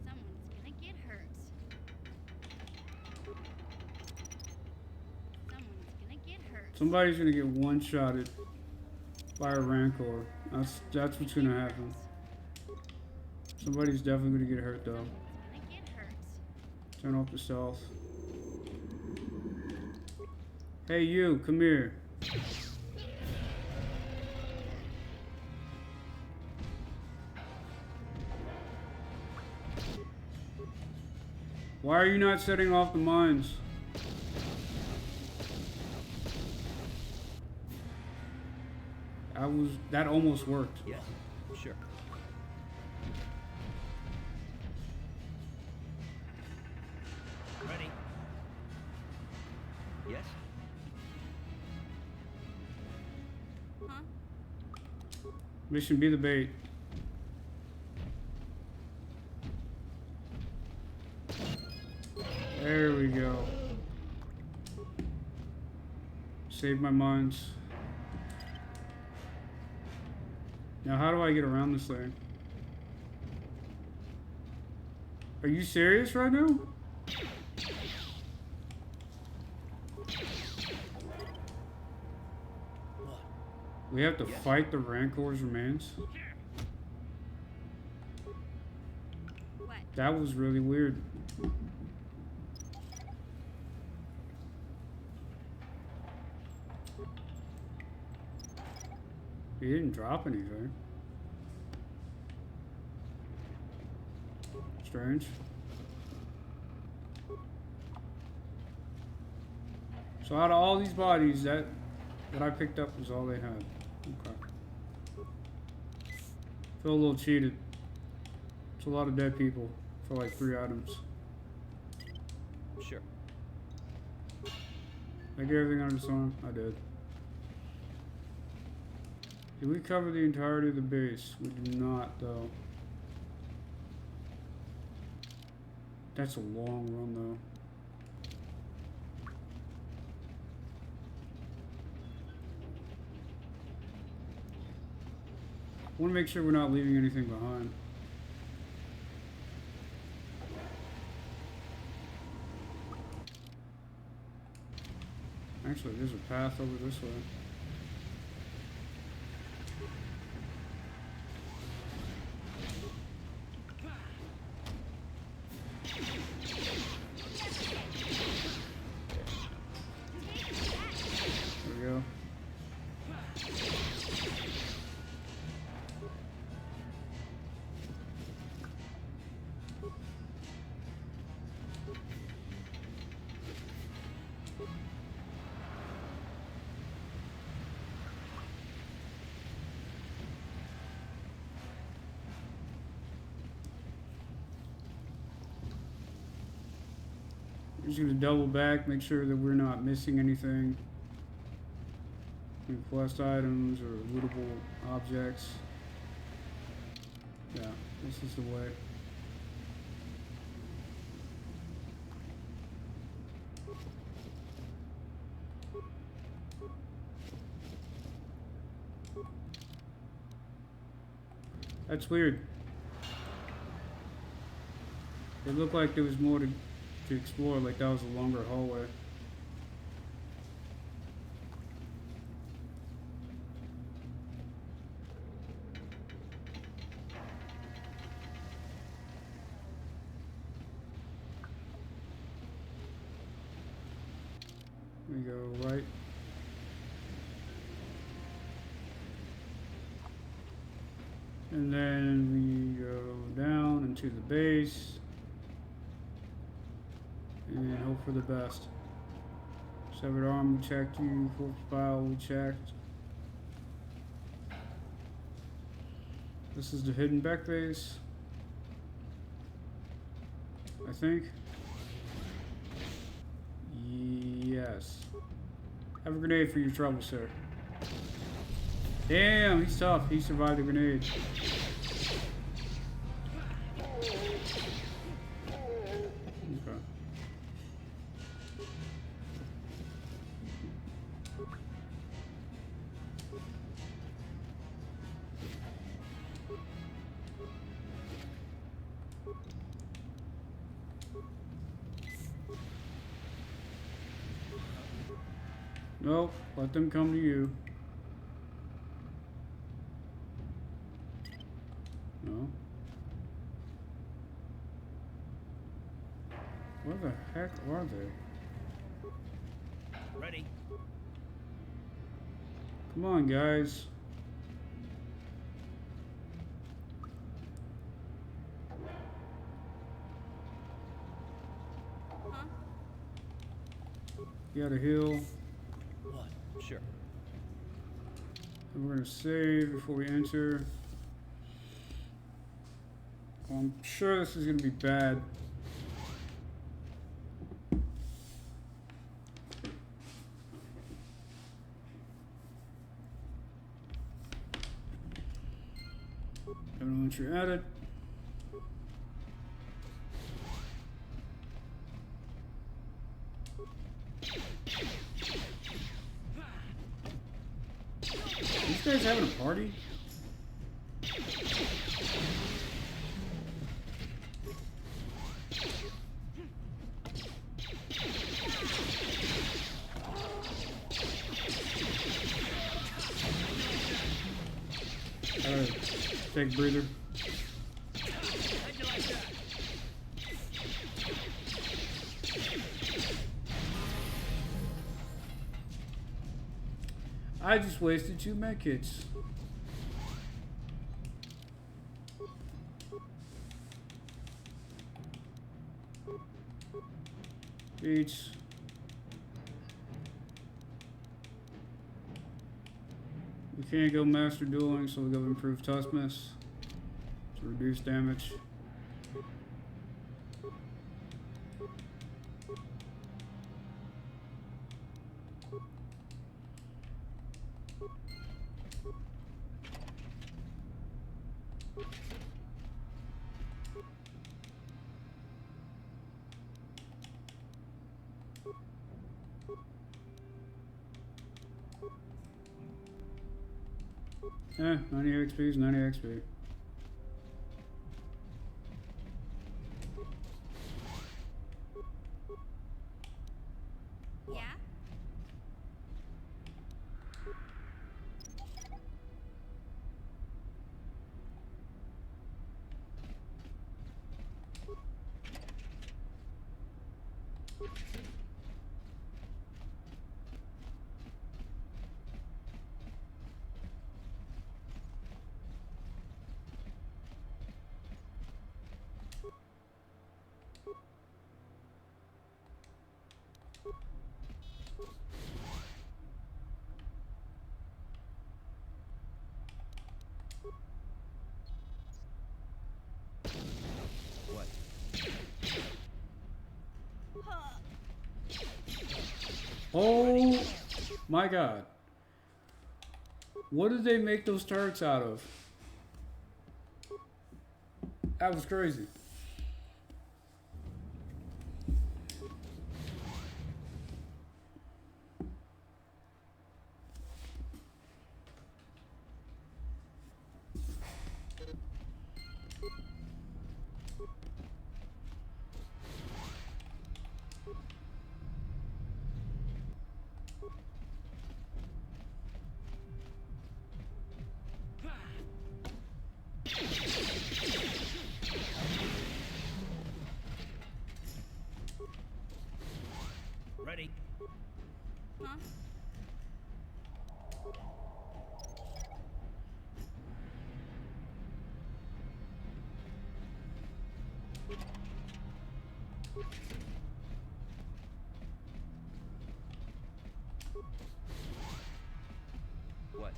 Someone's gonna get hurt. Someone's gonna get hurt. Somebody's gonna get one-shotted by a Rancor. That's what's gonna happen. Somebody's definitely gonna get hurt though. Gonna get hurt. Turn off the stealth. Hey you, come here. Why are you not setting off the mines? That almost worked. Yeah, sure. Ready? Yes? Huh? Mission be the bait. There we go. Save my mines. Now how do I get around this thing? Are you serious right now? We have to fight the Rancor's remains? What? That was really weird. He didn't drop anything. Strange. So out of all these bodies, that What I picked up was all they had. Okay. Feel a little cheated. It's a lot of dead people for like 3 items. Sure. I get everything under the sun? I did. Did we cover the entirety of the base? We did not, though. That's a long run, though. I want to make sure we're not leaving anything behind. Actually, there's a path over this way. There we go. Just gonna double back, make sure that we're not missing anything. Any quest items or lootable objects. Yeah, this is the way. That's weird. It looked like there was more to explore, like that was a longer hallway. We go right. And then we go down into the base. And hope for the best. Severed arm, we checked you. Corpse pile, we checked. This is the hidden back base, I think. Yes. Have a grenade for your trouble, sir. Damn, he's tough. He survived the grenade. Nope, let them come to you. No. Where the heck are they? Ready. Come on, guys. Huh? You gotta heal. What? Sure. And we're gonna save before we enter. I'm sure this is gonna be bad. Don't know what you're at it. These guys having a party? Alright, take a breather. I just wasted 2 medkits. Beach. can't go master dueling, so we go improve toughness to reduce damage. Yeah, 90 XP is 90 XP. Yeah? What? Oh my god. What did they make those turrets out of? That was crazy. Ready? Huh? What?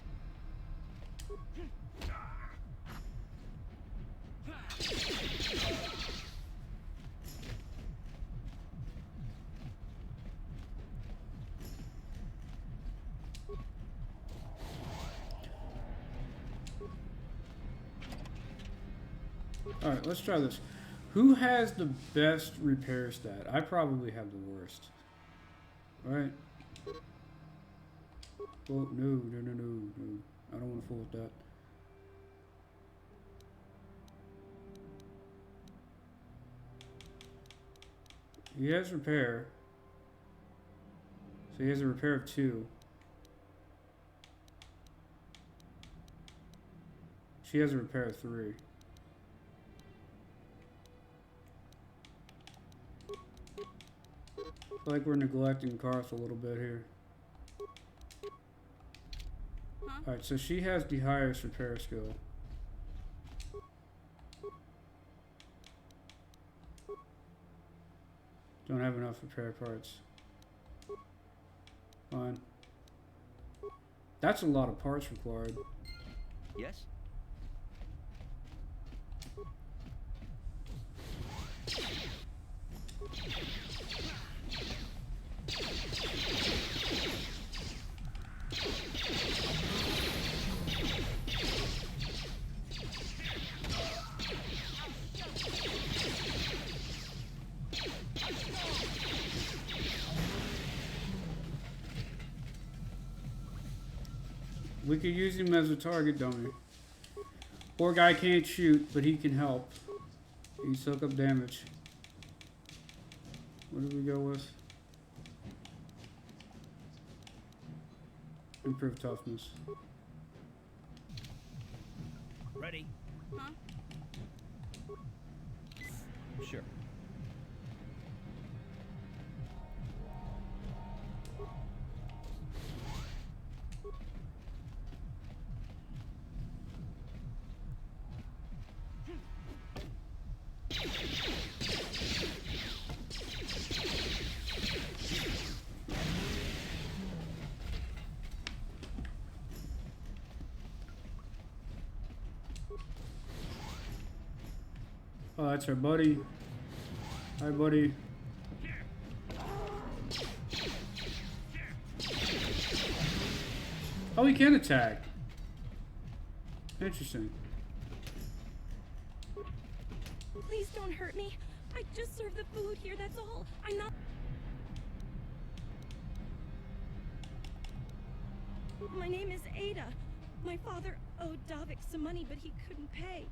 Alright, let's try this. Who has the best repair stat? I probably have the worst. Right? Oh, no. I don't want to fool with that. He has repair. So he has a repair of 2. She has a repair of 3. I feel like we're neglecting Karth a little bit here. Huh? Alright, so she has the highest repair skill. Don't have enough repair parts. Fine. That's a lot of parts required. Yes? We could use him as a target dummy. Poor guy can't shoot, but he can help. He soak up damage. What did we go with? Improve toughness. Ready? Huh? Sure. Oh, that's our buddy. Hi, buddy. Oh, he can attack. Interesting. Please don't hurt me. I just serve the food here, that's all. I'm not... My name is Ada. My father owed Davik some money, but he couldn't pay.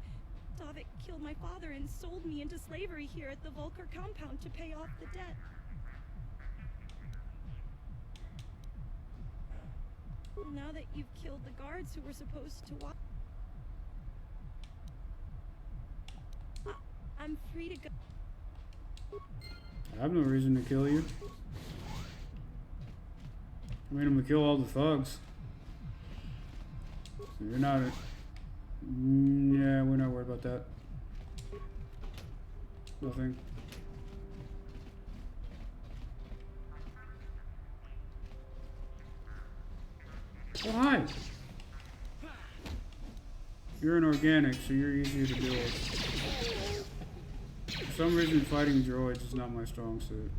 Davik killed my father and sold me into slavery here at the Volker compound to pay off the debt. Now that you've killed the guards who were supposed to watch... I'm free to go. I have no reason to kill you. I mean, I'm gonna kill all the thugs. You're not a... yeah, we're not worried about that. Nothing. Oh, hi! You're an organic, so you're easier to deal with. For some reason, fighting droids is not my strong suit.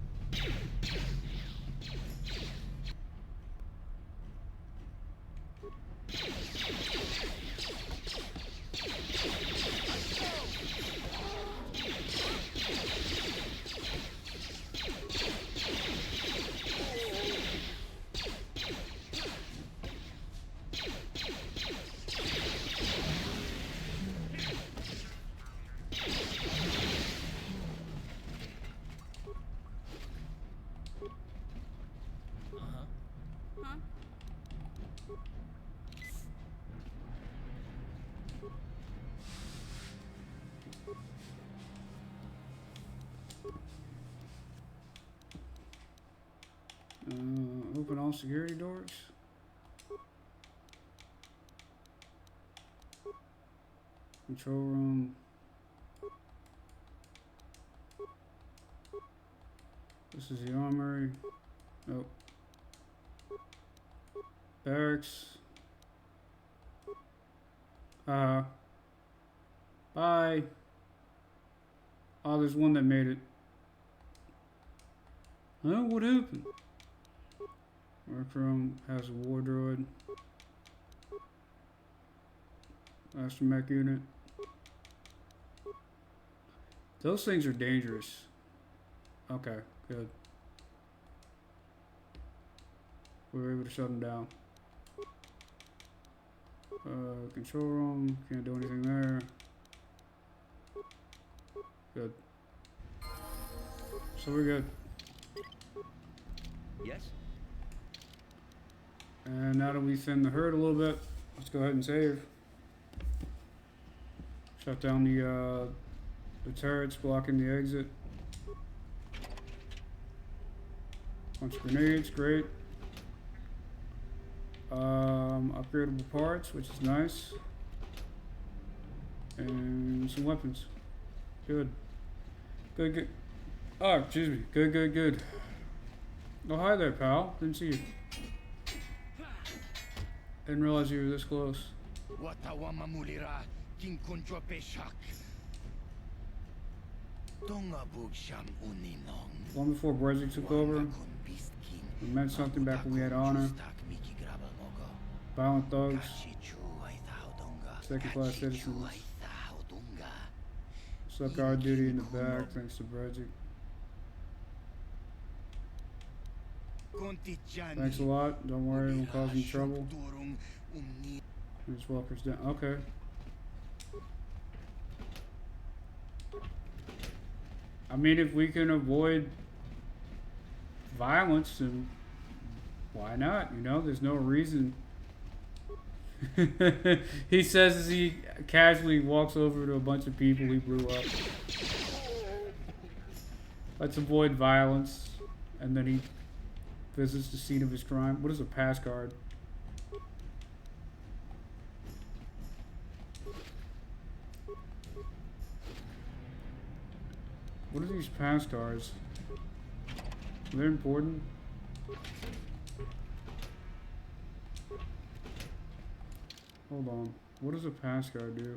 Open all security doors. Control room. This is the armory. Nope. Barracks. Bye. Oh, there's one that made it. Huh? What happened? Workroom has a war droid. Astromech unit. Those things are dangerous. Okay, good. We were able to shut them down. Control room, can't do anything there. Good. So we're good. Yes? And now that we thin the herd a little bit, let's go ahead and save. Shut down the turrets blocking the exit. Bunch of grenades, great. Upgradable parts, which is nice. And some weapons. Good. Good. Oh, excuse me. Good. Oh, hi there, pal. Didn't see you. Didn't realize you were this close. Long before Brezzy took over, we meant something back when we had honor. Violent thugs, second-class citizens. Suck guard duty in the back, thanks to Brezzy. Thanks a lot. Don't worry, it won't cause any trouble. There's walkers down. Okay. I mean, if we can avoid violence, then why not? You know, there's no reason. He says as he casually walks over to a bunch of people he blew up. Let's avoid violence. And then he visits the scene of his crime. What is a pass card? What are these pass cards? Are they important? Hold on. What does a pass card do?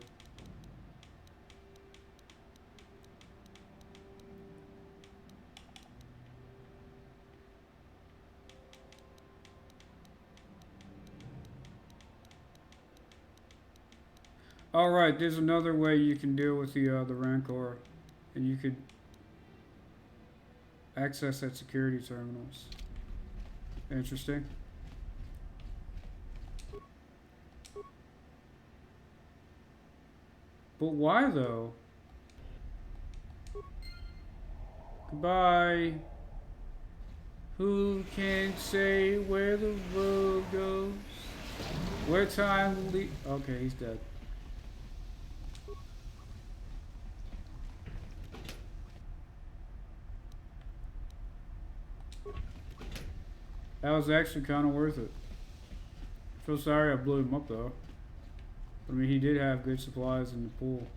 Alright, there's another way you can deal with the Rancor. And you could access at security terminals. Interesting. But why though? Goodbye. Who can say where the road goes? Where time will lead? Okay, he's dead. That was actually kind of worth it. I feel sorry I blew him up though. I mean, he did have good supplies in the pool.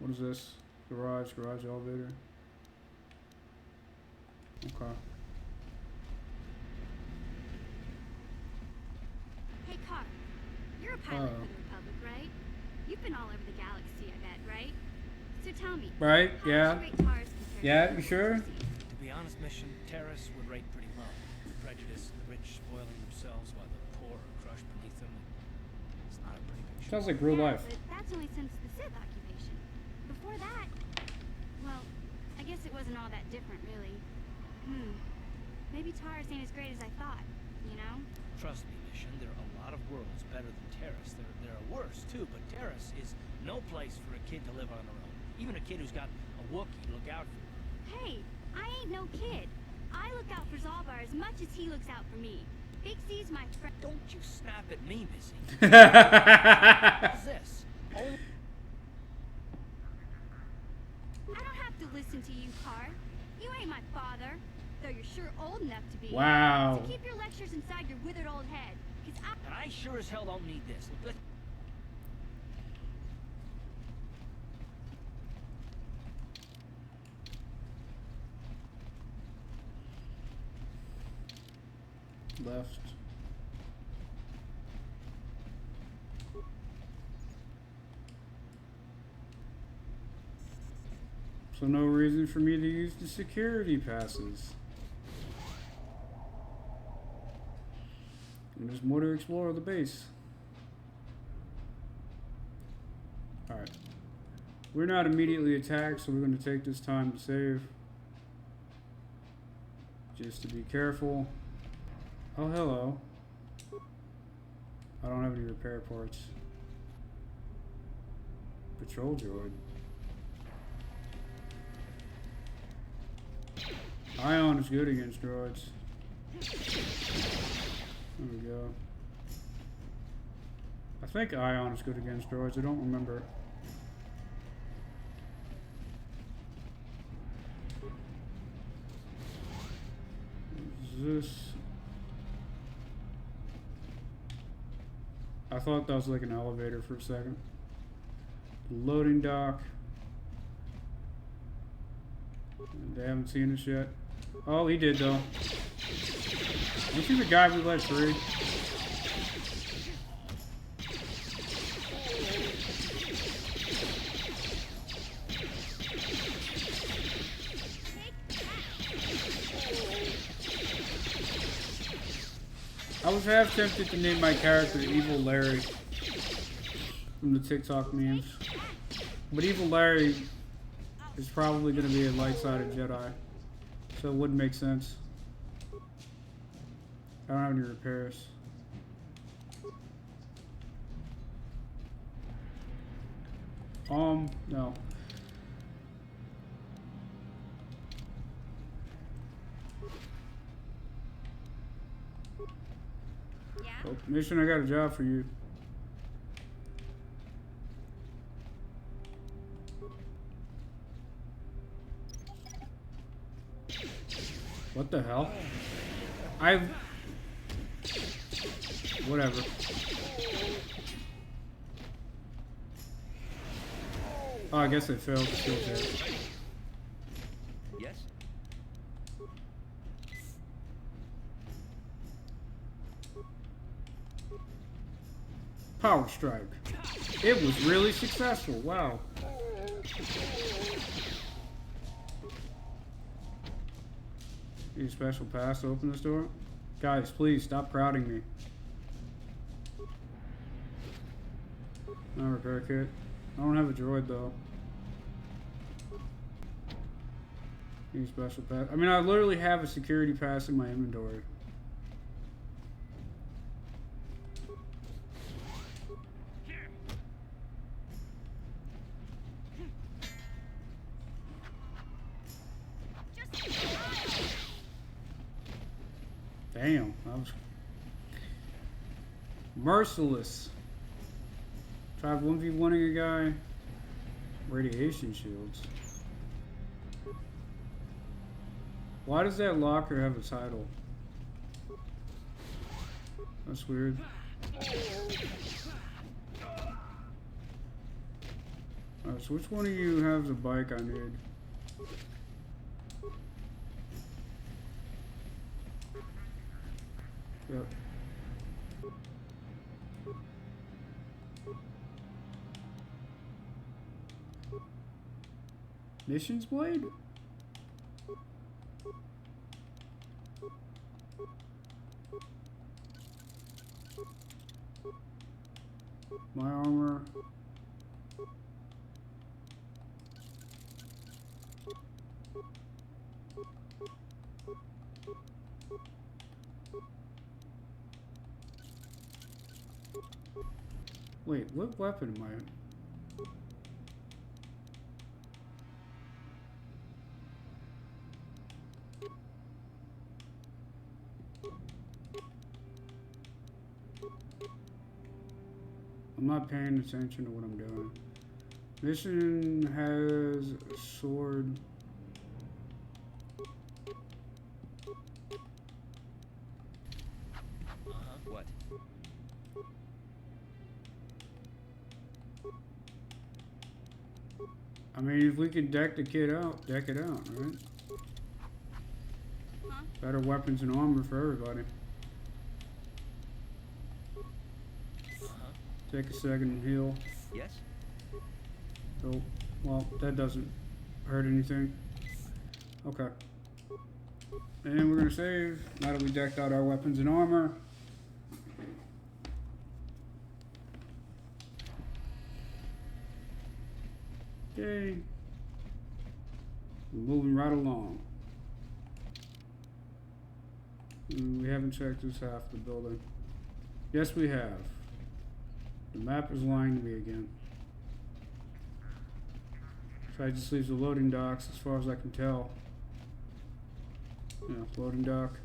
What is this? Garage elevator. Okay. Hey, Carter. You're a pilot for the Republic, right? You've been all over the galaxy, I bet, right? So tell me. Right? Yeah. Yeah, you sure? To be honest, Mission, Terrace would rate pretty low. Prejudice, the rich spoiling themselves while the poor are crushed beneath them. It's not a pretty picture. Sounds like real life. But that's only since the Sith occupation. Before that, well, I guess it wasn't all that different, really. Maybe Taurus ain't as great as I thought, you know? Trust me, Mission, there are a lot of worlds better than Terrace. There are worse, too, but Terrace is no place for a kid to live on her own. Even a kid who's got a Wookiee to look out for. Hey, I ain't no kid. I look out for Zalbar as much as he looks out for me. Big C's my friend. Don't you snap at me, Missy. What's this? Oh. I don't have to listen to you, Car. You ain't my father, though you're sure old enough to be. Wow. So keep your lectures inside your withered old head, 'cause And I sure as hell don't need this. Look, Left. So no reason for me to use the security passes. And there's more to explore the base. Alright. We're not immediately attacked, so we're going to take this time to save. Just to be careful. Oh, hello. I don't have any repair parts. Patrol droid. Ion is good against droids. There we go. I think Ion is good against droids. I don't remember. Is this? I thought that was like an elevator for a second. Loading dock. They haven't seen us yet. Oh, he did though. You see the guy we let free? I was half tempted to name my character Evil Larry from the TikTok memes. But Evil Larry is probably going to be a light-sided Jedi. So it wouldn't make sense. I don't have any repairs. No. Oh, mission, I got a job for you. What the hell? Whatever. Oh, I guess it failed to kill there. Yes? Power strike. It was really successful. Wow. Need a special pass to open this door? Guys, please stop crowding me. No repair kit. I don't have a droid though. Need a special pass. I mean, I literally have a security pass in my inventory. Damn, that was merciless. Tried 1v1ing a guy. Radiation shields. Why does that locker have a title? That's weird. Alright, so which one of you has a bike I need? Yep. Missions blade? My armor. Wait, what weapon am I in? I'm not paying attention to what I'm doing. Mission has a sword. What? I mean, if we could deck the kid out, deck it out, right? Huh? Better weapons and armor for everybody. Take a second and heal. Yes? So, well, that doesn't hurt anything. Okay. And we're gonna save, now that we decked out our weapons and armor. Okay. We're moving right along. We haven't checked this half of the building. Yes, we have. The map is lying to me again. So I just leaves the loading docks as far as I can tell. Yeah, loading dock.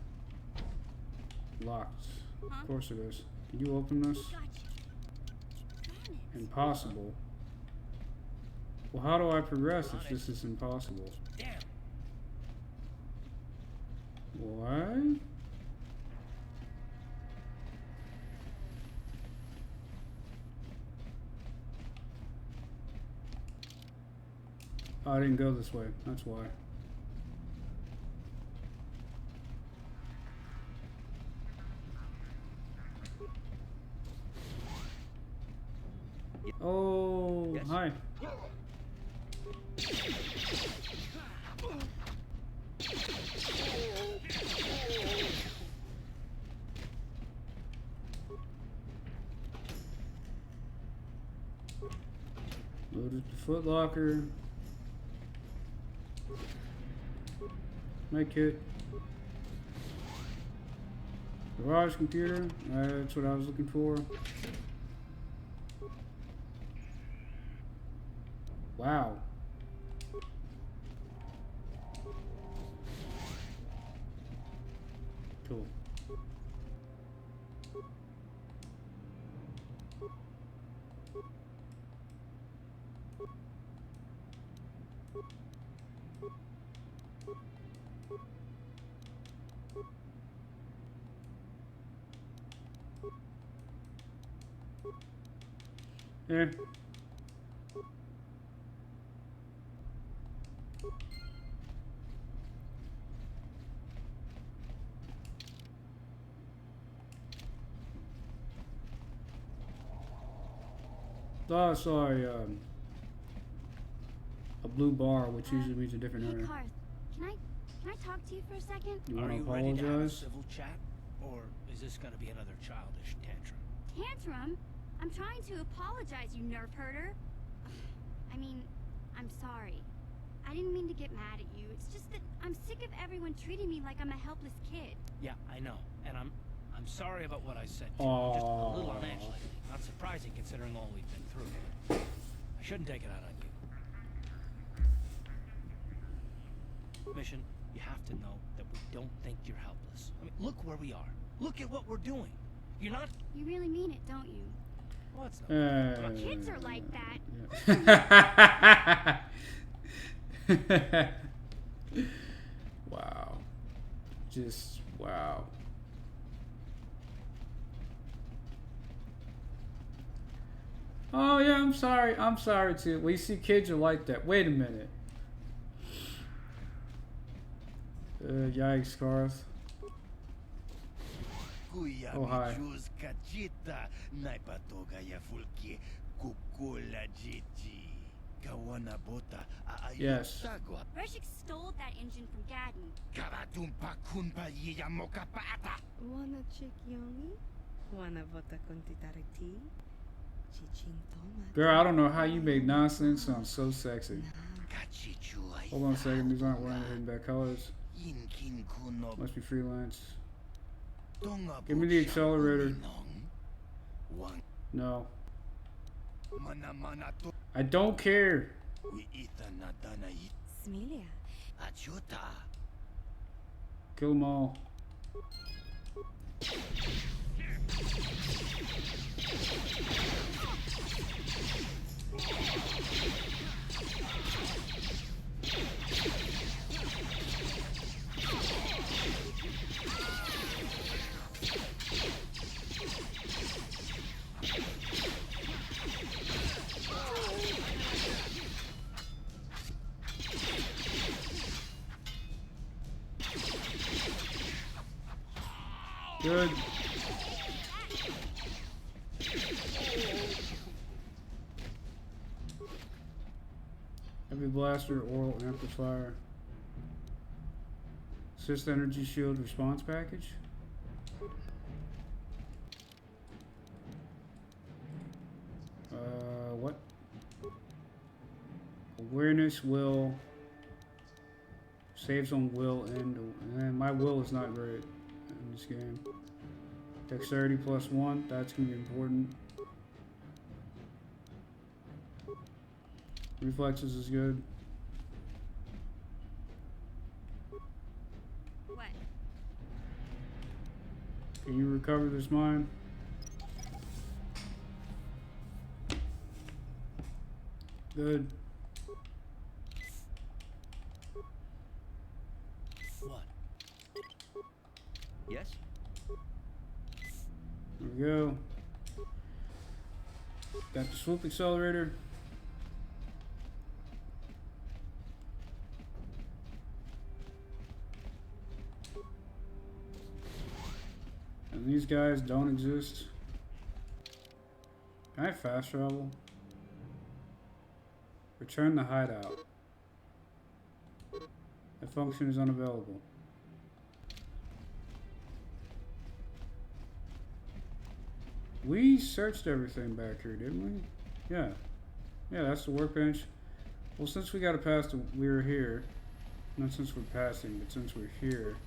Locked. Of course it is. Can you open this? Impossible. Well, how do I progress if this is impossible? Damn. What? Oh, I didn't go this way. That's why. Oh, Yes. hi. Loaded the Foot Locker. Make it. Garage computer. That's what I was looking for. Wow. Cool. Yeah. Oh, sorry. A blue bar, which usually means a different Hey, area. Karth, can I Can I talk to you for a second? You Are want to you ready to have a apologize? civil chat? Or is this gonna be another childish tantrum? Tantrum? I'm trying to apologize, you nerf herder. I mean, I'm sorry. I didn't mean to get mad at you. It's just that I'm sick of everyone treating me like I'm a helpless kid. Yeah, I know. And I'm sorry about what I said too. I'm just a little on edge lately. Not surprising considering all we've been through. I shouldn't take it out on you. Mission, you have to know that we don't think you're helpless. I mean, look where we are. Look at what we're doing. You're not... You really mean it, don't you? Well, it's not... Kids are like that. Wow. Just wow. Oh yeah, I'm sorry. I'm sorry too. We see kids are like that. Wait a minute. Yikes, Garth. Oh hi. Yes. Reshik stole that engine from Gadden. Wanna check yoni? Wanna vota kontitariti? Girl, I don't know how you make nonsense sound so sexy. Hold on a second, these aren't wearing hidden back colors. Must be freelance. Give me the accelerator. No. I don't care. Smilia. Kill them all. Good. Heavy blaster, oral amplifier. Assist energy shield response package. What? Awareness, will. Saves on will and my will is not great in this game. Dexterity +1, that's gonna be important. Reflexes is good. What? Can you recover this mine? Good. What? Yes? There we go. Got the swoop accelerator. And these guys don't exist. Can I fast travel? Return the hideout. That function is unavailable. We searched everything back here, didn't we? Yeah. Yeah, that's the workbench. Well, since we got to pass we're here. Not since we're passing, but since we're here.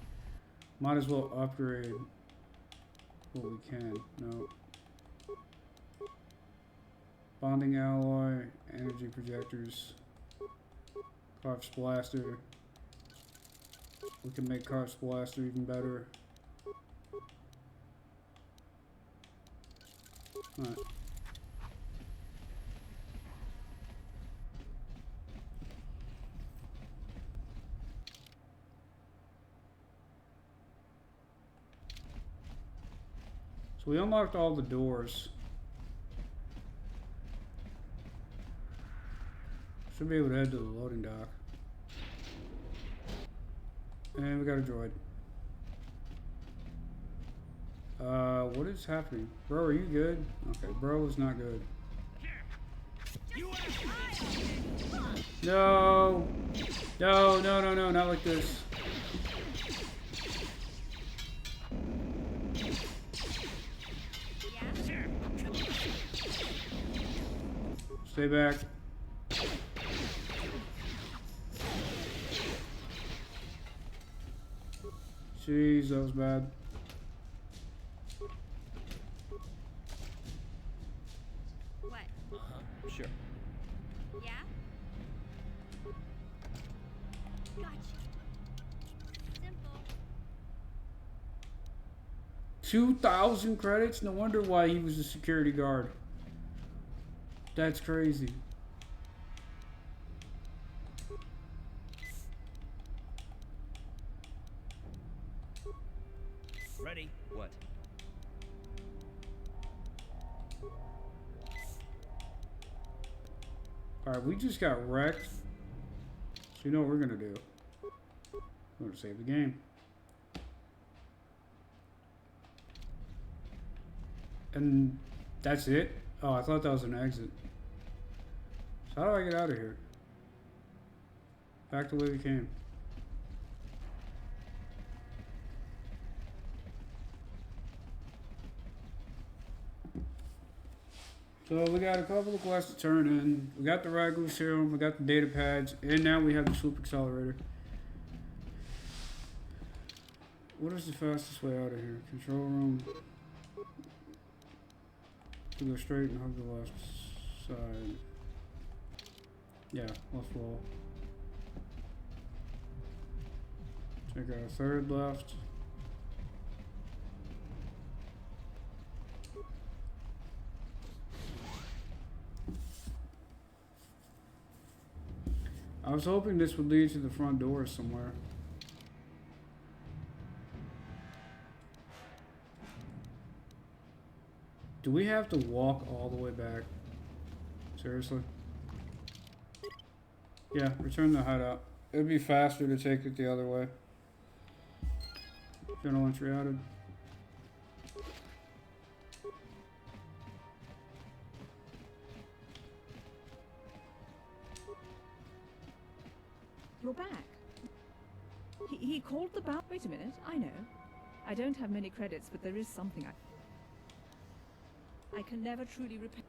Might as well upgrade what we can. No. Bonding alloy, energy projectors, Carp's blaster. We can make Carp's blaster even better. Alright. So we unlocked all the doors. Should be able to head to the loading dock. And we got a droid. What is happening? Bro, are you good? Okay, bro is not good. No! No, no, no, no, not like this. Stay back. Jeez, that was bad. What? Sure. Yeah? Gotcha. Simple. 2,000 credits? No wonder why he was a security guard. That's crazy. Ready? What? Alright, we just got wrecked. So you know what we're gonna do. We're gonna save the game. And that's it? Oh, I thought that was an exit. So how do I get out of here? Back the way we came. So we got a couple of quests to turn in. We got the Ragu serum, we got the data pads, and now we have the swoop accelerator. What is the fastest way out of here? Control room. To go straight and hug the left side. Yeah, left wall. Take our third left. I was hoping this would lead to the front door somewhere. Do we have to walk all the way back? Seriously? Yeah, return the hideout. It'd be faster to take it the other way. Journal entry added. You're back. He called the bow. Wait a minute, I know. I don't have many credits, but there is something I can never truly repay.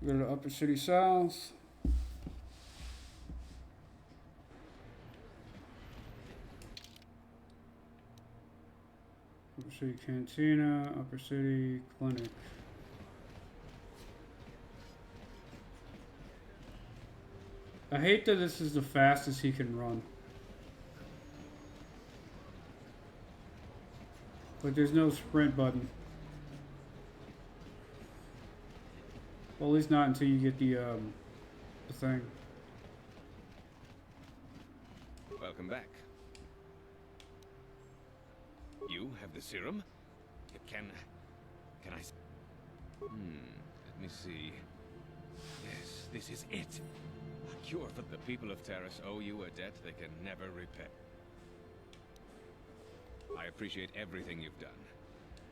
Go to Upper City South. Upper City Cantina, Upper City Clinic. I hate that this is the fastest he can run. But there's no sprint button. Well, at least not until you get the thing. Welcome back. You have the serum? Can I... Let me see. Yes, this is it. A cure for the people of Terrace owe you a debt they can never repay. I appreciate everything you've done.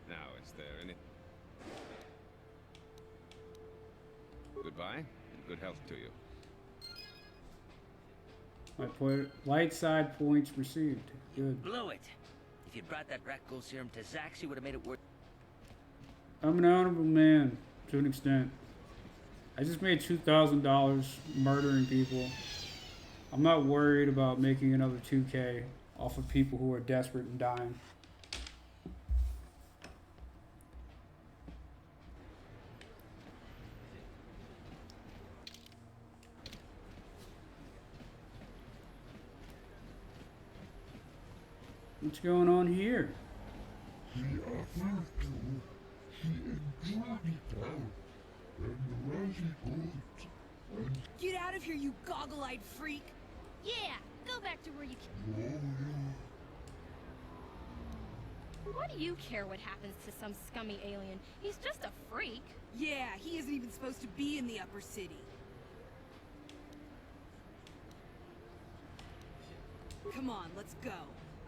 Now, is there any... Goodbye, and good health to you. Light side points received. Good. Blew it. If you'd brought that Rakghoul serum to Zax, you would have made it worth. I'm an honorable man, to an extent. I just made $2,000 murdering people. I'm not worried about making another 2K off of people who are desperate and dying. What's going on here? He offered to. He enjoyed it out. And very good. And Get out of here, you goggle-eyed freak! Yeah, go back to where you oh, What do you care what happens to some scummy alien? He's just a freak. Yeah, he isn't even supposed to be in the upper city. Come on, let's go.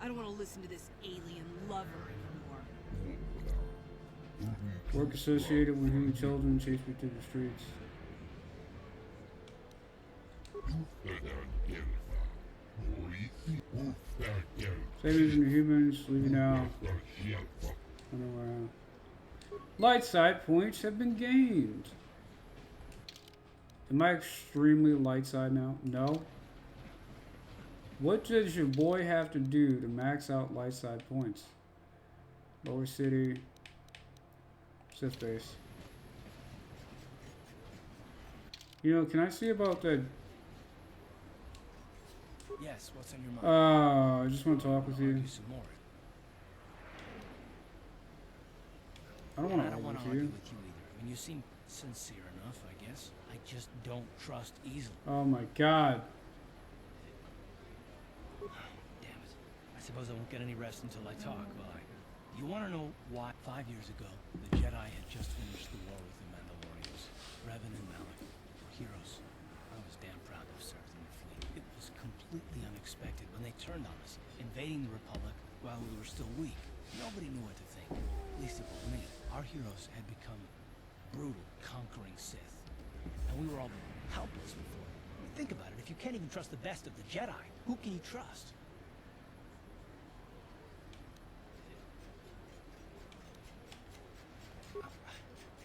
I don't want to listen to this alien lover anymore. Work associated with human children chased me through the streets. Savings and humans leaving now. Light side points have been gained. Am I extremely light side now? No. What does your boy have to do to max out light side points? Lower city. Sith base. You know, can I see about that? Yes, what's on your mind? I just want to talk with you. I don't want to argue with you. Either. I mean, you seem sincere enough, I guess. I just don't trust easily. Oh my god. Damn it. I suppose I won't get any rest until I talk, will I? You want to know why 5 years ago, the Jedi had just finished the war with the Mandalorians. Revan and Malik were heroes. I was damn proud to have served in the fleet. It was completely unexpected when they turned on us, invading the Republic while we were still weak. Nobody knew what to think. At least it was me. Our heroes had become brutal, conquering Sith. And we were all helpless before. I mean, think about it. If you can't even trust the best of the Jedi, who can you trust?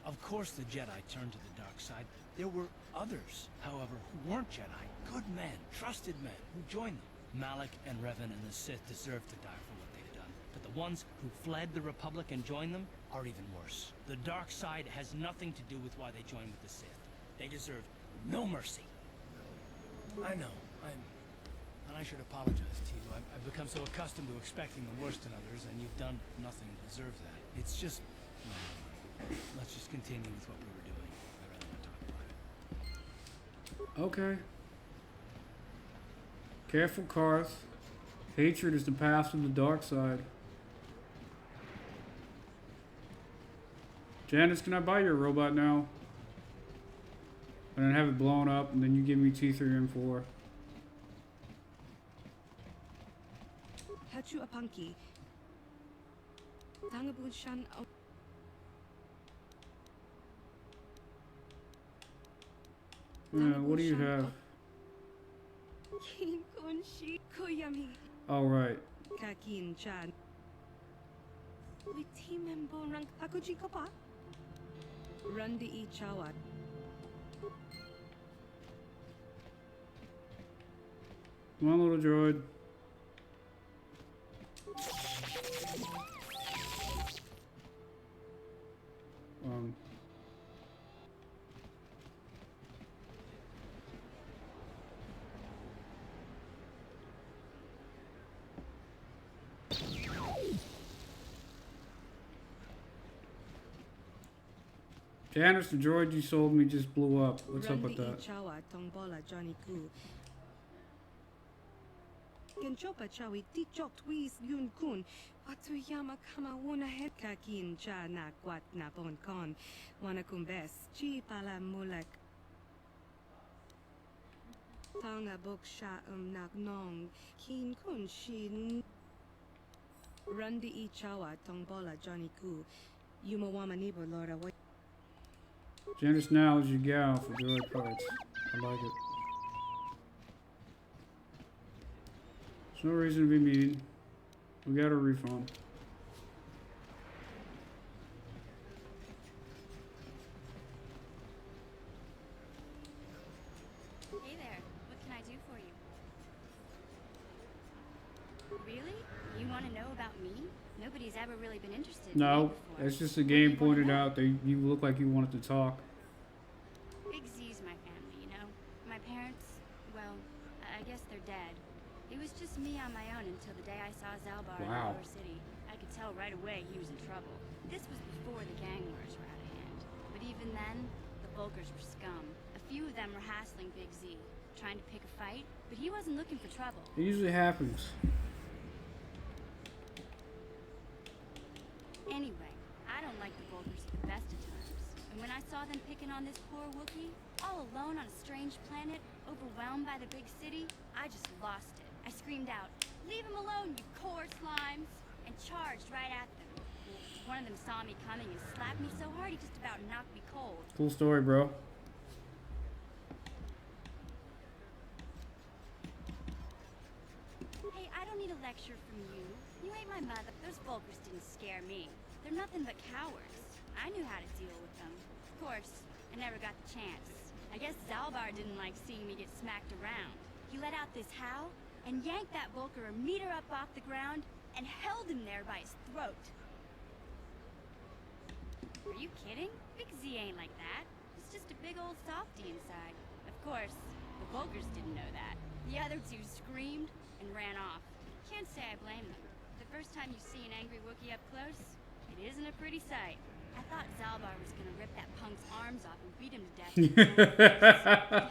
Of course the Jedi turned to the dark side. There were others, however, who weren't Jedi. Good men, trusted men, who joined them. Malik and Revan and the Sith deserve to die for what they've done. But the ones who fled the Republic and joined them are even worse. The dark side has nothing to do with why they joined with the Sith. They deserve no mercy. I know, and I should apologize to you. I've become so accustomed to expecting the worst in others, and you've done nothing to deserve that. It's just... let's just continue with what we were doing. I rather not talk about it. Okay. Careful, Karth. Hatred is the path of the dark side. Janice, can I buy your robot now? And then have it blown up, and then you give me T3 and 4. Hachu Apanki. Tangabushan. What do you have? All right. Kakin Chan. Witimemborang Akujikapa. Rundi E Chawat. Come on, little droid. Janice, the droid you sold me just blew up. What's up with that? Genchopa chawi tikchok twis yun kun. Watuyama kama wuna het kakin cha na kwat na pon kon. Wana kumbes chi pala mulak. Tanga bok sha nak nong. Kin kun shin. Rundi I chawa tongbola Johnny Ku. Yumawama nibo lora wa. Janice now is your gal for droid parts. I like it. There's no reason to be mean. We got a refund. Hey there, what can I do for you? Really? You want to know about me? Nobody's ever really been interested in me No, before. it's just the game pointed out that you look like you wanted to talk. Big Z's my family, you know? My parents, well, I guess they're dead. It was just me on my own until the day I saw Zalbar in the Wow. lower city. I could tell right away he was in trouble. This was before the gang wars were out of hand. But even then, the Vulkars were scum. A few of them were hassling Big Z, trying to pick a fight, but he wasn't looking for trouble. It usually happens. Anyway, I don't like the Vulkars at the best of times. And when I saw them picking on this poor Wookiee, all alone on a strange planet, overwhelmed by the big city, I just lost it. I screamed out, "Leave him alone, you core slimes!" and charged right at them. One of them saw me coming and slapped me so hard he just about knocked me cold. Cool story, bro. lecture from you. You ain't my mother. Those Volkers didn't scare me. They're nothing but cowards. I knew how to deal with them. Of course, I never got the chance. I guess Zalbar didn't like seeing me get smacked around. He let out this howl and yanked that Volker a meter up off the ground and held him there by his throat. Are you kidding? Big Z ain't like that. He's just a big old softy inside. Of course, the Volkers didn't know that. The other two screamed and ran off. Can't say I blame them. The first time you see an angry Wookiee up close, it isn't a pretty sight. I thought Zalbar was gonna rip that punk's arms off and beat him to death.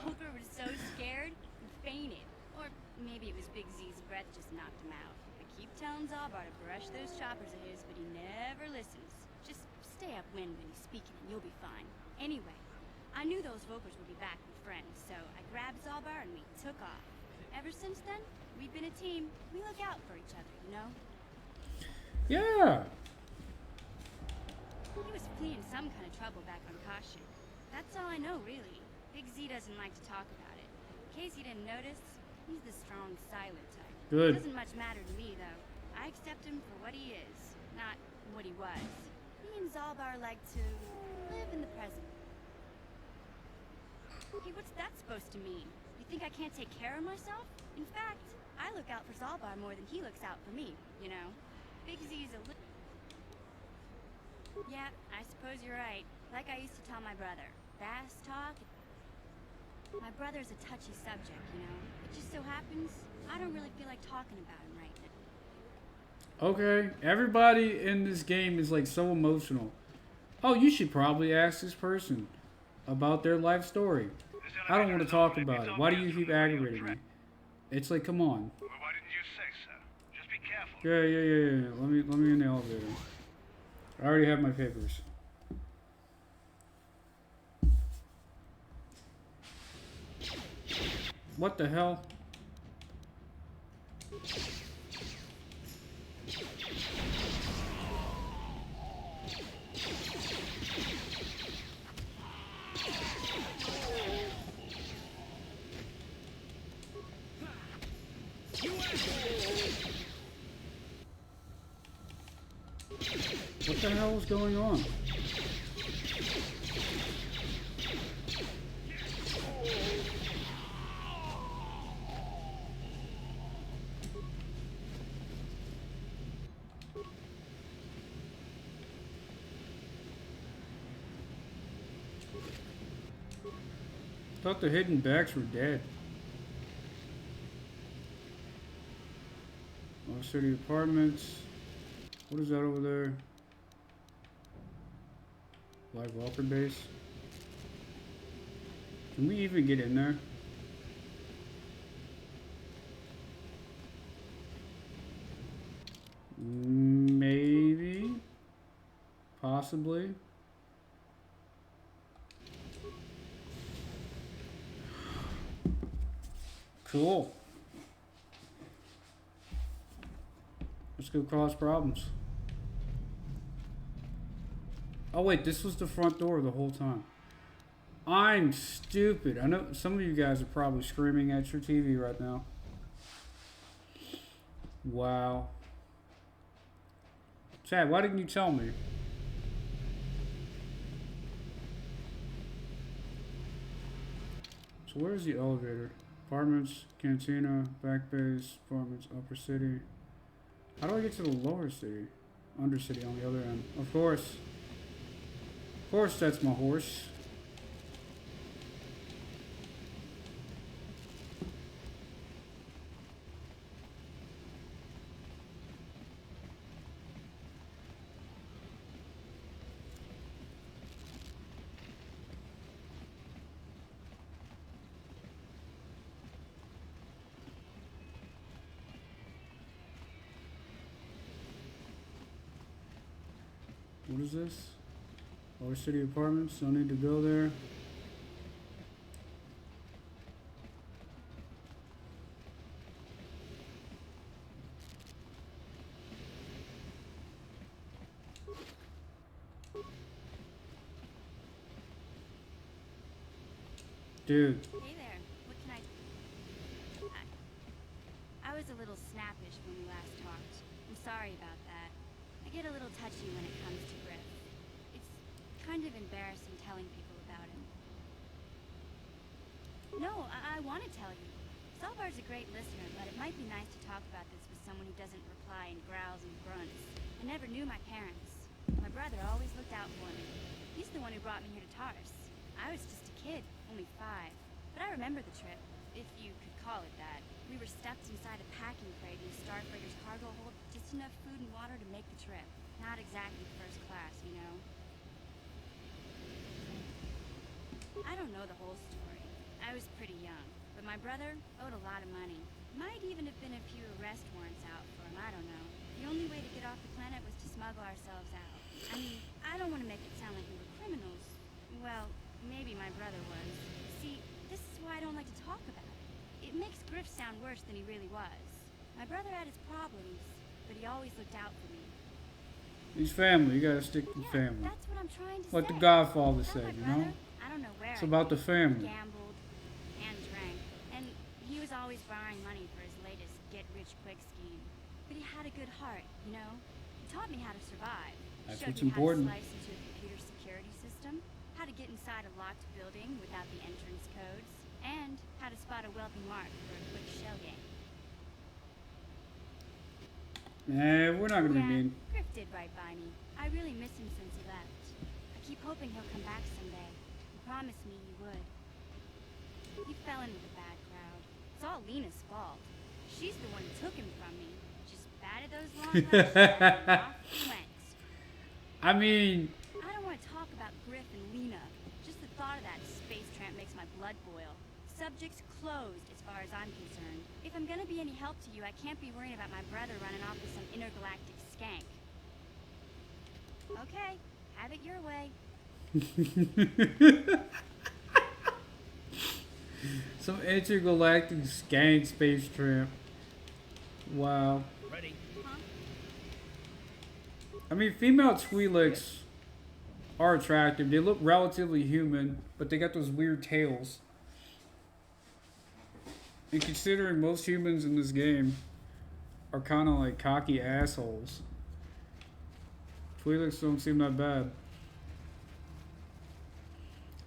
Volker was so scared, he fainted. Or maybe it was Big Z's breath just knocked him out. I keep telling Zalbar to brush those choppers of his, but he never listens. Just stay upwind when he's speaking and you'll be fine. Anyway, I knew those Volkers would be back with friends, so I grabbed Zalbar and we took off. Ever since then, we've been a team. We look out for each other, you know? Yeah. He was fleeing some kind of trouble back on Kashyyyk. That's all I know, really. Big Z doesn't like to talk about it. In case you didn't notice, he's the strong, silent type. Good. Doesn't much matter to me, though. I accept him for what he is, not what he was. He and Zalbar like to live in the present. Hey, what's that supposed to mean? You think I can't take care of myself? In fact, I look out for Zalbar more than he looks out for me, you know? Big Z's a little... Yeah, I suppose you're right. Like I used to tell my brother. Fast talk. My brother's a touchy subject, you know? It just so happens, I don't really feel like talking about him right now. Okay, everybody in this game is like so emotional. Oh, you should probably ask this person about their life story. I don't want to talk about it. Why do you keep aggravating me? It's like, come on. Well, why didn't you say so? Just be careful. Yeah. Let me in the elevator. I already have my papers. What the hell? What the hell is going on? I thought the hidden backs were dead. Oh, city apartments. What is that over there? Live Walker base. Can we even get in there? Maybe. Possibly. Cool. Let's go cause problems. Oh wait, this was the front door the whole time. I'm stupid. I know some of you guys are probably screaming at your TV right now. Wow. Chad, why didn't you tell me? So where's the elevator? Apartments, cantina, back base, apartments, upper city. How do I get to the lower city? Undercity on the other end. Of course. Of course that's my horse. What is this? Lower City Apartments. Don't need to go there. Dude. Hey there. What can I was a little snappish when we last talked. I'm sorry about that. I get a little touchy when it comes to Griff. It's kind of embarrassing telling people about him. No, I want to tell you. Salvar's a great listener, but it might be nice to talk about this with someone who doesn't reply in growls and grunts. I never knew my parents. My brother always looked out for me. He's the one who brought me here to Tars. I was just a kid, only 5. But I remember the trip, if you could call it that. We were stuffed inside a packing crate in the Starfreighter's cargo hold, just enough food and water to make the trip. Not exactly first class, you know? I don't know the whole story. I was pretty young, but my brother owed a lot of money. Might even have been a few arrest warrants out for him, I don't know. The only way to get off the planet was to smuggle ourselves out. I mean, I don't want to make it sound like we were criminals. Well, maybe my brother was. See, this is why I don't like to talk about it. It makes Griff sound worse than he really was. My brother had his problems, but he always looked out for me. He's family. You gotta stick to family. That's what I'm trying to Like say. the Godfather Tell said, my you know? brother, I don't know where It's about the family. Gambled and drank, and he was always borrowing money for his latest get-rich-quick scheme. But he had a good heart, you know? He taught me how to survive. That's Showed what's me important. how to slice into a computer security system, how to get inside a locked building without the entrance codes, and how to spot a wealthy mark for a quick shell game. Nah, we're not gonna be mean. Griff did right by me. I really miss him since he left. I keep hoping he'll come back someday. He promised me he would. He fell in with a bad crowd. It's all Lena's fault. She's the one who took him from me. Just batted those long lashes and off he went. I mean, I don't want to talk about Griff and Lena. Just the thought of that space tramp makes my blood boil. Subject's closed as far as I'm concerned. If I'm gonna be any help to you, I can't be worrying about my brother running off with some intergalactic skank. Okay, have it your way. some intergalactic skank space tramp. Wow. Ready? I mean, female Twi'leks are attractive. They look relatively human, but they got those weird tails. And considering most humans in this game are kind of like cocky assholes, Twi'leks don't seem that bad.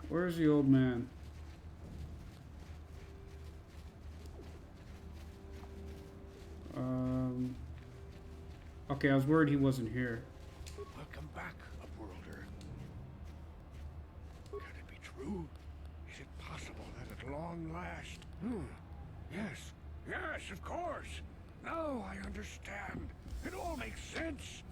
Where's the old man? Okay, I was worried he wasn't here. Welcome back, Upworlder. Can it be true? Is it possible that at long last... Yes, yes, of course. Now I understand. It all makes sense.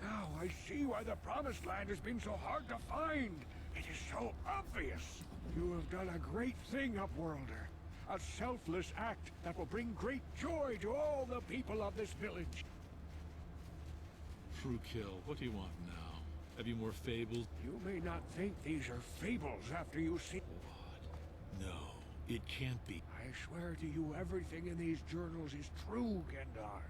Now I see why the Promised Land has been so hard to find. It is so obvious. You have done a great thing, Upworlder. A selfless act that will bring great joy to all the people of this village. True kill. What do you want now? Have you more fables? You may not think these are fables after you see... What? No, it can't be. I swear to you, everything in these journals is true, Gendar.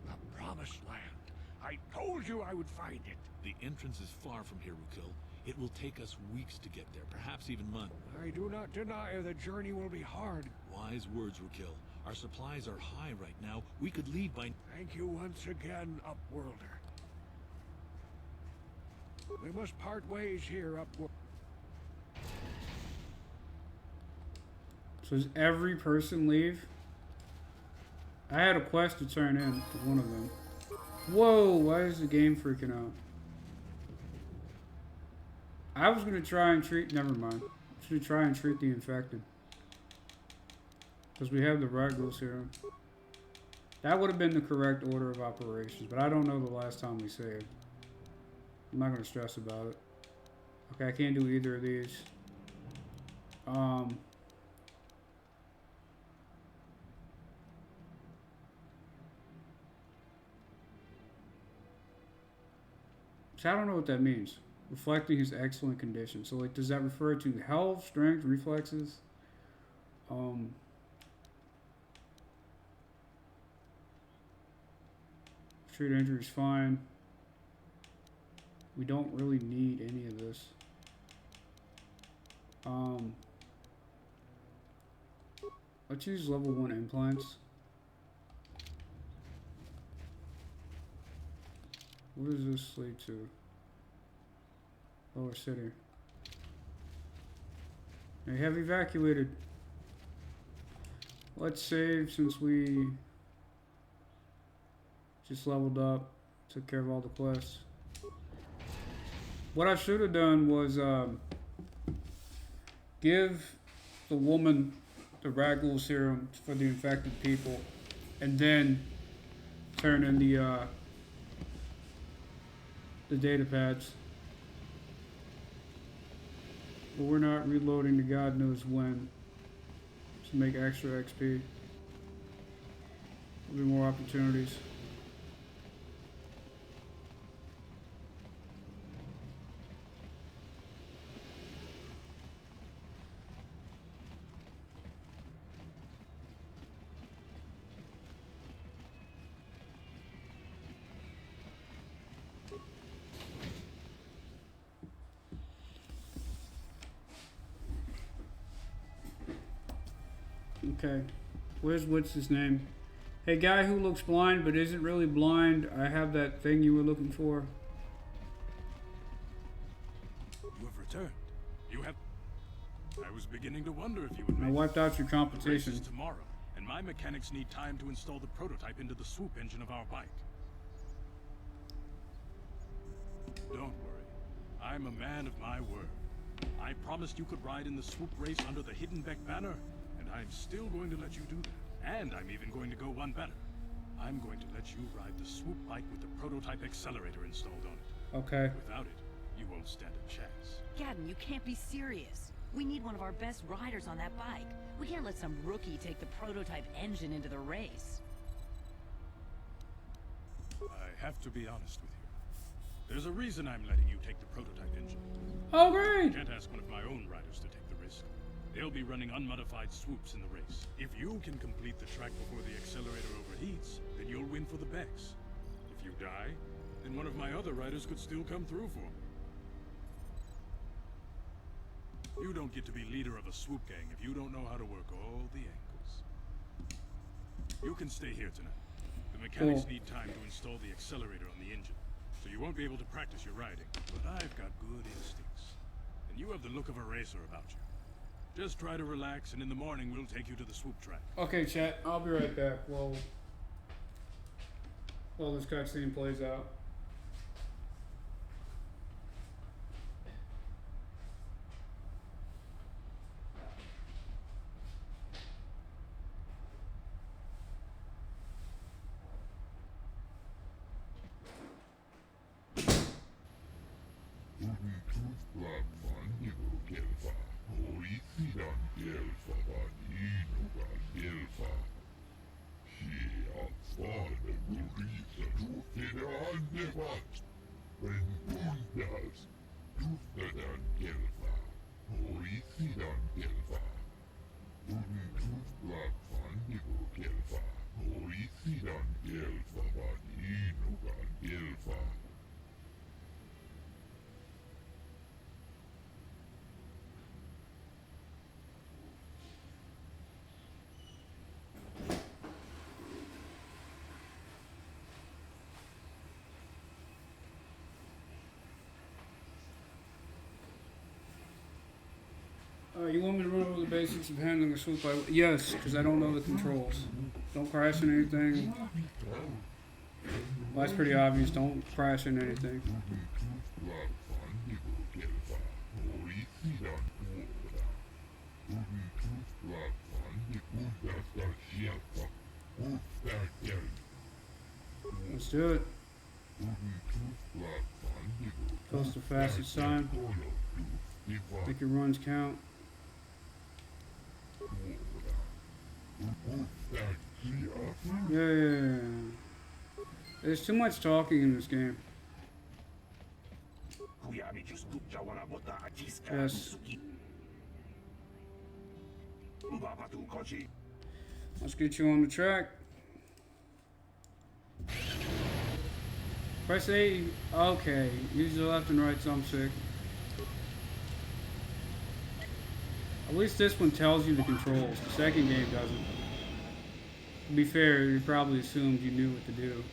The Promised Land. I told you I would find it. The entrance is far from here, Rukil. It will take us weeks to get there, perhaps even months. I do not deny the journey will be hard. Wise words, Rukil. Our supplies are high right now. We could leave by... Thank you once again, Upworlder. We must part ways here, Upworlder. So does every person leave? I had a quest to turn in to one of them. Whoa, why is the game freaking out? I was gonna try and treat, never mind. I was gonna try and treat the infected. Because we have the Ratgul serum. That would have been the correct order of operations, but I don't know the last time we saved. I'm not gonna stress about it. Okay, I can't do either of these. So I don't know what that means. Reflecting his excellent condition. So like, does that refer to health, strength, reflexes? Treat injuries fine. We don't really need any of this. Let's use level 1 implants. What does this lead to? Lower city. They have evacuated. Let's save since we just leveled up, took care of all the quests. What I should have done was give the woman the ragul serum for the infected people, and then turn in the data pads. But we're not reloading to God knows when to make extra XP. There'll be more opportunities. Okay, what's his name? Hey, guy who looks blind but isn't really blind, I have that thing you were looking for. You have returned. You have... I was beginning to wonder if you would I make... wiped out your The race competition. is tomorrow, and my mechanics need time to install the prototype into the swoop engine of our bike. Don't worry. I'm a man of my word. I promised you could ride in the swoop race under the Hiddenbeck banner, and I'm still going to let you do that. And I'm even going to go one better. I'm going to let you ride the swoop bike with the prototype accelerator installed on it. Okay. Without it, you won't stand a chance. Gadden, you can't be serious. We need one of our best riders on that bike. We can't let some rookie take the prototype engine into the race. I have to be honest with you. There's a reason I'm letting you take the prototype engine. Oh, great! I can't ask one of my own riders to take the risk. They'll be running unmodified swoops in the race. If you can complete the track before the accelerator overheats, then you'll win for the Bex. If you die, then one of my other riders could still come through for me. You don't get to be leader of a swoop gang if you don't know how to work all the angles. You can stay here tonight. The mechanics need time to install the accelerator on the engine, so you won't be able to practice your riding. But I've got good instincts, and you have the look of a racer about you. Just try to relax, and in the morning we'll take you to the swoop track. Okay, chat. I'll be right back. While this cutscene plays out. You want me to run over the basics of handling a swoop bike? Yes, because I don't know the controls. Don't crash in anything. Well, that's pretty obvious. Don't crash in anything. Let's do it. Post the fastest time. Make your runs count. Yeah. There's too much talking in this game. Yes. Let's get you on the track. Press A. Okay. Use the left and right thumbstick. At least this one tells you the controls. The second game doesn't. To be fair, you probably assumed you knew what to do.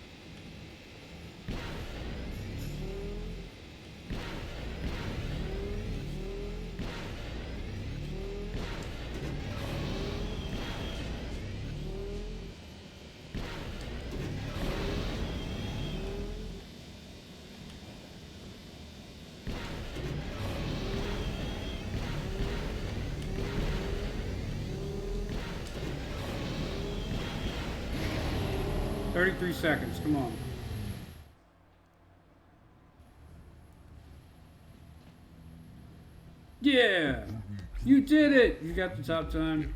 33 seconds. Come on. Yeah! You did it! You got the top time.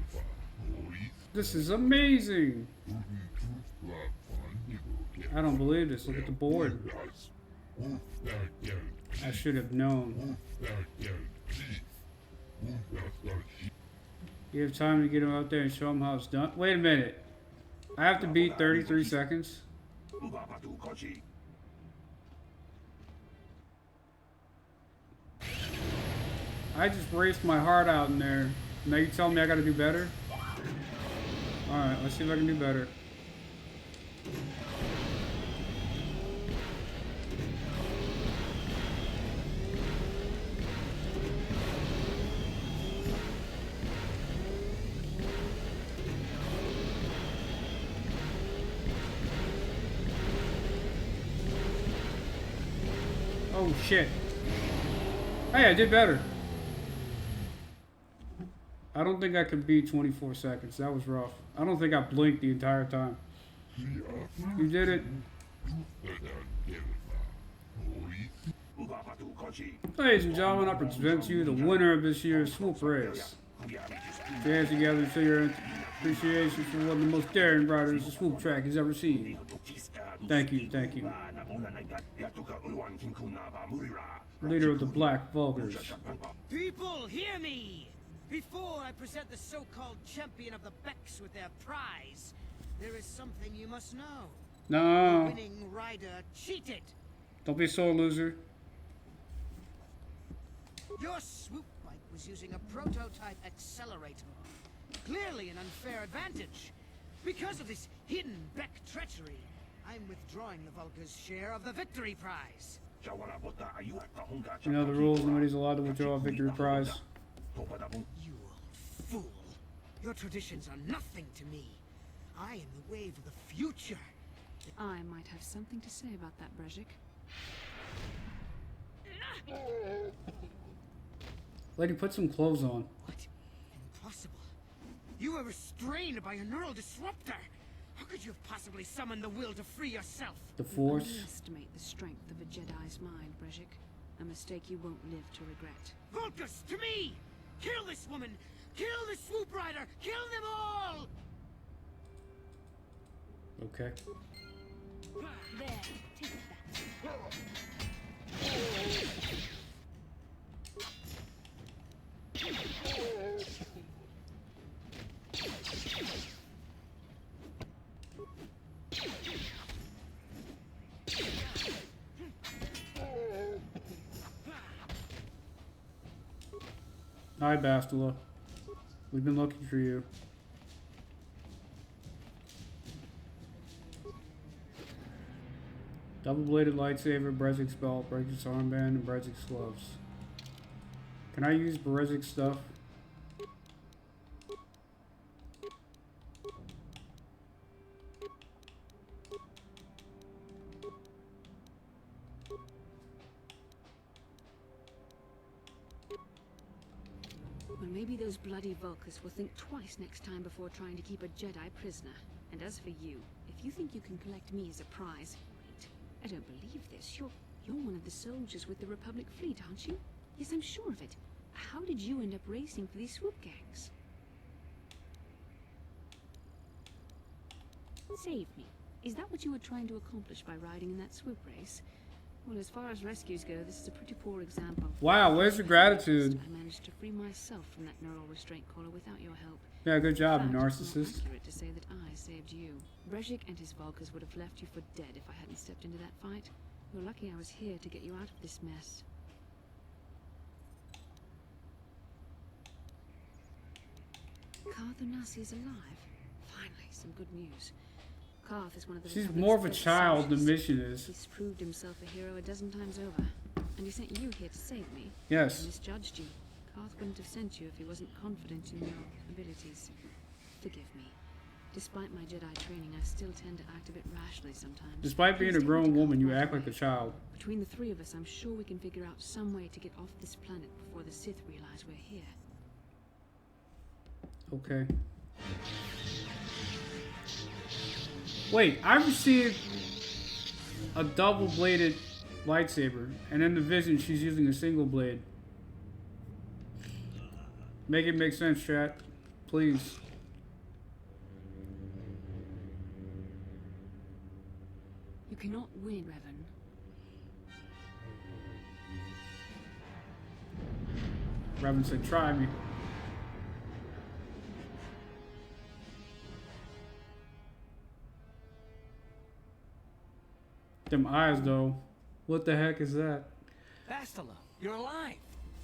This is amazing! I don't believe this. Look at the board. I should have known. You have time to get him out there and show him how it's done. Wait a minute. I have to beat 33 seconds. I just raced my heart out in there. Now you telling me I gotta do better? Alright, let's see if I can do better. Oh shit. Hey, I did better. I don't think I could beat 24 seconds. That was rough. I don't think I blinked the entire time. You did it. Ladies and gentlemen, I present to you the winner of this year's swoop race. Dance together to show your appreciation for one of the most daring riders the swoop track has ever seen. Thank you, thank you. Leader of the Black Vulgars. People, hear me! Before I present the so-called champion of the Becks with their prize, there is something you must know. No. The winning rider cheated. Don't be so loser. Your swoop bike was using a prototype accelerator. Clearly an unfair advantage. Because of this hidden Beck treachery, I'm withdrawing the Vulgar's share of the victory prize. You know the rules, nobody's allowed to withdraw a victory prize. You old fool. Your traditions are nothing to me. I am the wave of the future. I might have something to say about that, Brezhik. Lady, put some clothes on. What? Impossible. You were restrained by a neural disruptor. How could you have possibly summoned the will to free yourself? The Force. You underestimate the strength of a Jedi's mind, Brezhik. A mistake you won't live to regret. Vulgus, to me! Kill this woman! Kill the swoop rider! Kill them all! Okay. There, take that. Hi, Bastila. We've been looking for you. Double-bladed lightsaber, Brezhik's belt, Brezhik's armband, and Brezhik's gloves. Can I use Brezhik's stuff? Well, maybe those bloody Vulcans will think twice next time before trying to keep a Jedi prisoner. And as for you, if you think you can collect me as a prize... Wait, I don't believe this. You're one of the soldiers with the Republic fleet, aren't you? Yes, I'm sure of it. How did you end up racing for these swoop gangs? Save me. Is that what you were trying to accomplish by riding in that swoop race? Well, as far as rescues go, this is a pretty poor example. Wow, where's your gratitude? I managed to free myself from that neural restraint collar without your help. Yeah, good job, you In fact, it's narcissist. more accurate to say that I saved you. Brezhik and his Vulcans would have left you for dead if I hadn't stepped into that fight. You're lucky I was here to get you out of this mess. Karth Onasi is alive. Finally, some good news. Karth is one of the She's Republic's more of a best child than soldiers. Mission is. He's proved himself a hero a dozen times over. And he sent you here to save me. Yes. He misjudged you. Karth wouldn't have sent you if he wasn't confident in your abilities. Forgive me. Despite my Jedi training, I still tend to act a bit rashly sometimes. Despite being a Please take me grown to woman, you Karth act right like a away. child. Between the three of us, I'm sure we can figure out some way to get off this planet before the Sith realize we're here. Okay. Wait, I received a double-bladed lightsaber, and in the vision, she's using a single blade. Make it make sense, chat. Please. You cannot win, Revan. Revan said, try me. Them eyes, though. What the heck is that? Bastila, you're alive.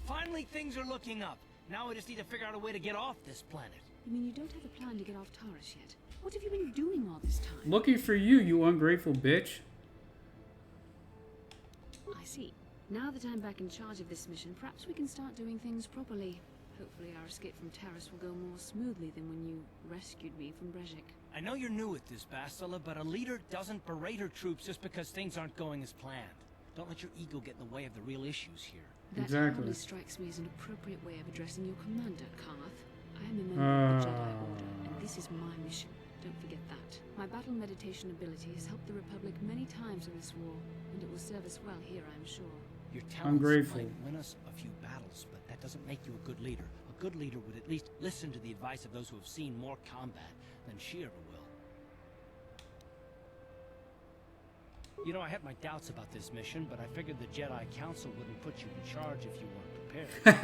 Finally, things are looking up. Now I just need to figure out a way to get off this planet. You mean you don't have a plan to get off Taurus yet? What have you been doing all this time? Looking for you, you ungrateful bitch. I see. Now that I'm back in charge of this mission, perhaps we can start doing things properly. Hopefully our escape from Taurus will go more smoothly than when you rescued me from Brejik. I know you're new at this, Bastila, but a leader doesn't berate her troops just because things aren't going as planned. Don't let your ego get in the way of the real issues here. That hardly strikes me as an appropriate way of addressing your commander, Karth. I am a member of the Jedi Order, and this is my mission. Don't forget that. My battle meditation ability has helped the Republic many times in this war, and it will serve us well here, I'm sure. Your talents might win us a few battles, but that doesn't make you a good leader. A good leader would at least listen to the advice of those who have seen more combat than she ever will. You know, I had my doubts about this mission, but I figured the Jedi Council wouldn't put you in charge if you weren't prepared.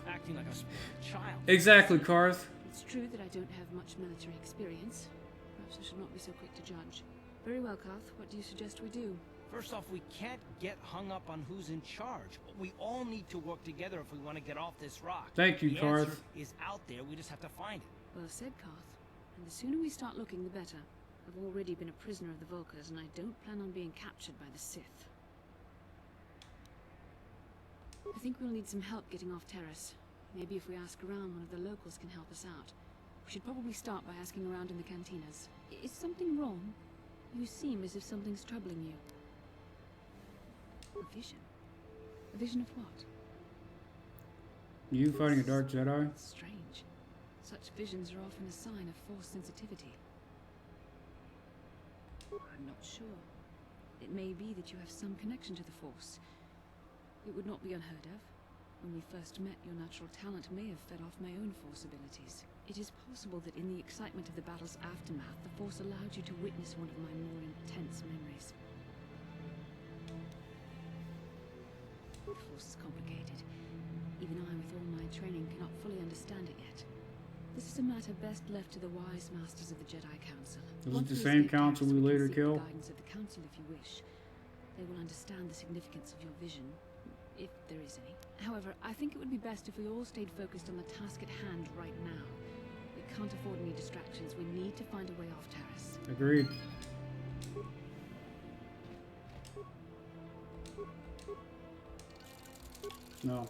Acting like a spoiled child. Exactly, Karth. It's true that I don't have much military experience. Perhaps I should not be so quick to judge. Very well, Karth. What do you suggest we do? First off, we can't get hung up on who's in charge. We all need to work together if we want to get off this rock. Thank you, Karth. The answer is out there. We just have to find it. Well said, Karth. And the sooner we start looking, the better. I've already been a prisoner of the Vulkars, and I don't plan on being captured by the Sith. I think we'll need some help getting off Taurus. Maybe if we ask around, one of the locals can help us out. We should probably start by asking around in the cantinas. Is something wrong? You seem as if something's troubling you. A vision? A vision of what? You fighting a dark Jedi? Strange. Such visions are often a sign of Force sensitivity. I'm not sure. It may be that you have some connection to the Force. It would not be unheard of. When we first met, your natural talent may have fed off my own Force abilities. It is possible that in the excitement of the battle's aftermath, the Force allowed you to witness one of my more intense memories. The Force is complicated. Even I, with all my training, cannot fully understand it yet. This is a matter best left to the wise masters of the Jedi Council. Is it the same council we later kill? The guidance of the council, if you wish. They will understand the significance of your vision, if there is any. However, I think it would be best if we all stayed focused on the task at hand right now. We can't afford any distractions. We need to find a way off Taurus. Agreed. No.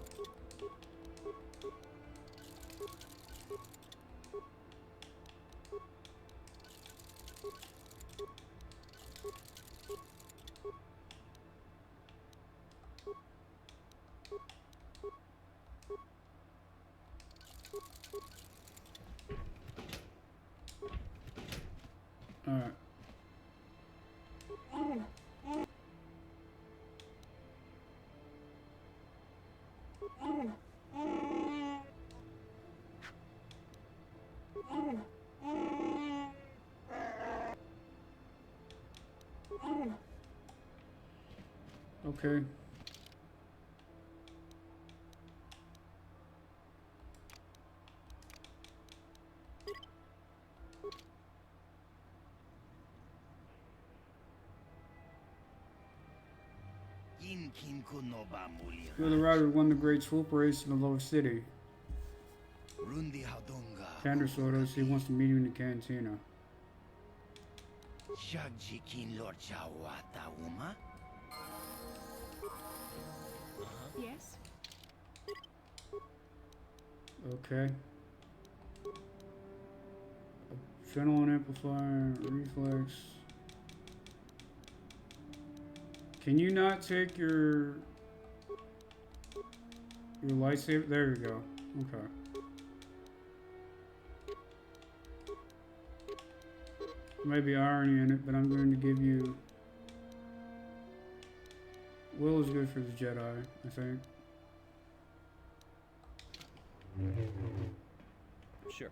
All right. Okay. You're the rider who won the Great Swoop Race in the Lower City. Commander Sotos, he wants to meet you in the cantina. Yes? Okay. Adrenaline amplifier, reflex. Can you not take your lightsaber? There we go. Okay. Maybe irony in it, but I'm going to give you... Will is good for the Jedi, I think. Sure.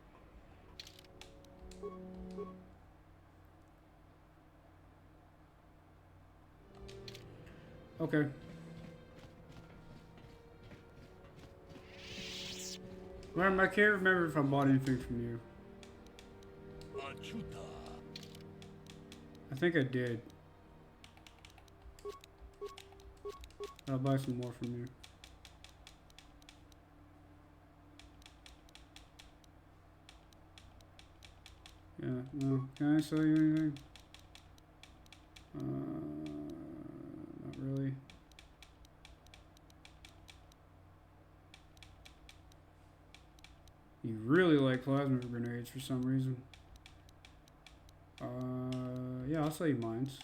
Okay. Well, I can't remember if I bought anything from you. I think I did. I'll buy some more from you. Yeah, no. Can I sell you anything? Not really. You really like plasma grenades for some reason. Yeah, I'll sell you mines.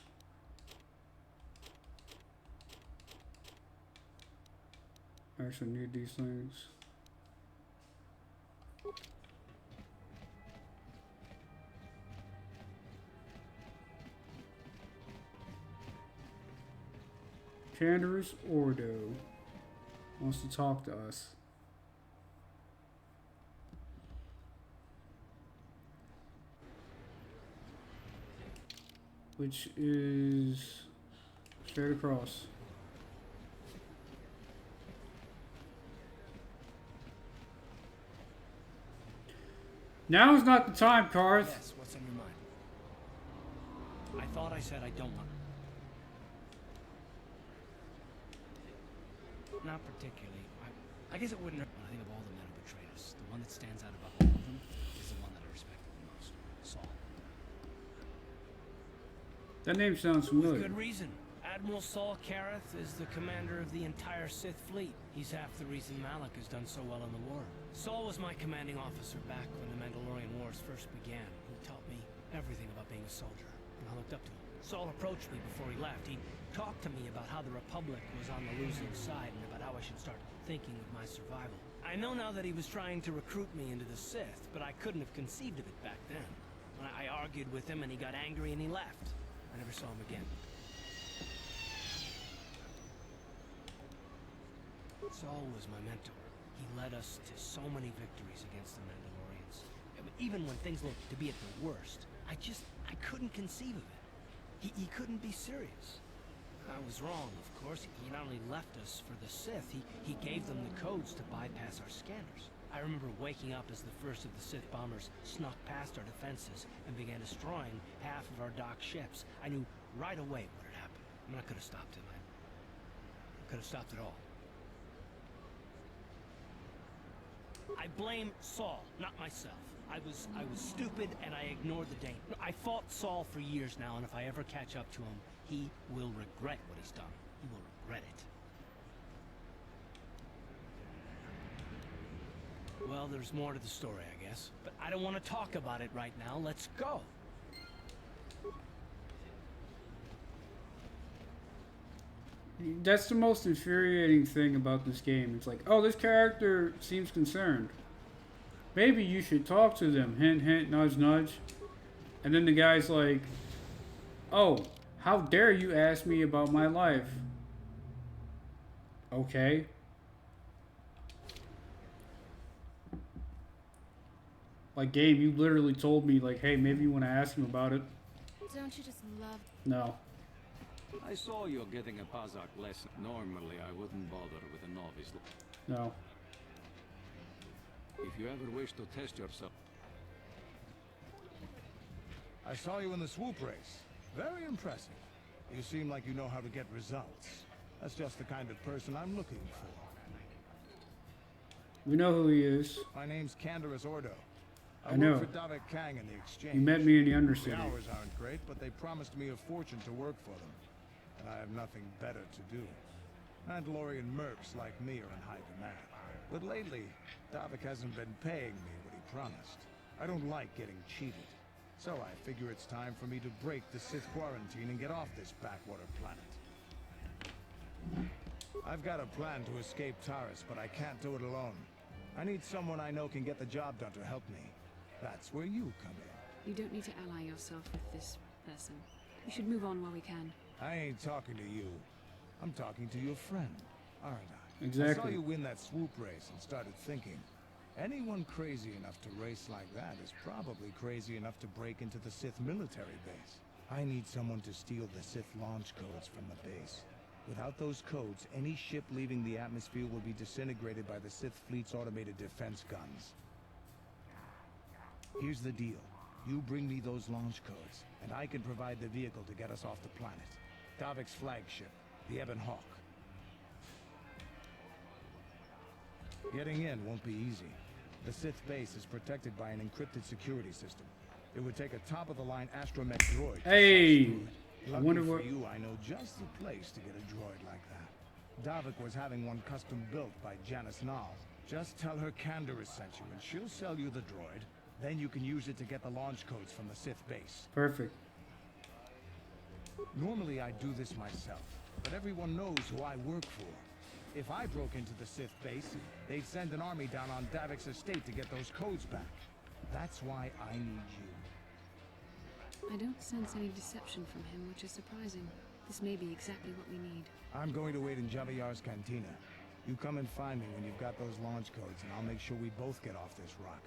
I actually need these things. Canderous Ordo wants to talk to us. Which is straight across. Now is not the time, Karth. Yes, what's on your mind? I thought I said I don't want her. Not particularly. I guess it wouldn't hurt when I think of all the men who betrayed us. The one that stands out above all of them is the one that I respect the most. Saul. That name sounds With familiar. good reason. Admiral Saul Kareth is the commander of the entire Sith fleet. He's half the reason Malak has done so well in the war. Saul was my commanding officer back when the Mandalorian Wars first began. He taught me everything about being a soldier, and I looked up to him. Saul approached me before he left. He talked to me about how the Republic was on the losing side and about how I should start thinking of my survival. I know now that he was trying to recruit me into the Sith, but I couldn't have conceived of it back then. I argued with him and he got angry and he left. I never saw him again. Saul was my mentor. He led us to so many victories against the Mandalorians. Even when things looked to be at their worst, I couldn't conceive of it. He couldn't be serious. I was wrong, of course. He not only left us for the Sith, he gave them the codes to bypass our scanners. I remember waking up as the first of the Sith bombers snuck past our defenses and began destroying half of our docked ships. I knew right away what had happened. I mean, I could have stopped him. I could have stopped it all. I blame Saul, not myself. I was stupid and I ignored the danger. I fought Saul for years now, and if I ever catch up to him, he will regret what he's done. He will regret it. Well, there's more to the story, I guess. But I don't want to talk about it right now. Let's go. That's the most infuriating thing about this game. It's like, oh, this character seems concerned. Maybe you should talk to them. Hint, hint, nudge, nudge. And then the guy's like, oh, how dare you ask me about my life? Okay. Like, Gabe, you literally told me, like, hey, maybe you want to ask him about it. Don't you just love... No. I saw you're getting a Pazak lesson. Normally, I wouldn't bother with a novice. No. If you ever wish to test yourself... I saw you in the swoop race. Very impressive. You seem like you know how to get results. That's just the kind of person I'm looking for. We know who he is. My name's Canderous Ordo. I know. work for Davik Kang in the exchange. You met me in the Undercity. The hours aren't great, but they promised me a fortune to work for them. And I have nothing better to do. Mandalorian mercs like me are in high demand. But lately, Davik hasn't been paying me what he promised. I don't like getting cheated. So I figure it's time for me to break the Sith quarantine and get off this backwater planet. I've got a plan to escape Taris, but I can't do it alone. I need someone I know can get the job done to help me. That's where you come in. You don't need to ally yourself with this person. We should move on while we can. I ain't talking to you. I'm talking to your friend, aren't I? Exactly. I saw you win that swoop race and started thinking, anyone crazy enough to race like that is probably crazy enough to break into the Sith military base. I need someone to steal the Sith launch codes from the base. Without those codes, any ship leaving the atmosphere will be disintegrated by the Sith fleet's automated defense guns. Here's the deal. You bring me those launch codes, and I can provide the vehicle to get us off the planet. Davik's flagship, the Ebon Hawk. Getting in won't be easy. The Sith base is protected by an encrypted security system. It would take a top-of-the-line astromech droid. Hey! I Lucky wonder for what... you, I know just the place to get a droid like that. Davik was having one custom built by Janice Nall. Just tell her Canderous sent you, and she'll sell you the droid. Then you can use it to get the launch codes from the Sith base. Perfect. Normally I'd do this myself, but everyone knows who I work for. If I broke into the Sith base, they'd send an army down on Davik's estate to get those codes back. That's why I need you. I don't sense any deception from him, which is surprising. This may be exactly what we need. I'm going to wait in Javiyar's cantina. You come and find me when you've got those launch codes, and I'll make sure we both get off this rock.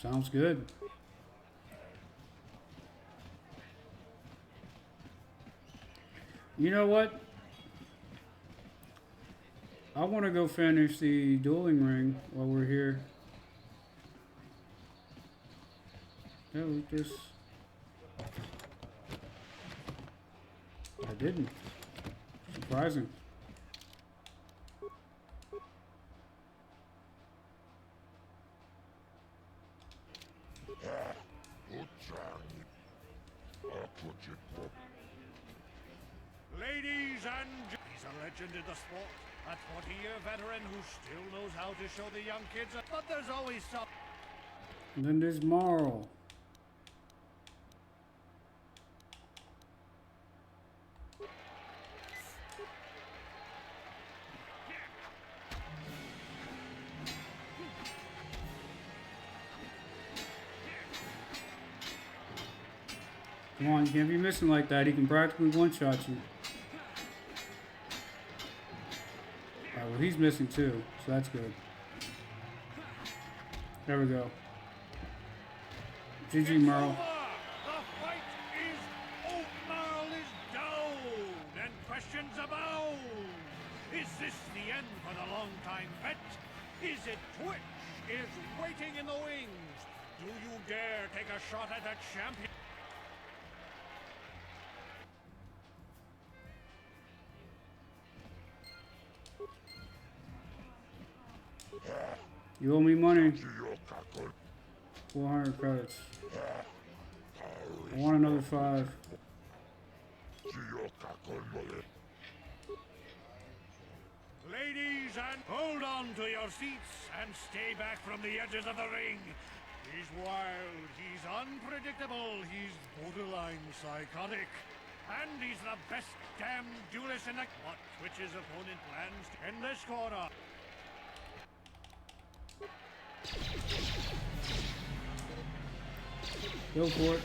Sounds good. You know what? I want to go finish the dueling ring while we're here. Yeah, we just... I didn't. Surprising. Ladies and he's a legend in the sport. A 20-year veteran who still knows how to show the young kids. But there's always some. And then there's Marl. Come on, you can't be missing like that. He can practically one-shot you. Alright, well he's missing too, so that's good. There we go. GG Merle. The fight is over. Marl is down, and questions abound. Is this the end for the long-time vet? Is it Twitch is waiting in the wings? Do you dare take a shot at the champion? You owe me money. 400 credits. I want another 5. Ladies and hold on to your seats and stay back from the edges of the ring. He's wild, he's unpredictable, he's borderline psychotic. And he's the best damn duelist in the... What Twitch's opponent plans in this corner. Go for it.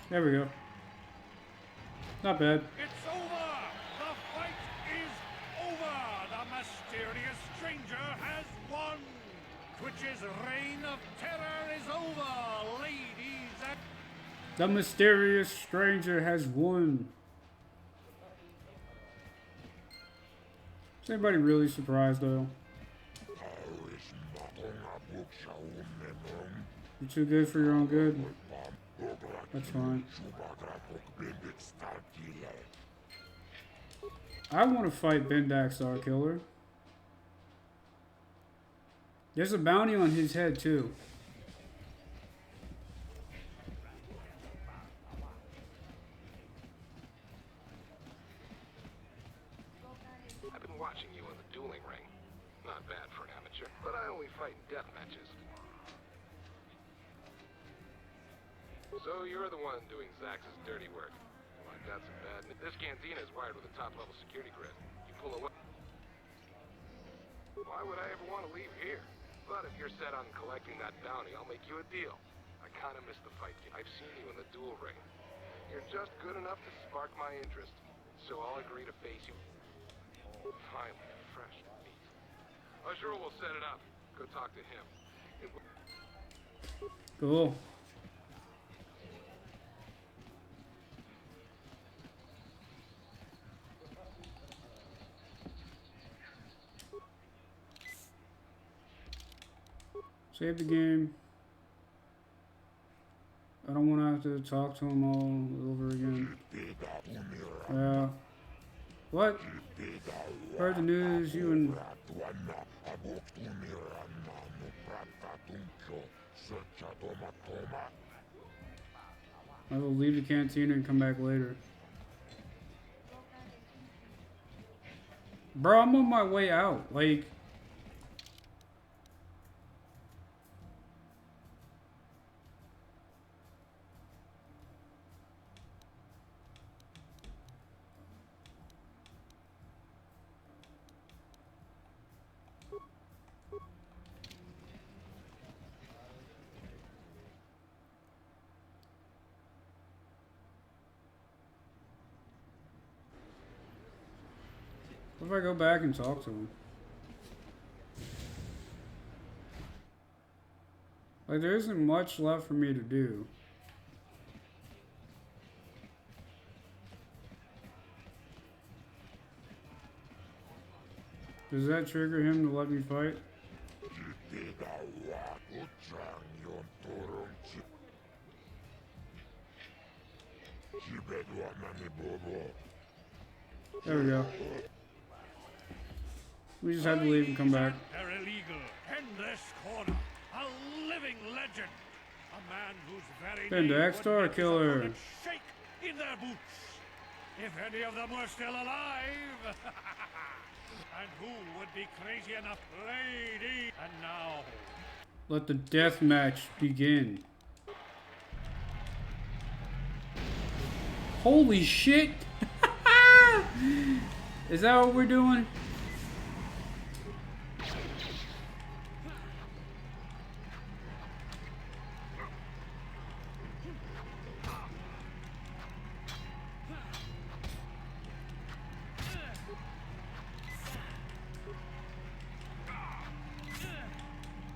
There we go. Not bad. It's over! The fight is over! The mysterious stranger has won! Twitch's reign of terror is over, ladies and... The mysterious stranger has won. Is anybody really surprised though? You're too good for your own good. That's fine. I want to fight Bendak Star Killer. There's a bounty on his head too. I've been watching you in the dueling ring. Not bad for an amateur, but I only fight in death matches. So you're the one doing Zax's dirty work. Well, I've got some bad news. This cantina is wired with a top-level security grid. You pull away. Why would I ever want to leave here? But if you're set on collecting that bounty, I'll make you a deal. I kind of missed the fight. I've seen you in the duel ring. You're just good enough to spark my interest. So I'll agree to face you. Finally, fresh meat. Usher will set it up. Go talk to him. Cool. Save the game. I don't want to have to talk to him all over again. Yeah. What? Heard the news, you and... I will leave the cantina and come back later. Bro, I'm on my way out. Like... What if I go back and talk to him? Like, there isn't much left for me to do. Does that trigger him to let me fight? There we go. We just have to leave and come back. They're illegal in this corner. A living legend. A man whose very Ben name would Daxtar make his killer. opponents shake in their boots. If any of them were still alive. And who would be crazy enough, lady? And now... Let the death match begin. Holy shit! Is that what we're doing?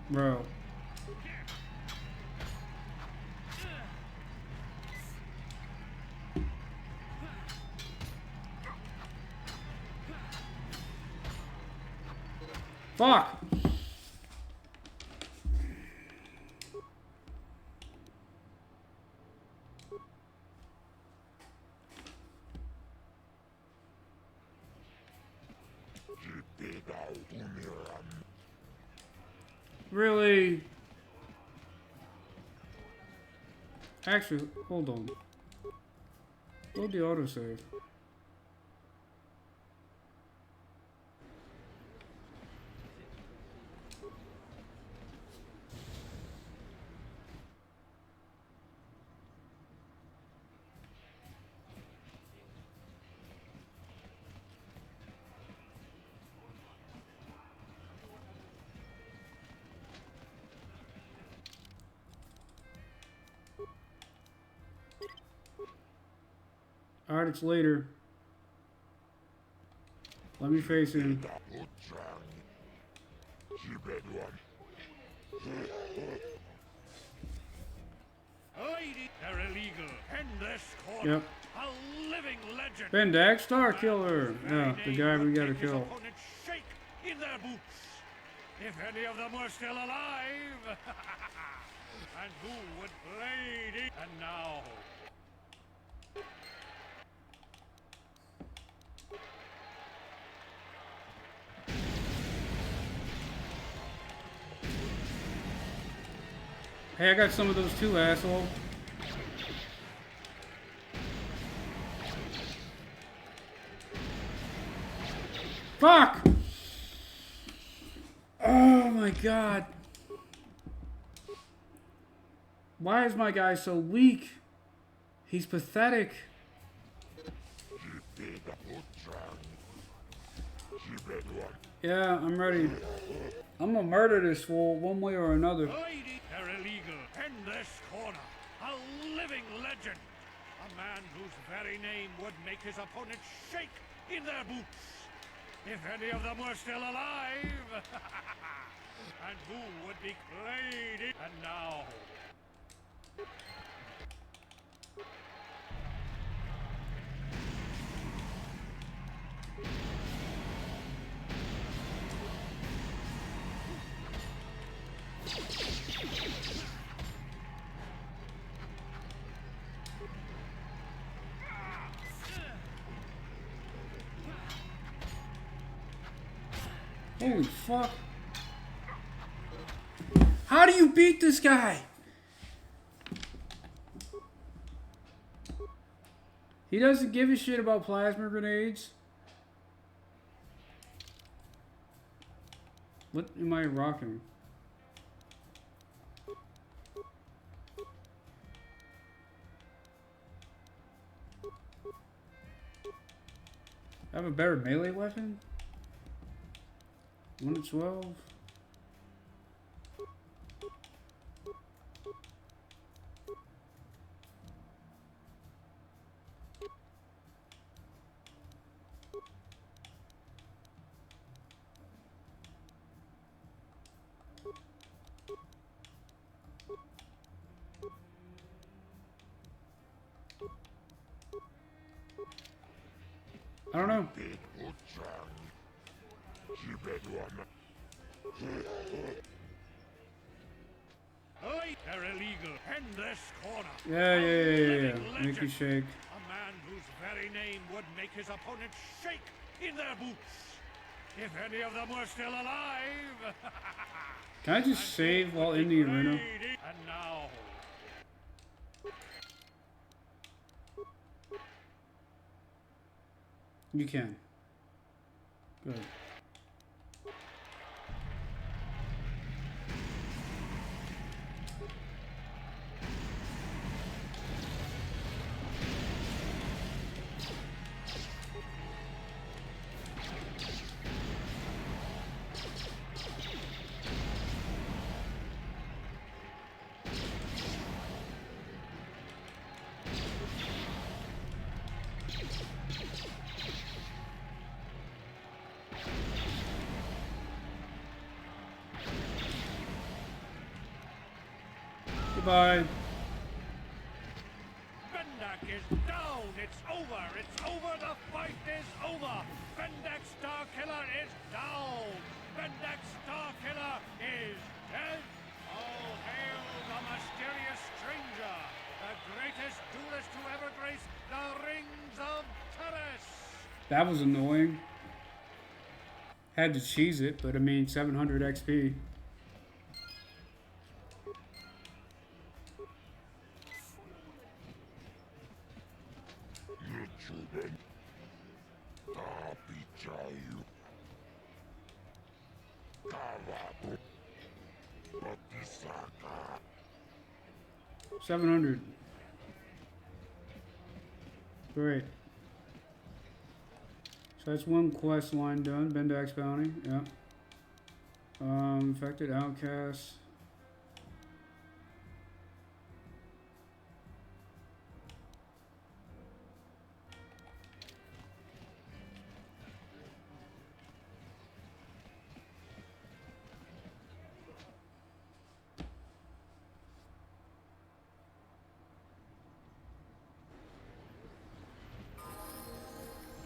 Bro. Fuck! Really? Actually, hold on. Load the autosave. Alright, it's later. Let me face him. Lady, they're illegal in this corner. Yep. A living legend. Ben Daxtar killer. Yeah, the guy we gotta kill. Opponents shake in their boots. If any of them were still alive. And who would lady? And now... Hey, I got some of those too, asshole. Fuck! Oh my god. Why is my guy so weak? He's pathetic. Yeah, I'm ready. I'm gonna murder this fool one way or another. They're illegal. In this corner, a living legend. A man whose very name would make his opponents shake in their boots. If any of them were still alive. And who would be played in. And now. Holy fuck. How do you beat this guy? He doesn't give a shit about plasma grenades. What am I rocking? I have a better melee weapon? 1 to 12. I don't know. They're illegal in this corner. Yeah. Make you shake. A man whose very name would make his opponents shake in their boots. If any of them were still alive. Can I just save while in the arena? And now. You can. Good. Goodbye. Bendak is down. It's over. It's over. The fight is over. Bendak Starkiller is down. Bendak Starkiller is dead. All hail the mysterious stranger, the greatest duelist to ever grace the rings of Terrace. That was annoying. Had to cheese it, but I mean 700 XP. $700. Great. So that's one quest line done. Bendak's bounty. Yeah. Infected outcasts.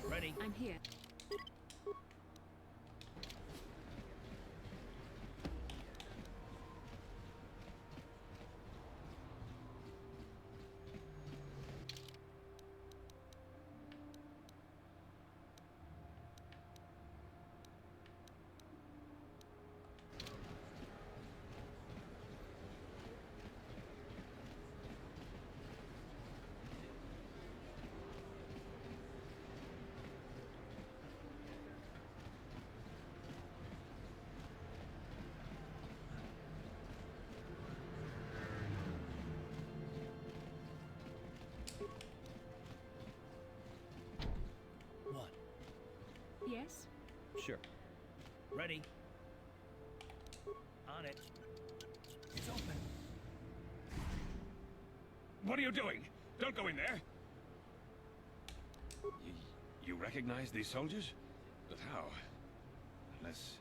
Ready? I'm here. Yes? Sure. Ready. On it. It's open. What are you doing? Don't go in there! You recognize these soldiers? But how? Unless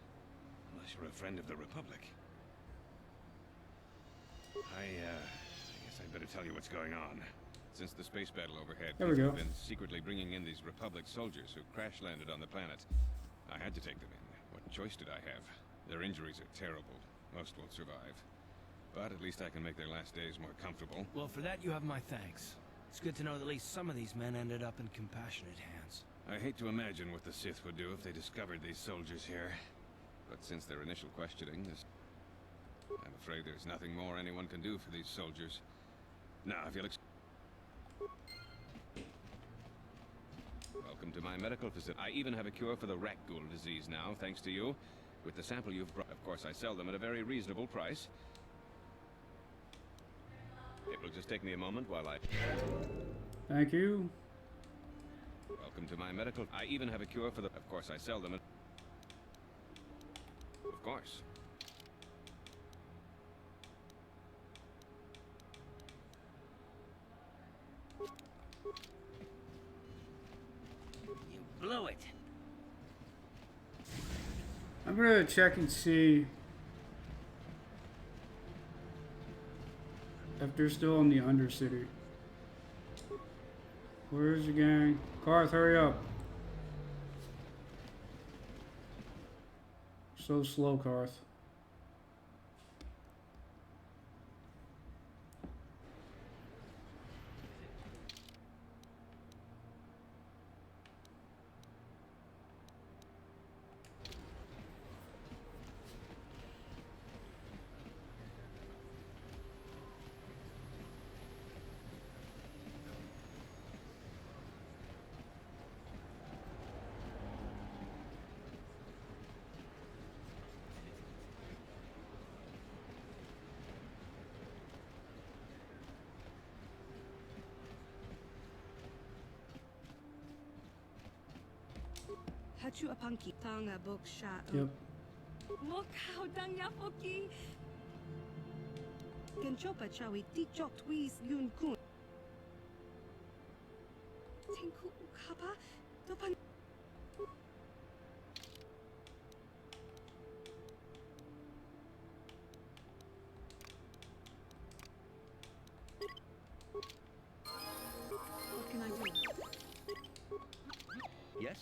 you're a friend of the Republic. I guess I'd better tell you what's going on. Since the space battle overhead, There we people go. have been secretly bringing in these Republic soldiers who crash-landed on the planet. I had to take them in. What choice did I have? Their injuries are terrible. Most won't survive. But at least I can make their last days more comfortable. Well, for that you have my thanks. It's good to know that at least some of these men ended up in compassionate hands. I hate to imagine what the Sith would do if they discovered these soldiers here. But since their initial questioning is... I'm afraid there's nothing more anyone can do for these soldiers. Now, if you'll... Welcome to my medical facility. I even have a cure for the rat ghoul disease now, thanks to you. With the sample you've brought, of course, I sell them at a very reasonable price. It will just take me a moment while I... Thank you. Welcome to my medical... I even have a cure for the... Of course, I sell them at... Of course. You blew it. I'm gonna check and see if they're still in the Undercity. Where's the gang? Karth, hurry up. So slow, Karth. Hachu apanki tanga bok sha. Yep. Mokau dang yapoki. Genchopa chawi tichok twis lun kun. Tinku ukapa. Dopan. What can I do? Yes?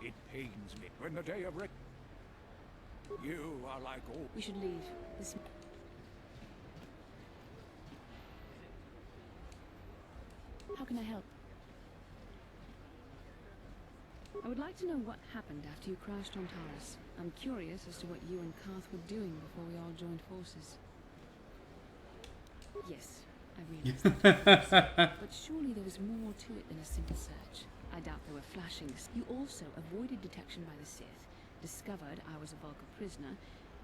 It pains me when the day of you are like all. We should leave. This... How can I help? I would like to know what happened after you crashed on Taurus. I'm curious as to what you and Karth were doing before we all joined forces. Yes, I realize that. But surely there was more to it than a simple search. I doubt there were flashings. You also avoided detection by the Sith, discovered I was a Vulcan prisoner,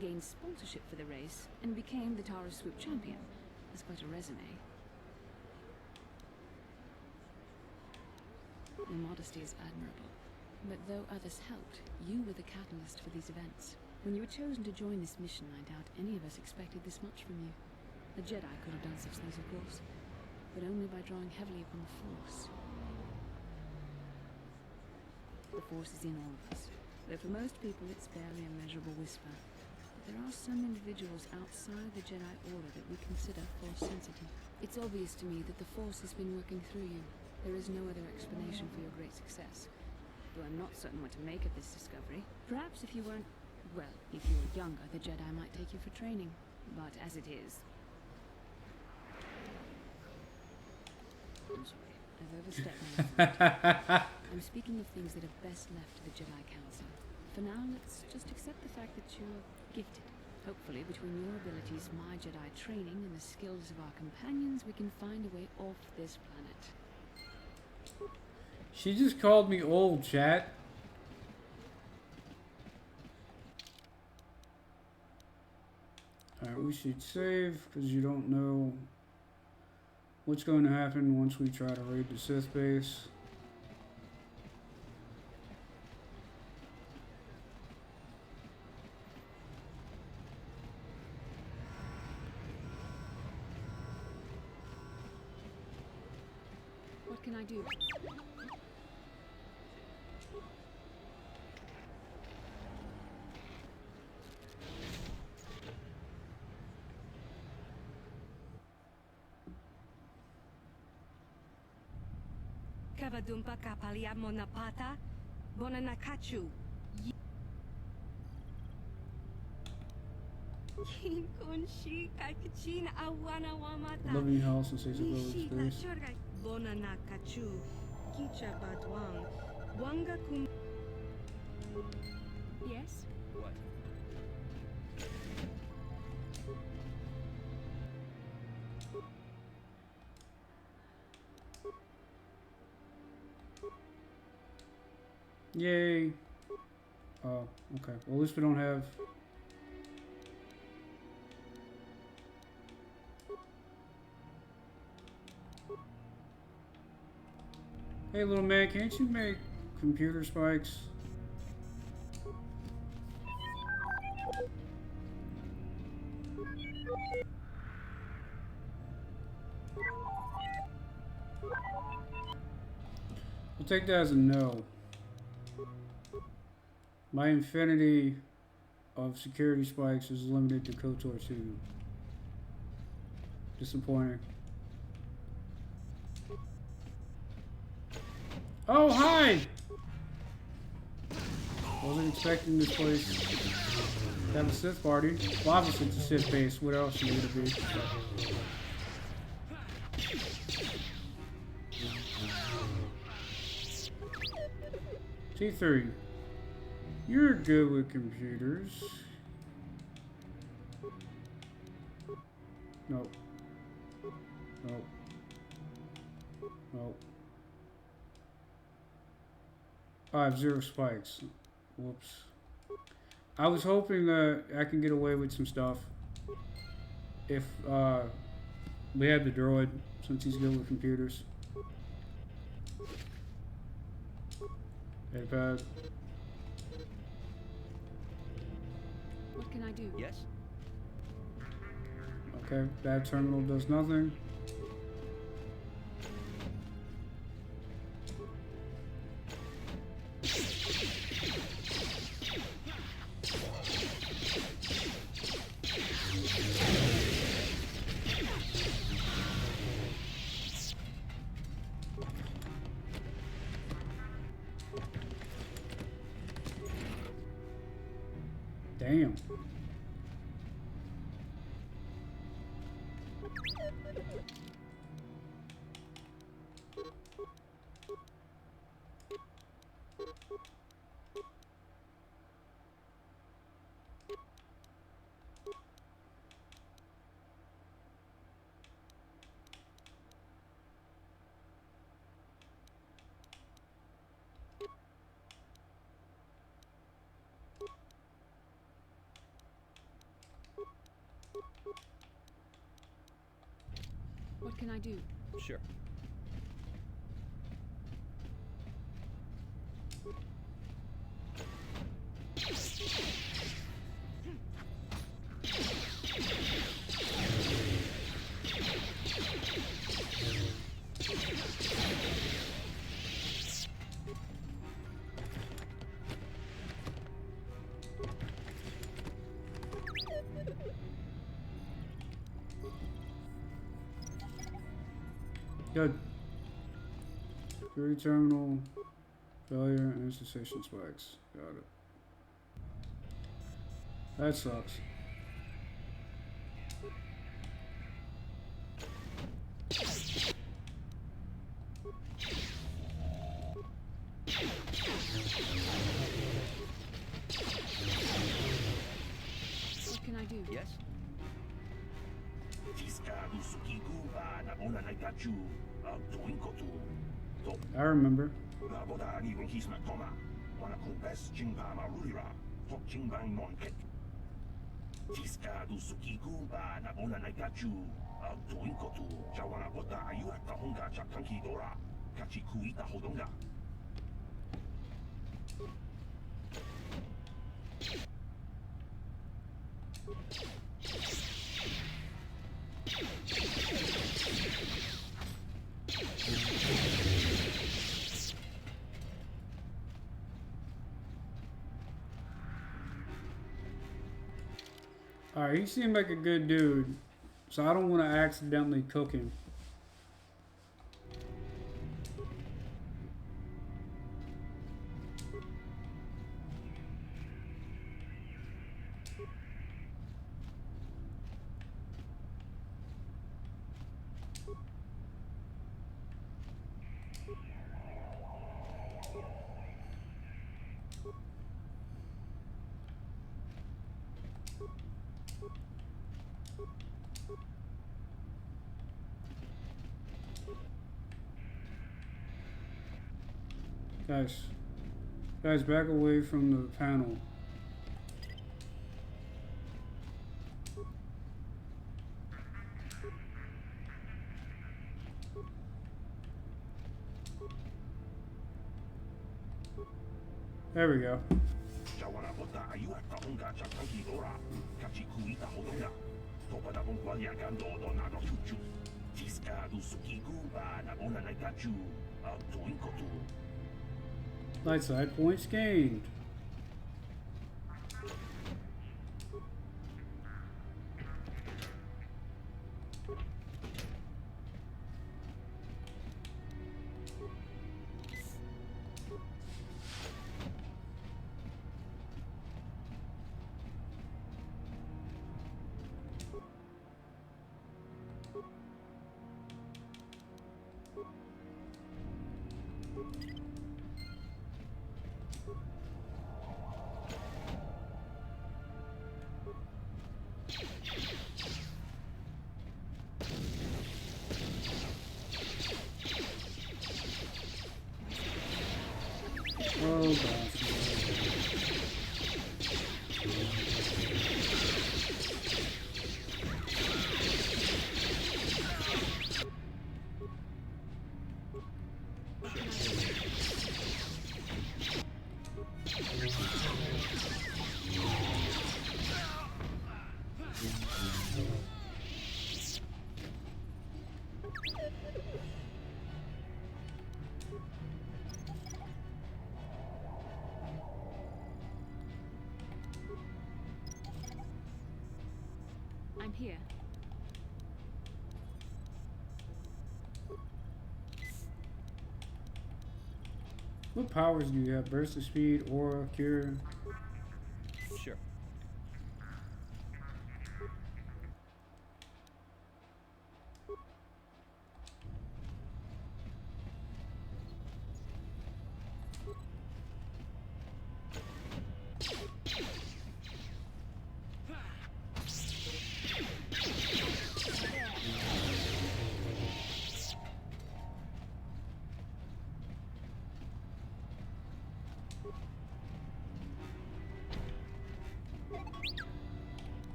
gained sponsorship for the race, and became the Taurus Swoop champion. That's quite a resume. Your modesty is admirable. But though others helped, you were the catalyst for these events. When you were chosen to join this mission, I doubt any of us expected this much from you. A Jedi could have done such things, of course, but only by drawing heavily upon the Force. The Force is in all of us, though for most people it's barely a measurable whisper. But there are some individuals outside the Jedi Order that we consider Force-sensitive. It's obvious to me that the Force has been working through you. There is no other explanation for your great success. Though I'm not certain what to make of this discovery. Perhaps if you weren't... well, if you were younger, the Jedi might take you for training. But as it is... I'm sorry. I've overstepped my authority. I'm speaking of things that are best left to the Jedi Council. For now, let's just accept the fact that you're gifted. Hopefully, between your abilities, my Jedi training, and the skills of our companions, we can find a way off this planet. She just called me old, chat. Alright, we should save because you don't know what's going to happen once we try to raid the Sith base. What can I do? Kavadumpa kapalia monapata, bonanakachu. Kin kunshi kakachin awana wamata. Living hell sensation Nishi village base. lachorga bonanakachu. Kicha badwang. Wanga kum. Yes? What? Yay. Oh, okay. Well, at least we don't have... Hey, little man, can't you make computer spikes? We'll take that as a no. My infinity of security spikes is limited to KOTOR 2. Disappointing. Oh, hi! Wasn't expecting this place to have a Sith party. Well, obviously it's a Sith base. What else would it be? T3. You're good with computers. Nope. Nope. Nope. I have 0 spikes. Whoops. I was hoping that I can get away with some stuff if we had the droid, since he's good with computers. Hey, pad. What can I do? Yes? Okay, that terminal does nothing. Damn. What can I do? Sure. Good. Security terminal, failure, and cessation spikes. Got it. That sucks. What can I do? Yes? I remember. Tiska du sukiku ba na bona na gachu. Doin kotu jawana bota ayu ata honga chakanki dora. Kachi kuita hodonga. Alright, he seemed like a good dude, so I don't want to accidentally cook him. Guys, back away from the panel. There we go. Light side points gained. Oh gosh. I'm here. What powers do you have? Burst of speed, aura, cure? Sure.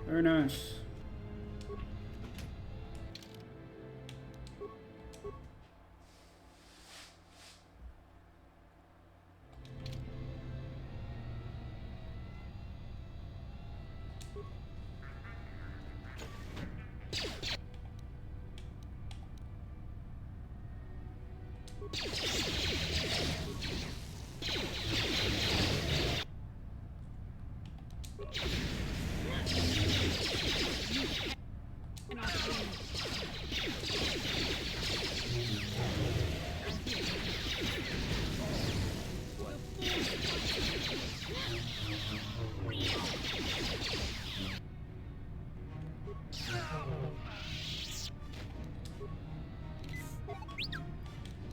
Very nice.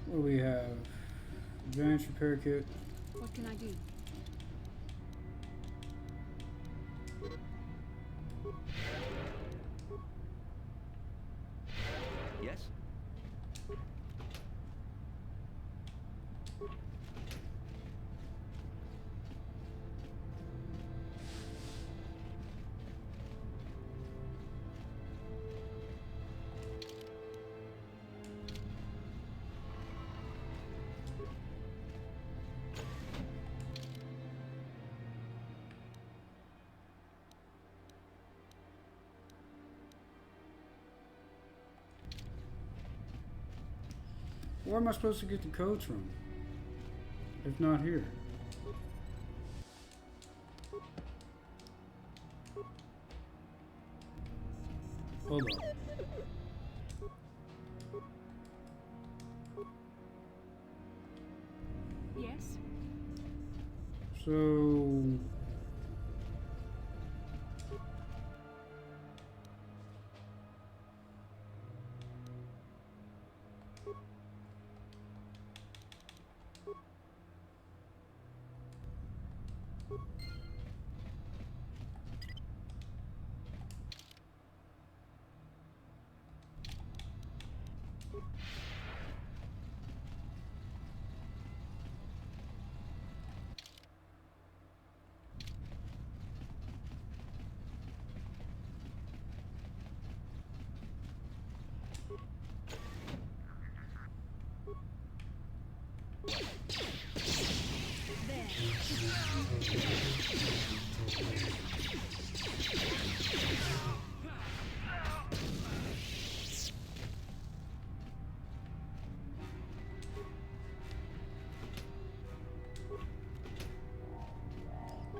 What do we have? Advanced repair kit. What can I do? Yes? Where am I supposed to get the codes from? If not here. Hold on. Yes? So...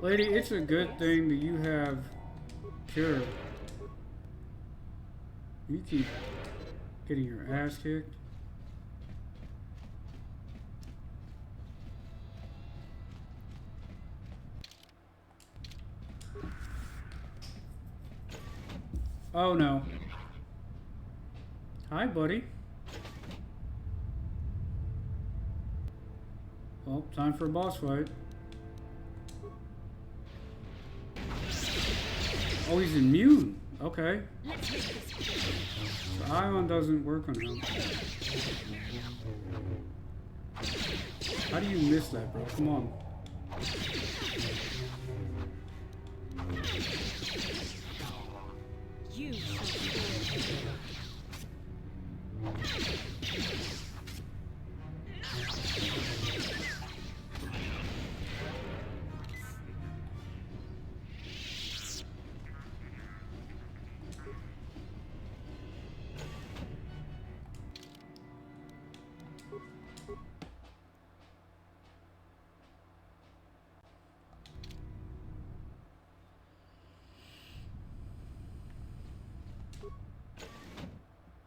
Lady, it's a good thing that you have cure. You keep getting your ass kicked. Oh no. Hi, buddy. Well, time for a boss fight. Oh, he's immune. Okay. The ion doesn't work on him. How do you miss that, bro? Come on. You.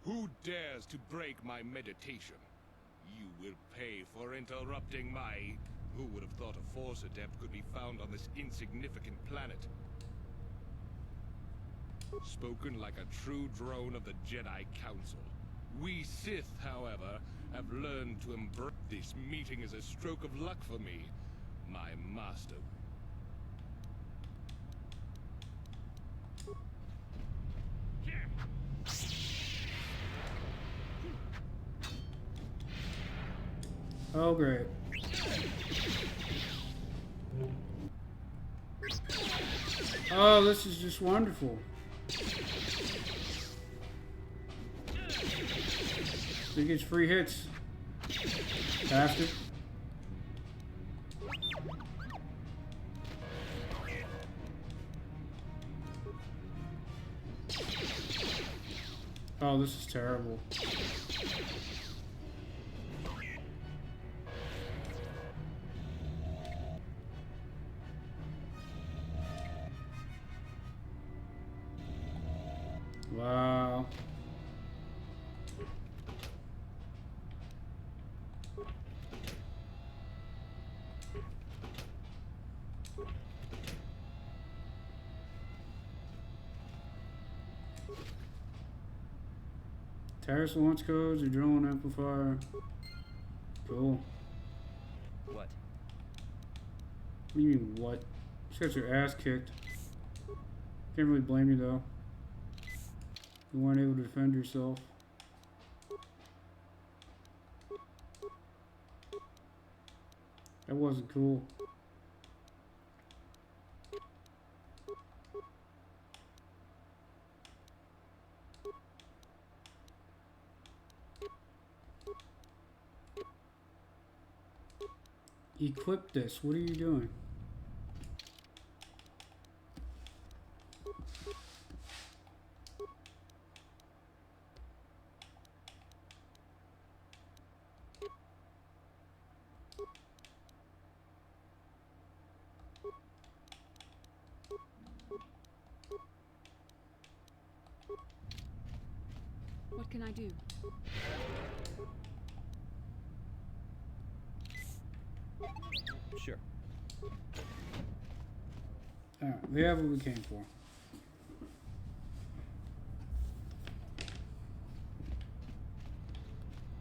Who dares to break my meditation? You will pay for interrupting my... Who would have thought a Force Adept could be found on this insignificant planet? Spoken like a true drone of the Jedi Council. We Sith, however, have learned to embrace... This meeting is a stroke of luck for me. My master... Oh, great. Oh, this is just wonderful. He gets free hits. Bastard. Oh, this is terrible. Wow. Terrace launch codes, your drone amplifier. Cool. What do you mean, what? You got your ass kicked. Can't really blame you, though. You weren't able to defend yourself. That wasn't cool. Equip this. What are you doing? What can I do? Sure. Alright, we have what we came for.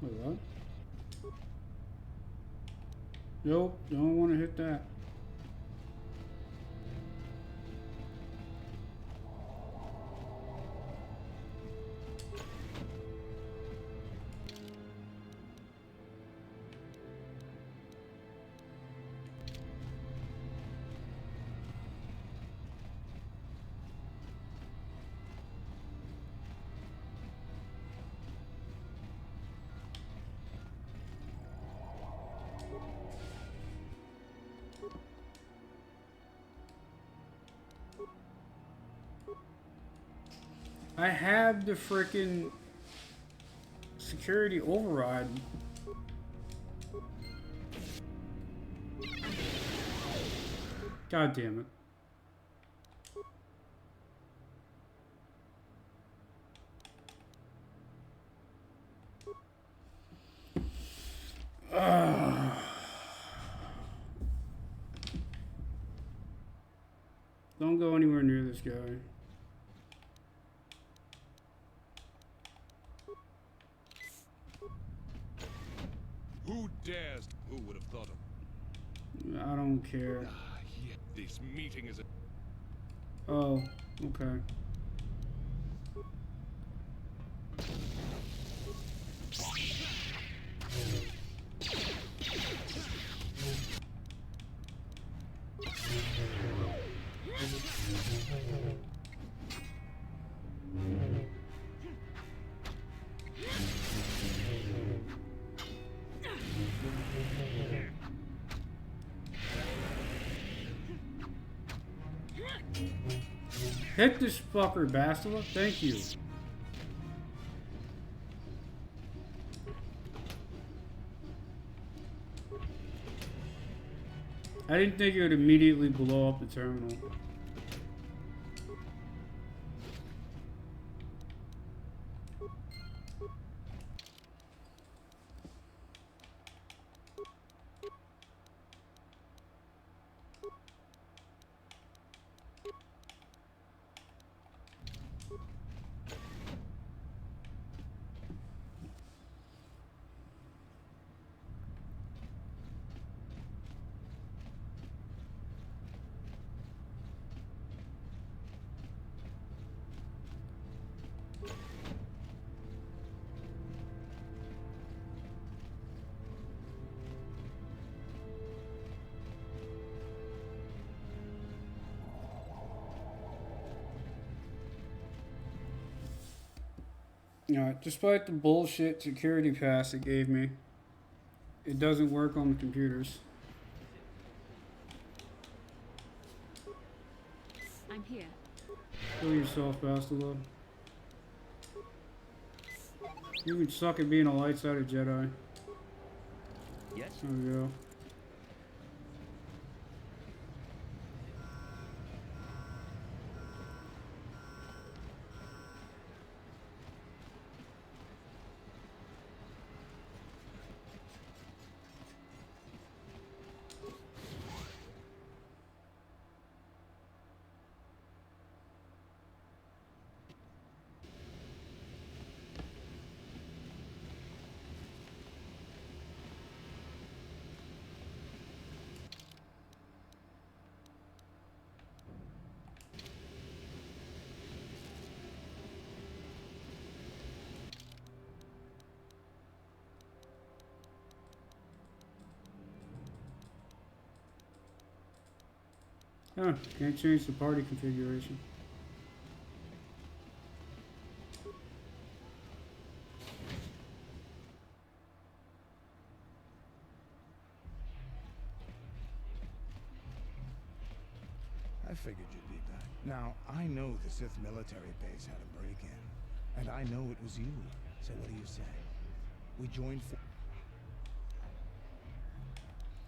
Wait, what? Nope, don't want to hit that. I have the frickin' security override. God damn it. Don't go anywhere near this guy. Who dares? Who would have thought of? I don't care. Yeah, this meeting is a... Oh, okay. Hit this fucker, Bastila. Thank you. I didn't think it would immediately blow up the terminal. Despite the bullshit security pass it gave me, it doesn't work on the computers. I'm here. Kill yourself, Bastila. You can suck at being a light-sided Jedi. Yes? There we go. Huh, can't change the party configuration. I figured you'd be back. Now, I know the Sith military base had a break-in, and I know it was you. So what do you say? We joined for...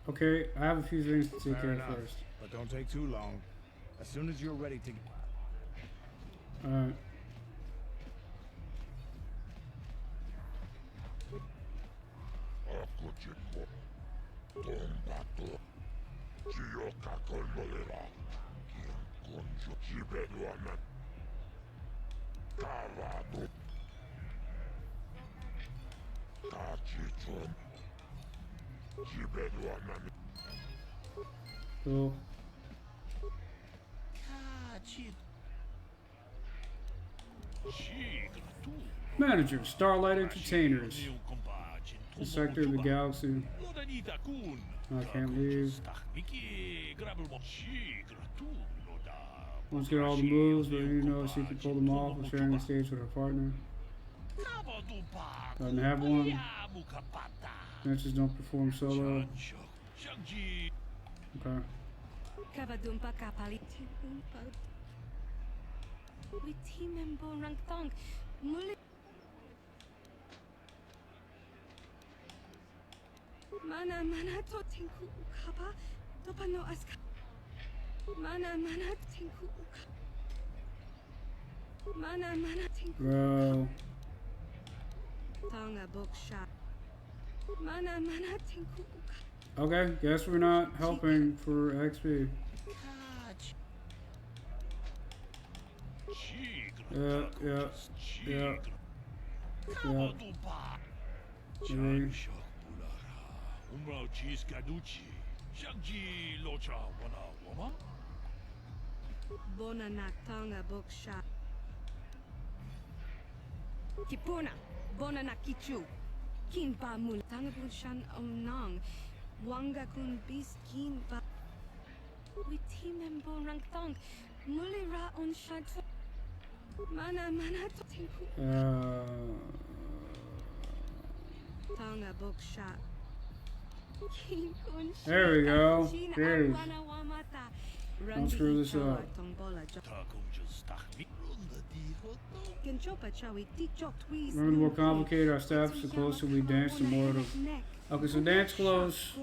Okay, I have a few things to take care of enough, first. but don't take too long. As soon as you're ready to... Alright. Cool. Manager, Starlight Entertainers. The sector of the galaxy. I can't leave. Let's get all the moves, but you know she can pull them off when sharing the stage with her partner. Doesn't have one. Matches don't perform solo. Okay. Kavadumpa kapali tiumpa. Witimembo rangtong. Muli. Mana to tinku ukapa. Topano aska. Mana tinku uka. Mana tinku. Bro. Tonga bookshop. Mana tinku uka. Okay, guess we're not helping for XP. Yeah. Bona Tonga bookshop. Kipuna. Bona Kichu. Kinpa mul. Tonga bunshan omnong. Wanga kun bis kinpa. Witimembo rangtong. Mulira on shato. Mana to tinku. Tonga bookshop. There we go. Cheers. Don't screw this up. Remember, the more complicated our steps, the closer we dance, the more it'll... Okay, so dance close.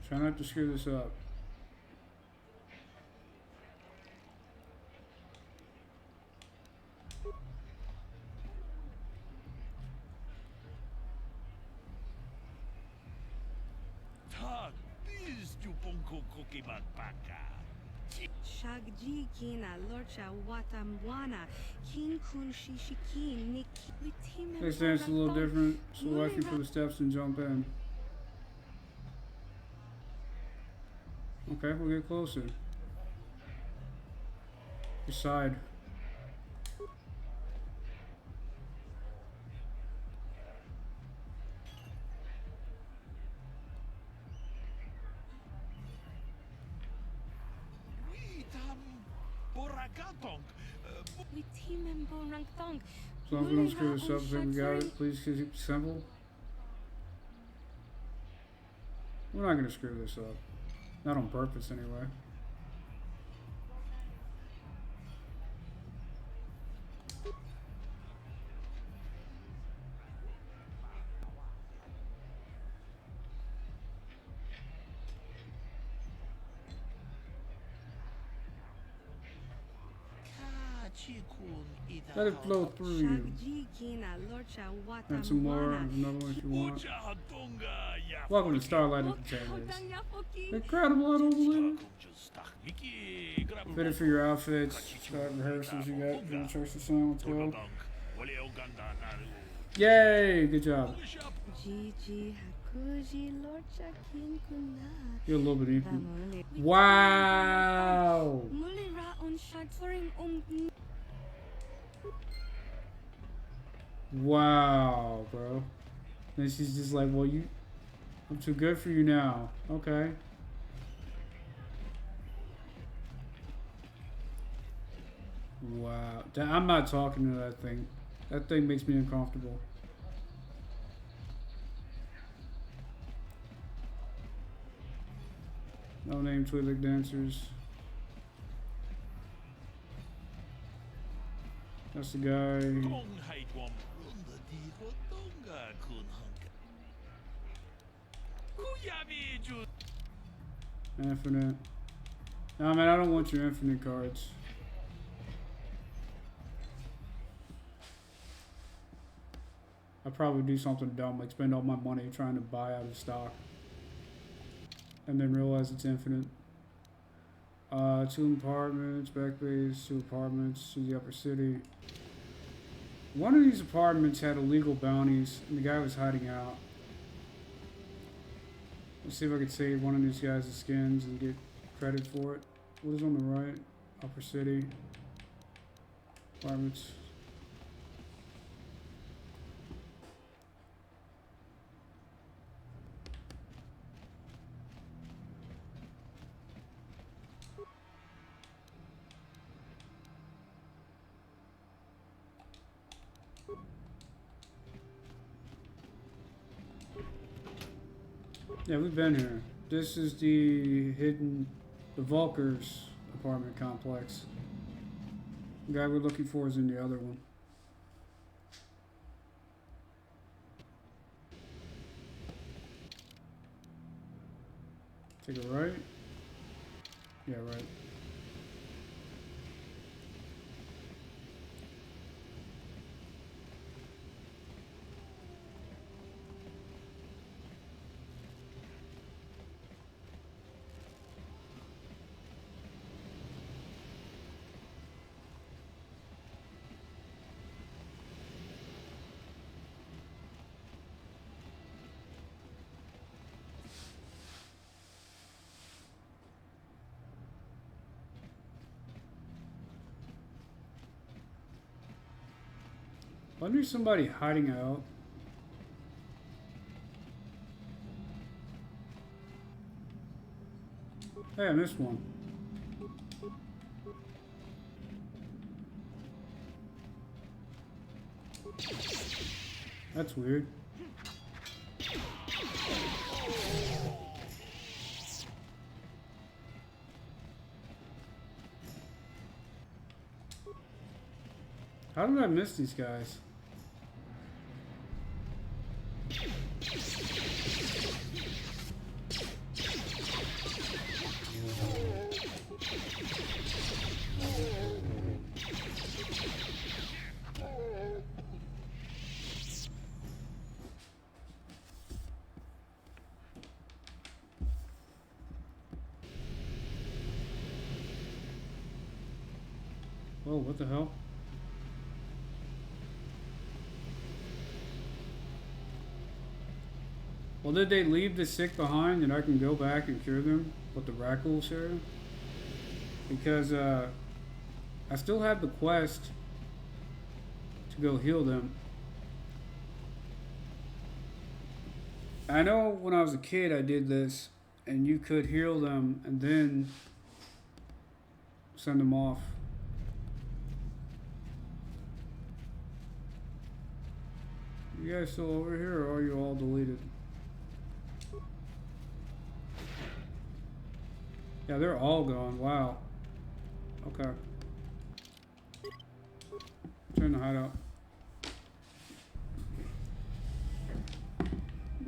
Try not to screw this up. Shagji kina lorcha watamwana kin kun shishikin niki. This dance is a little different, so watch me for the steps and jump in. Okay, we'll get closer. Your side. As long as we don't screw this up, I think we got it. Please keep it simple. We're not gonna screw this up. Not on purpose, anyway. Let it flow through you. And some more, another one if you want. Welcome to Starlight Entertainers. Incredible, I don't believe it. Fitted for your outfits. Start rehearsals you got. You want to choice the song? Let's go. Yay! Good job. You're a little bit equal. Wow! Wow, bro. Then she's just like, well, I'm too good for you now. Okay. Wow. I'm not talking to that thing. That thing makes me uncomfortable. No name Twi'lek dancers. That's the guy. Infinite. Nah, man, I don't want your infinite cards. I'd probably do something dumb, like spend all my money trying to buy out of stock. And then realize it's infinite. 2 apartments, back base, 2 apartments to the upper city. One of these apartments had illegal bounties, and the guy was hiding out. Let's see if I could save one of these guys' skins and get credit for it. What is on the right? Upper city. Apartments. Yeah, we've been here. This is the Vulker's apartment complex. The guy we're looking for is in the other one. Take a right? Yeah, right. I knew somebody hiding out. Hey, I missed one. That's weird. How did I miss these guys? Whoa, what the hell? Well, did they leave the sick behind and I can go back and cure them with the Rackle serum? Because I still have the quest to go heal them. I know when I was a kid I did this and you could heal them and then send them off. You guys still over here or are you all deleted? Yeah, they're all gone. Wow. Okay. Turn the hideout.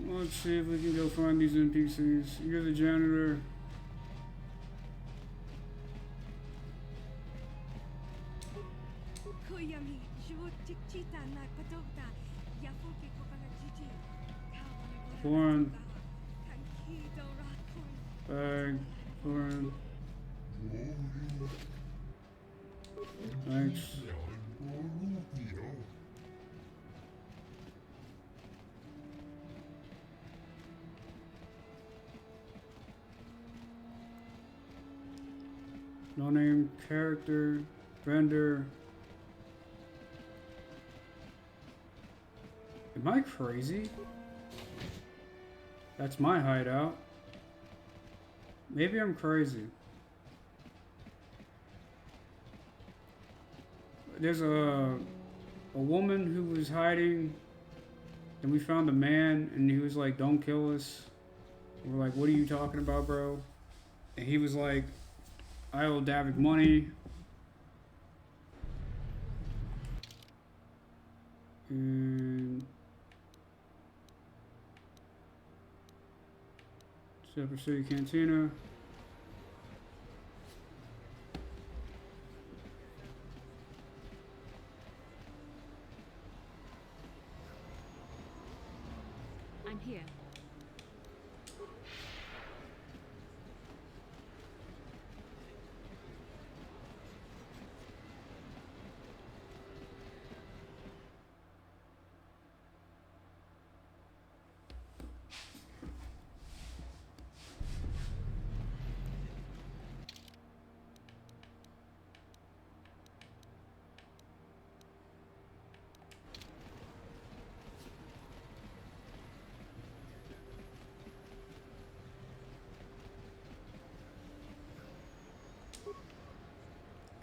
Let's see if we can go find these NPCs. You're the janitor. Lauren. Bag. Lauren. Thanks. No name, character, vendor. Am I crazy? That's my hideout. Maybe I'm crazy. There's a woman who was hiding, and we found a man, and he was like, "Don't kill us." We're like, "What are you talking about, bro?" And he was like, "I owe Davik money." And Separate City Cantina. I'm here.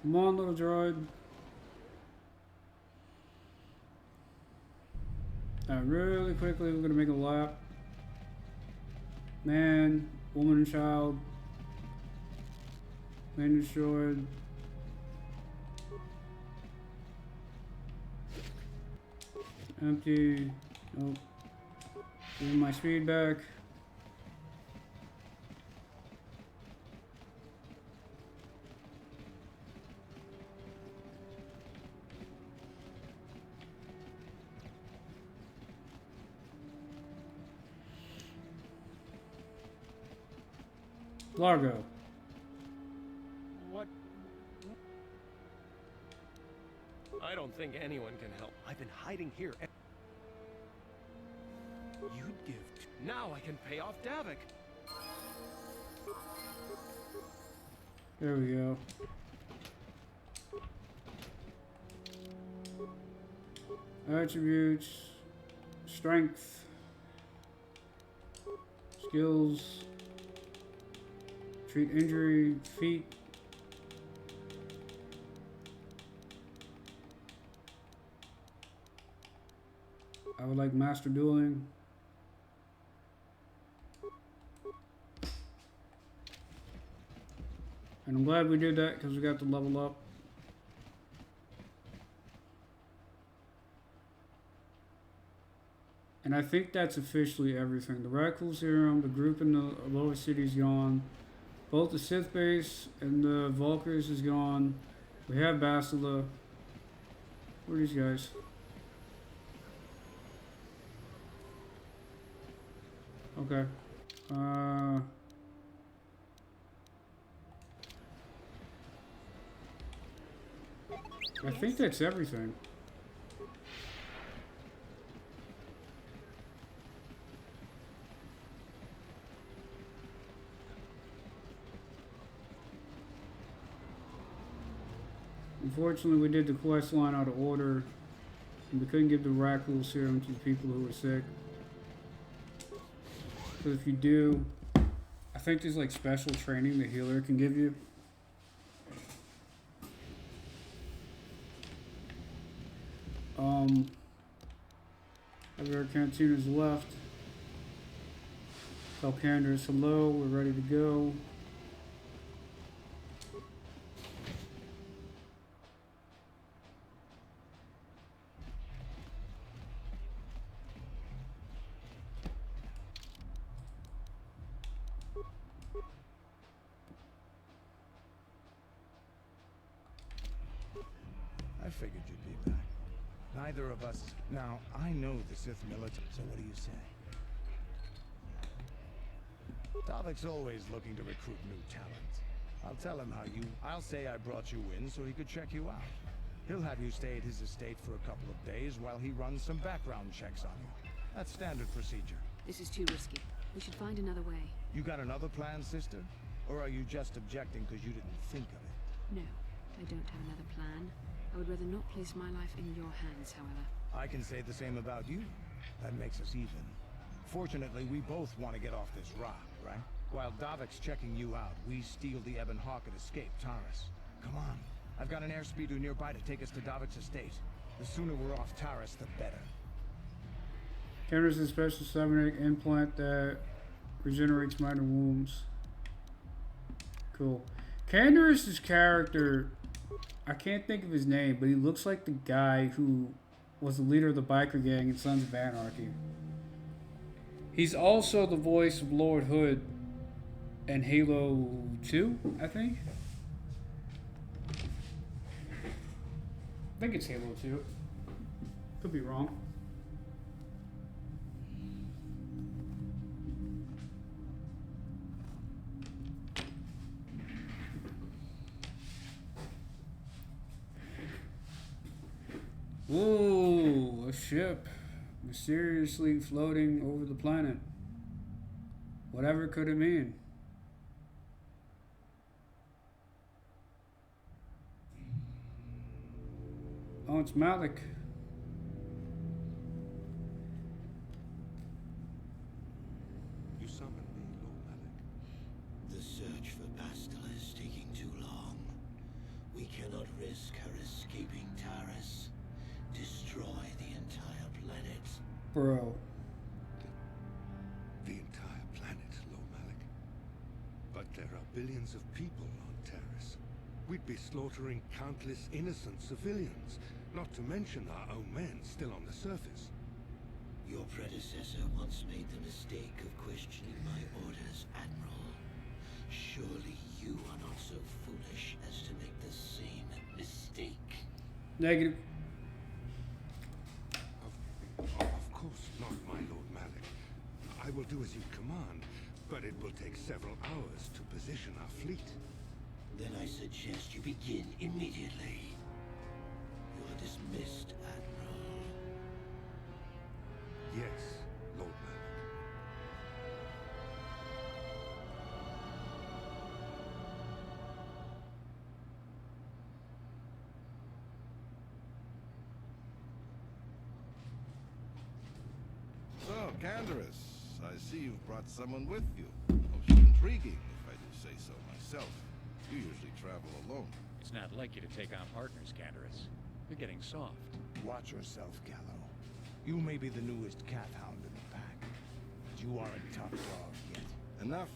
Come on, little droid. Really quickly, we're gonna make a lap. Man, woman, and child. Man destroyed. Empty. Nope. Give me my speed back. Largo. What? I don't think anyone can help. I've been hiding here. You'd give. Now I can pay off Davik. There we go. Attributes. Strength. Skills. Treat injury, feet. I would like master dueling. And I'm glad we did that because we got to level up. And I think that's officially everything. The Radical Serum, the group in the lower city is gone. Both the Sith base and the Vulkars is gone. We have Bastila. Where are these guys? Okay. I think that's everything. Unfortunately, we did the quest line out of order, and we couldn't give the Radical Serum to the people who were sick. Because if you do, I think there's like special training the healer can give you. Our canteen is left. Tell Candace hello, we're ready to go. I figured you'd be back. Neither of us. Now, I know the Sith military, so what do you say? Davik's always looking to recruit new talent. I'll tell him how you... I'll say I brought you in so he could check you out. He'll have you stay at his estate for a couple of days while he runs some background checks on you. That's standard procedure. This is too risky. We should find another way. You got another plan, sister? Or are you just objecting because you didn't think of it? No, I don't have another plan. I would rather not place my life in your hands, however. I can say the same about you. That makes us even. Fortunately, we both want to get off this rock, right? While Davik's checking you out, we steal the Ebon Hawk and escape Taurus. Come on. I've got an airspeeder nearby to take us to Davik's estate. The sooner we're off Taurus, the better. Counters a special summoning implant that regenerates minor wounds. Cool. Canderous' character, I can't think of his name, but he looks like the guy who was the leader of the biker gang in Sons of Anarchy. He's also the voice of Lord Hood in Halo 2, I think. I think it's Halo 2. Could be wrong. Whoa, a ship mysteriously floating over the planet. Whatever could it mean? Oh, it's Malik. You summoned me, Lord Malik. The search for Bastila is taking too long. We cannot risk her escaping Taurus. Destroy the entire planet. Bro. The entire planet, Lord Malik. But there are billions of people on Taurus. We'd be slaughtering countless innocent civilians, not to mention our own men still on the surface. Your predecessor once made the mistake of questioning my orders, Admiral. Surely you are not so foolish as to make the same mistake. Negative. Of course not, my Lord Malik. I will do as you command, but it will take several hours to position our fleet. Then I suggest you begin immediately. You are dismissed, Admiral. Yes, Lord Malik. So, Canderous, I see you've brought someone with you. Most intriguing, if I do say so myself. You usually travel alone. It's not like you to take on partners, Canderous. You're getting soft. Watch yourself, Gallo. You may be the newest cat hound in the pack, but you aren't top dog yet. Enough.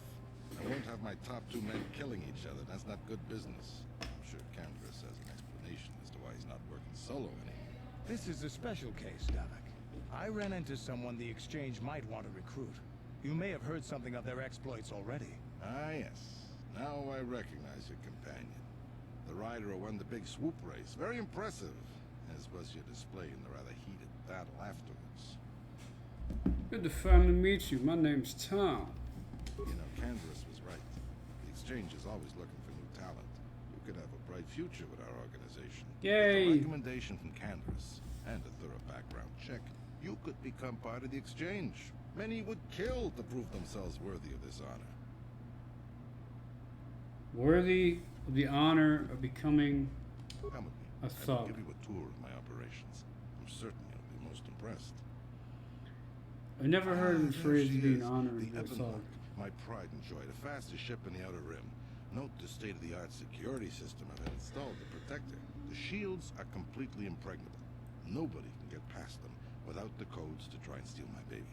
I won't have my top two men killing each other. That's not good business. I'm sure Canderous has an explanation as to why he's not working solo anymore. This is a special case, Davik. I ran into someone the Exchange might want to recruit. You may have heard something of their exploits already. Ah, yes. Now I recognize your companion. The rider who won the big swoop race. Very impressive, as was your display in the rather heated battle afterwards. Good to finally meet you. My name's Tom. You know, Canderous was right. The Exchange is always looking for new talent. You could have a bright future with our organization. Yay! With a recommendation from Canderous and a thorough background check, you could become part of the Exchange. Many would kill to prove themselves worthy of this honor. Worthy of the honor of becoming Come with me. a I thug. will give you a tour of my operations. I'm certain you'll be most impressed. I never heard of the There phrase she being is, honored the as a Ebon thug. Hawk, my pride and joy, the fastest ship in the Outer Rim. Note the state-of-the-art security system I've had installed to protect her. The shields are completely impregnable. Nobody can get past them without the codes to try and steal my baby.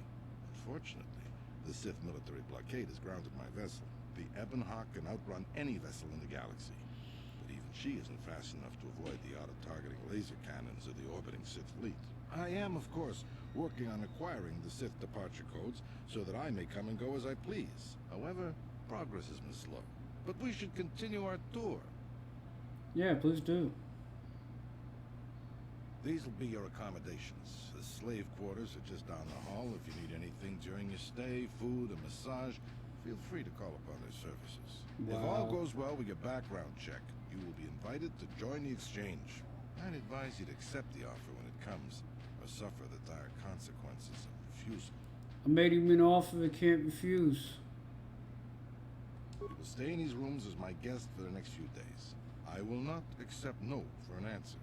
Unfortunately, the Sith military blockade has grounded my vessel. The Ebon Hawk can outrun any vessel in the galaxy. But even she isn't fast enough to avoid the auto-targeting laser cannons of the orbiting Sith fleet. I am, of course, working on acquiring the Sith departure codes so that I may come and go as I please. However, progress has been slow. But we should continue our tour. Yeah, please do. These will be your accommodations. The slave quarters are just down the hall. If you need anything during your stay, food, a massage, feel free to call upon their services. If all Wow. goes well with your background check, you will be invited to join the Exchange. I'd advise you to accept the offer when it comes, or suffer the dire consequences of refusal. I made him an offer that can't refuse. You will stay in these rooms as my guest for the next few days. I will not accept no for an answer.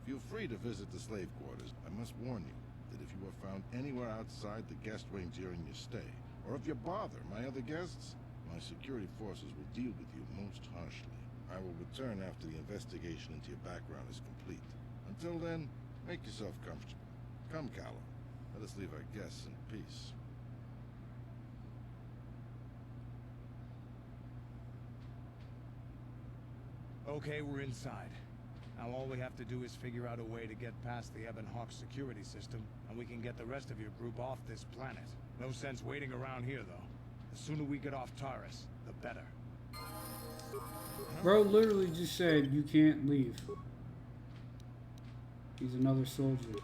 Feel free to visit the slave quarters. I must warn you that if you are found anywhere outside the guest wing during your stay, or if you bother my other guests, my security forces will deal with you most harshly. I will return after the investigation into your background is complete. Until then, make yourself comfortable. Come, Callum. Let us leave our guests in peace. Okay, we're inside. Now all we have to do is figure out a way to get past the Ebon Hawk security system, and we can get the rest of your group off this planet. No sense waiting around here, though. The sooner we get off Taurus, the better. Bro literally just said you can't leave. He's another soldier.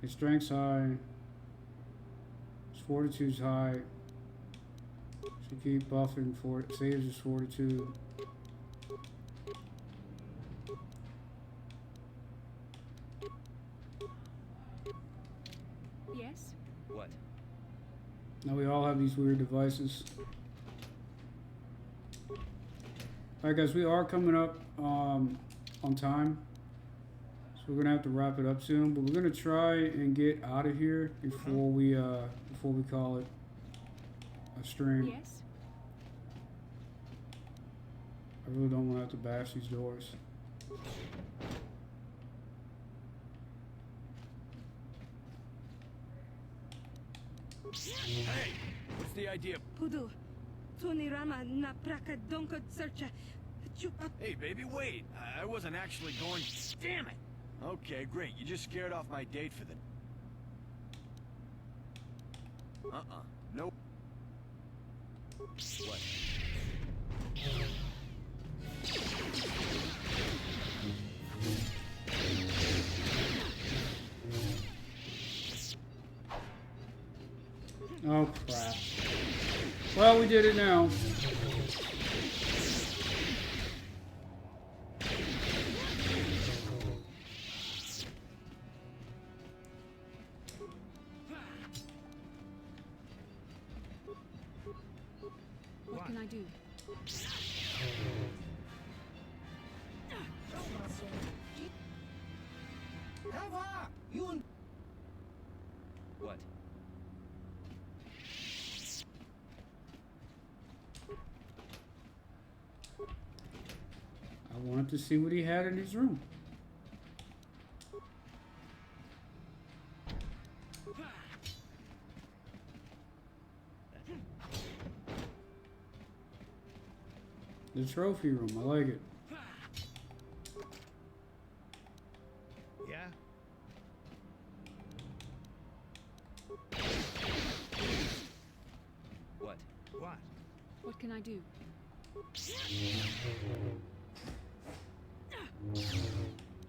His strength's high. His fortitude's high. Should keep buffing for it. Saves his fortitude. Yes? What? Now we all have these weird devices. Alright guys, we are coming up on time. So we're gonna have to wrap it up soon, but we're gonna try and get out of here before we call it a stream. Yes? I really don't want to have to bash these doors. Hey, what's the idea? Pudu, Tunirama na praka donko searcha. Hey, baby, wait. I wasn't actually going. Damn it! Okay, great. You just scared off my date for the. Nope. What? Oh crap. Well, we did it now. What can I do? What? I wanted to see what he had in his room. The trophy room, I like it. Yeah? What? What? What can I do?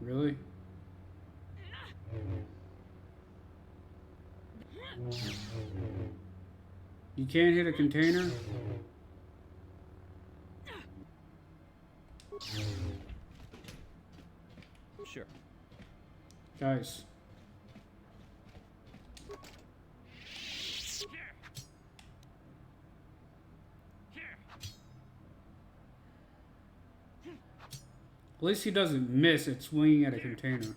Really? You can't hit a container? Sure. Guys. At least he doesn't miss at swinging at a container.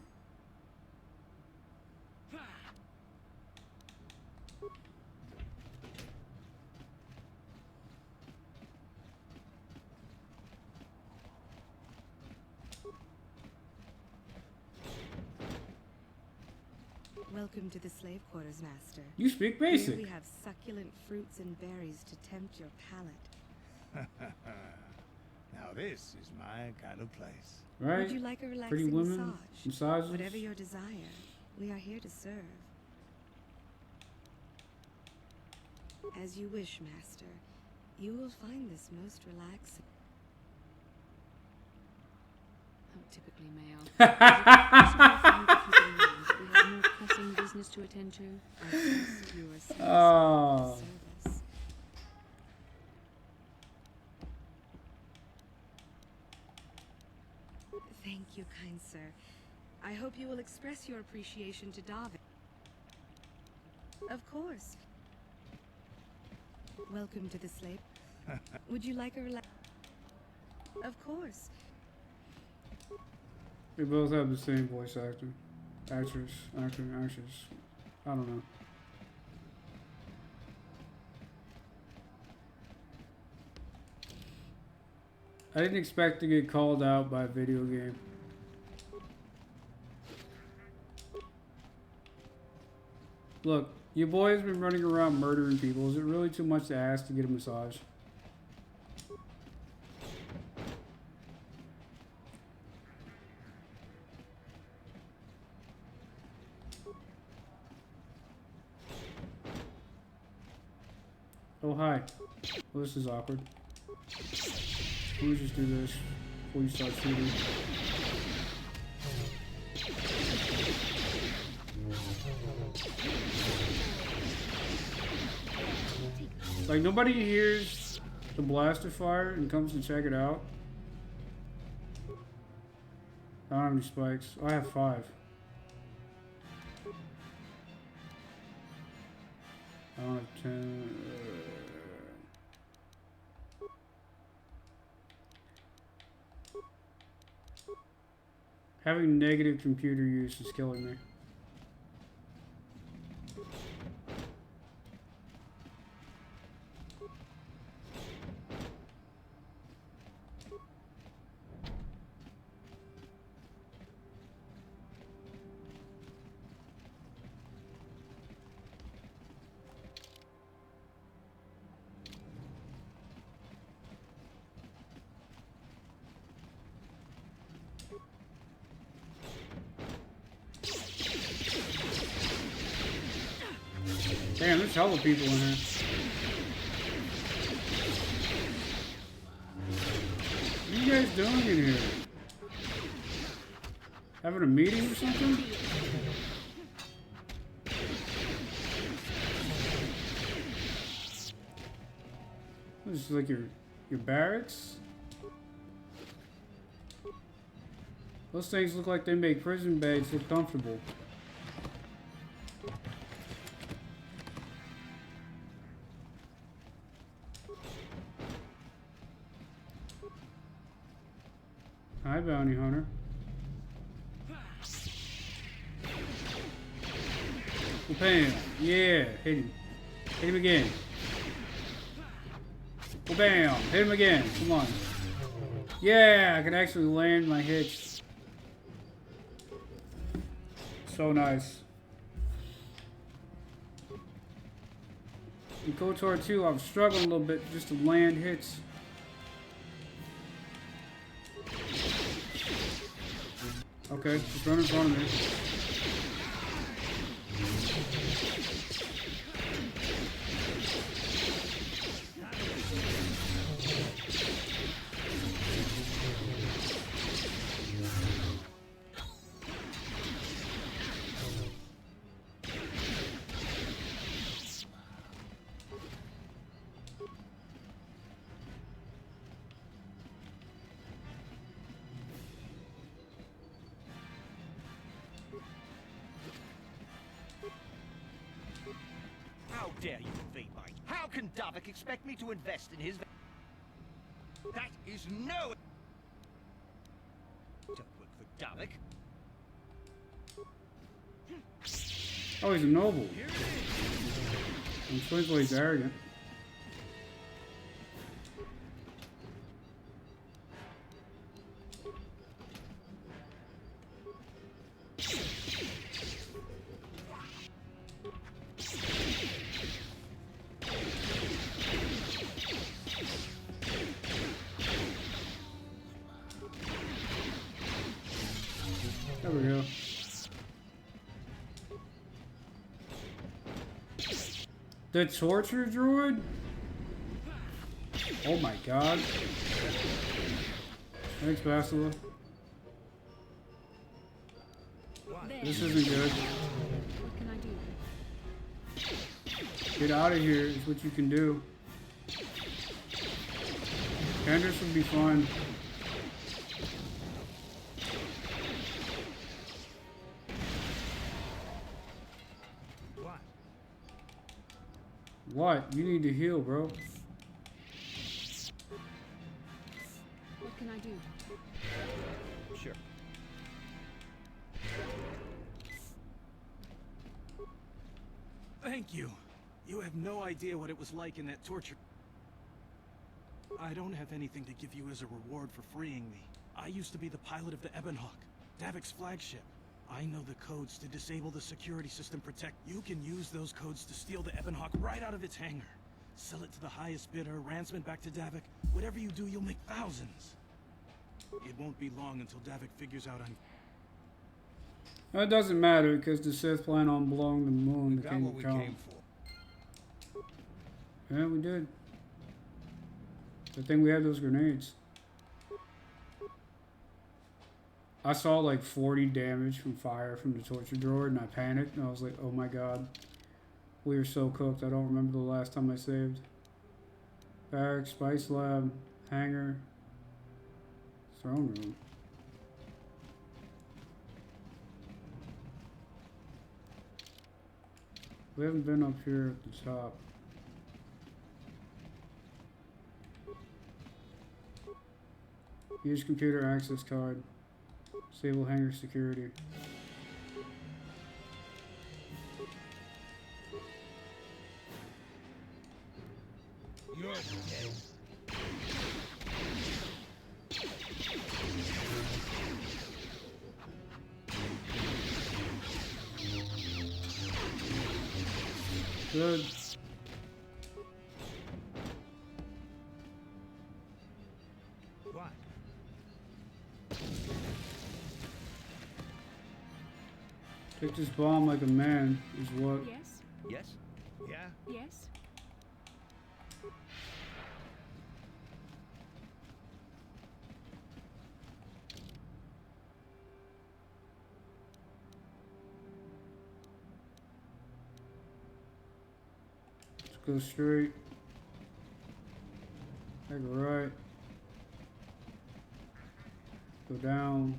Welcome to the slave quarters, Master. You speak basic. Here we have succulent fruits and berries to tempt your palate. Now this is my kind of place. Right? Would you like a relaxing Pretty women, massages. Whatever your desire, we are here to serve. As you wish, Master. You will find this most relaxing. How typically male. We have more pressing business to attend to. Oh. Thank you, kind sir. I hope you will express your appreciation to David. Of course. Welcome to the slave. Would you like a relax? Of course. They both have the same voice actor. Actress. I don't know. I didn't expect to get called out by a video game. Look, your boy has been running around murdering people. Is it really too much to ask to get a massage? Oh, hi. Well, this is awkward. Let me just do this before you start shooting. Like, nobody hears the blaster fire and comes to check it out. I don't have any spikes. Oh, I have 5. I don't have 10. Having negative computer use is killing me. Damn, there's hella people in here. What are you guys doing in here? Having a meeting or something? This is like your barracks? Those things look like they make prison beds look comfortable. Hi, bounty hunter. Well, bam. Yeah, hit him. Hit him again. Well, bam. Hit him again. Come on. Yeah, I can actually land my hits. So nice. In KOTOR 2, I'm struggling a little bit just to land hits. Okay, just run in front of me. How dare you invade my... How can Davik expect me to invest in his... That is no... Don't work for Davik. Oh, he's a noble. I'm sure he's arrogant. There we go. The torture droid? Oh my god. Thanks, Bastila. This isn't good. What can I do? Get out of here is what you can do. Candace would be fun. What? You need to heal, bro. What can I do? Sure. Thank you. You have no idea what it was like in that torture. I don't have anything to give you as a reward for freeing me. I used to be the pilot of the Ebonhawk, Davik's flagship. I know the codes to disable the security system protect. You can use those codes to steal the Ebonhawk right out of its hangar. Sell it to the highest bidder, ransom it back to Davik. Whatever you do, you'll make thousands. It won't be long until Davik figures out I'm... It doesn't matter because the Sith plan on blowing the moon. We got what we came for. Yeah, we did. Good thing we had those grenades. I saw like 40 damage from fire from the torture droid and I panicked and I was like, oh my god. We are so cooked. I don't remember the last time I saved. Barracks, Spice Lab, hangar, throne room. We haven't been up here at the top. Use computer access card. Disable hangar security. You're dead. Good. What? Take this bomb like a man is what. Yes? Yes? Yeah? Yes? Let's go straight. Take a right. Go down.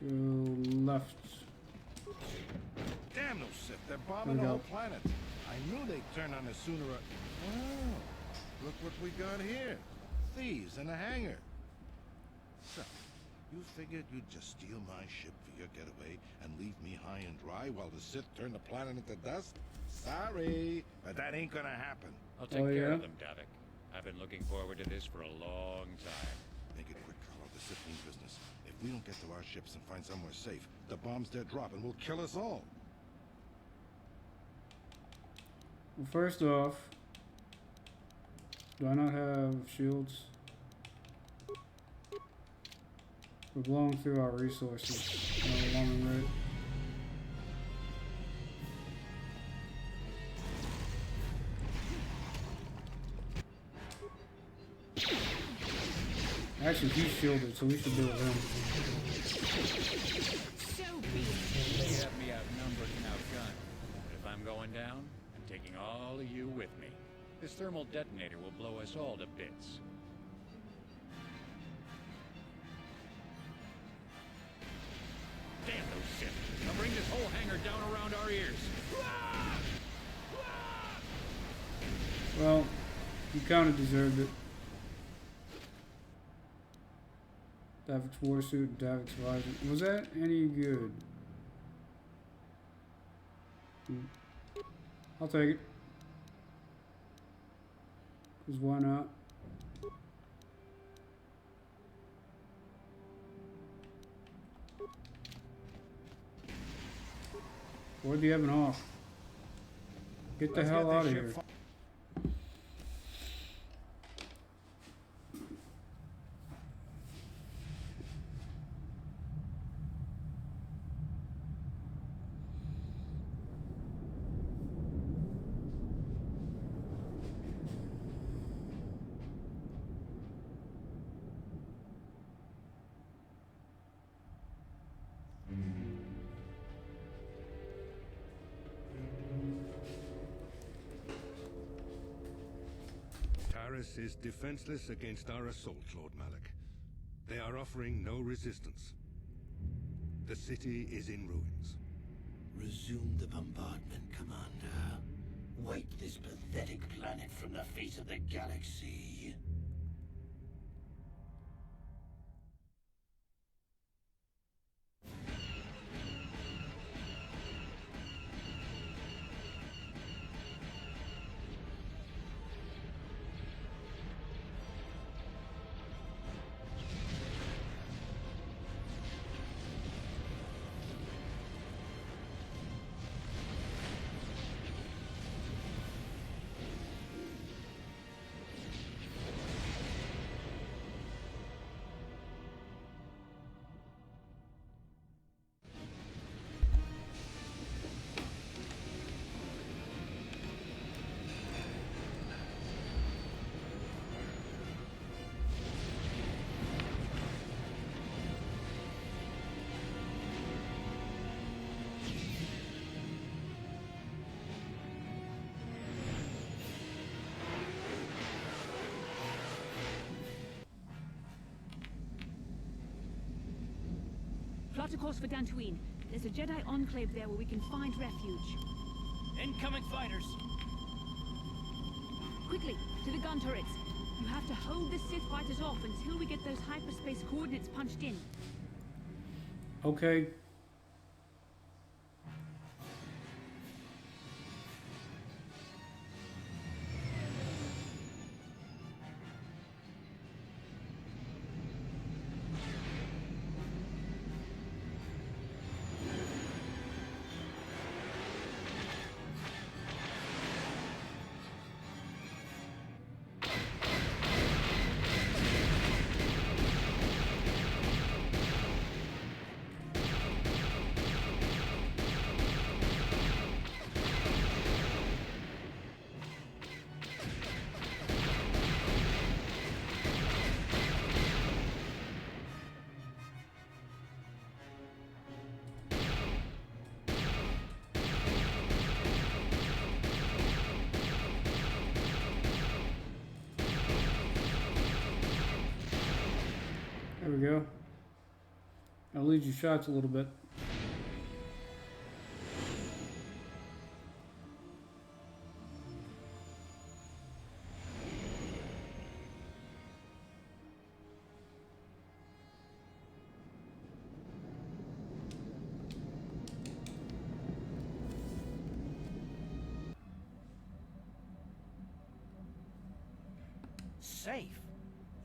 Go left. Damn those Sith, they're bombing the There we whole go. planet. I knew they'd turn on us sooner or... Wow, look what we got here. Thieves in a hangar. So, you figured you'd just steal my ship for your getaway and leave me high and dry while the Sith turn the planet into dust? Sorry, but that ain't gonna happen. I'll take care of them, Davik. I've been looking forward to this for a long time. Make it quick, Carlo. The Sith mean business. If we don't get to our ships and find somewhere safe, the bombs they're dropping will kill us all. Well, first off, do I not have shields? We're blowing through our resources. Long and right. Actually, he's shielded, so we should deal with him. They have me outnumbered and outgunned. But if I'm going down, I'm taking all of you with me. This thermal detonator will blow us all to bits. Damn those Sith! They'll bring this whole hangar down around our ears. Well, you kind of deserved it. Davik's warsuit, Davik's visor. Was that any good? I'll take it. Because why not? Where'd the Evan off? Get the hell out of here. Taris is defenseless against our assault, Lord Malak. They are offering no resistance. The city is in ruins. Resume the bombardment, Commander. Wipe this pathetic planet from the face of the galaxy. Chart a course for Dantooine. There's a Jedi enclave there where we can find refuge. Incoming fighters. Quickly, to the gun turrets. You have to hold the Sith fighters off until we get those hyperspace coordinates punched in. Okay. There we go. I'll lead you shots a little bit. Safe?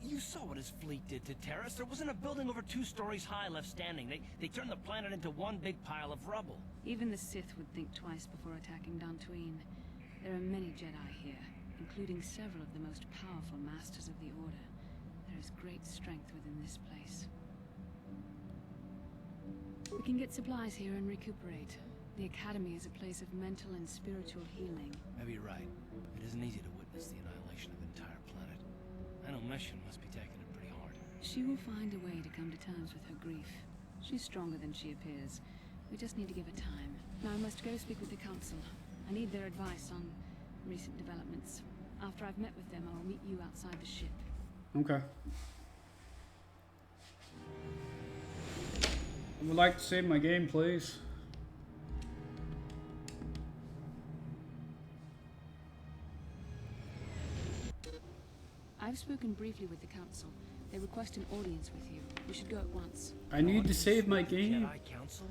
You saw what his fleet did to Terrace. There wasn't a building over 2 stories high left standing. They turned the planet into one big pile of rubble. Even the Sith would think twice before attacking Dantooine. There are many Jedi here, including several of the most powerful Masters of the Order. There is great strength within this place. We can get supplies here and recuperate. The Academy is a place of mental and spiritual healing. Maybe you're right. It isn't easy to witness the annihilation of an entire planet. I know Mission must be taking it pretty hard. She will find a way to come to terms with her grief. She's stronger than she appears. We just need to give her time. Now I must go speak with the Council. I need their advice on recent developments. After I've met with them, I'll meet you outside the ship. Okay. I would like to save my game, please. I've spoken briefly with the Council. They request an audience with you. We should go at once. I need to save my game. Jedi Council?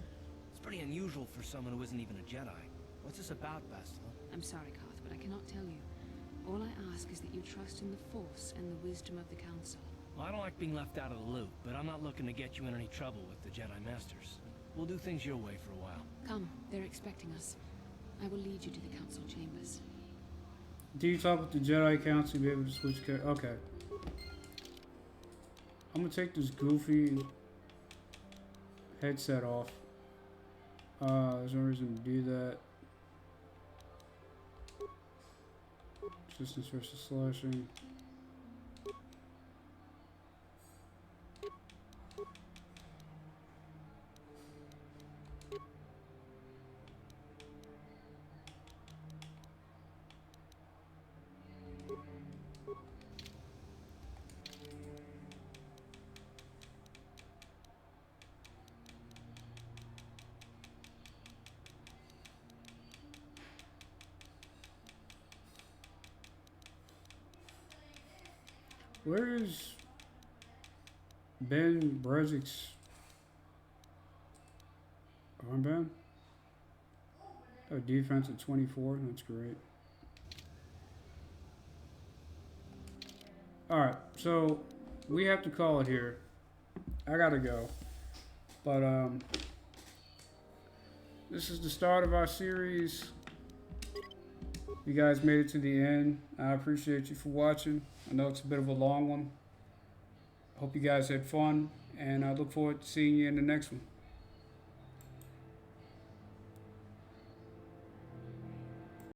It's pretty unusual for someone who isn't even a Jedi. What's this about, Bastila? I'm sorry, Carth, but I cannot tell you. All I ask is that you trust in the Force and the wisdom of the Council. Well, I don't like being left out of the loop, but I'm not looking to get you in any trouble with the Jedi Masters. We'll do things your way for a while. Come, they're expecting us. I will lead you to the Council chambers. Do you talk with the Jedi Council to be able to switch characters? Okay. I'm gonna take this goofy headset off. There's no reason to do that. Distance versus slashing. Where is Ben Brezik's armband? Oh, defense at 24. That's great. Alright, so we have to call it here. I gotta go. But, this is the start of our series. You guys made it to the end. I appreciate you for watching. I know it's a bit of a long one. Hope you guys had fun, and I look forward to seeing you in the next one.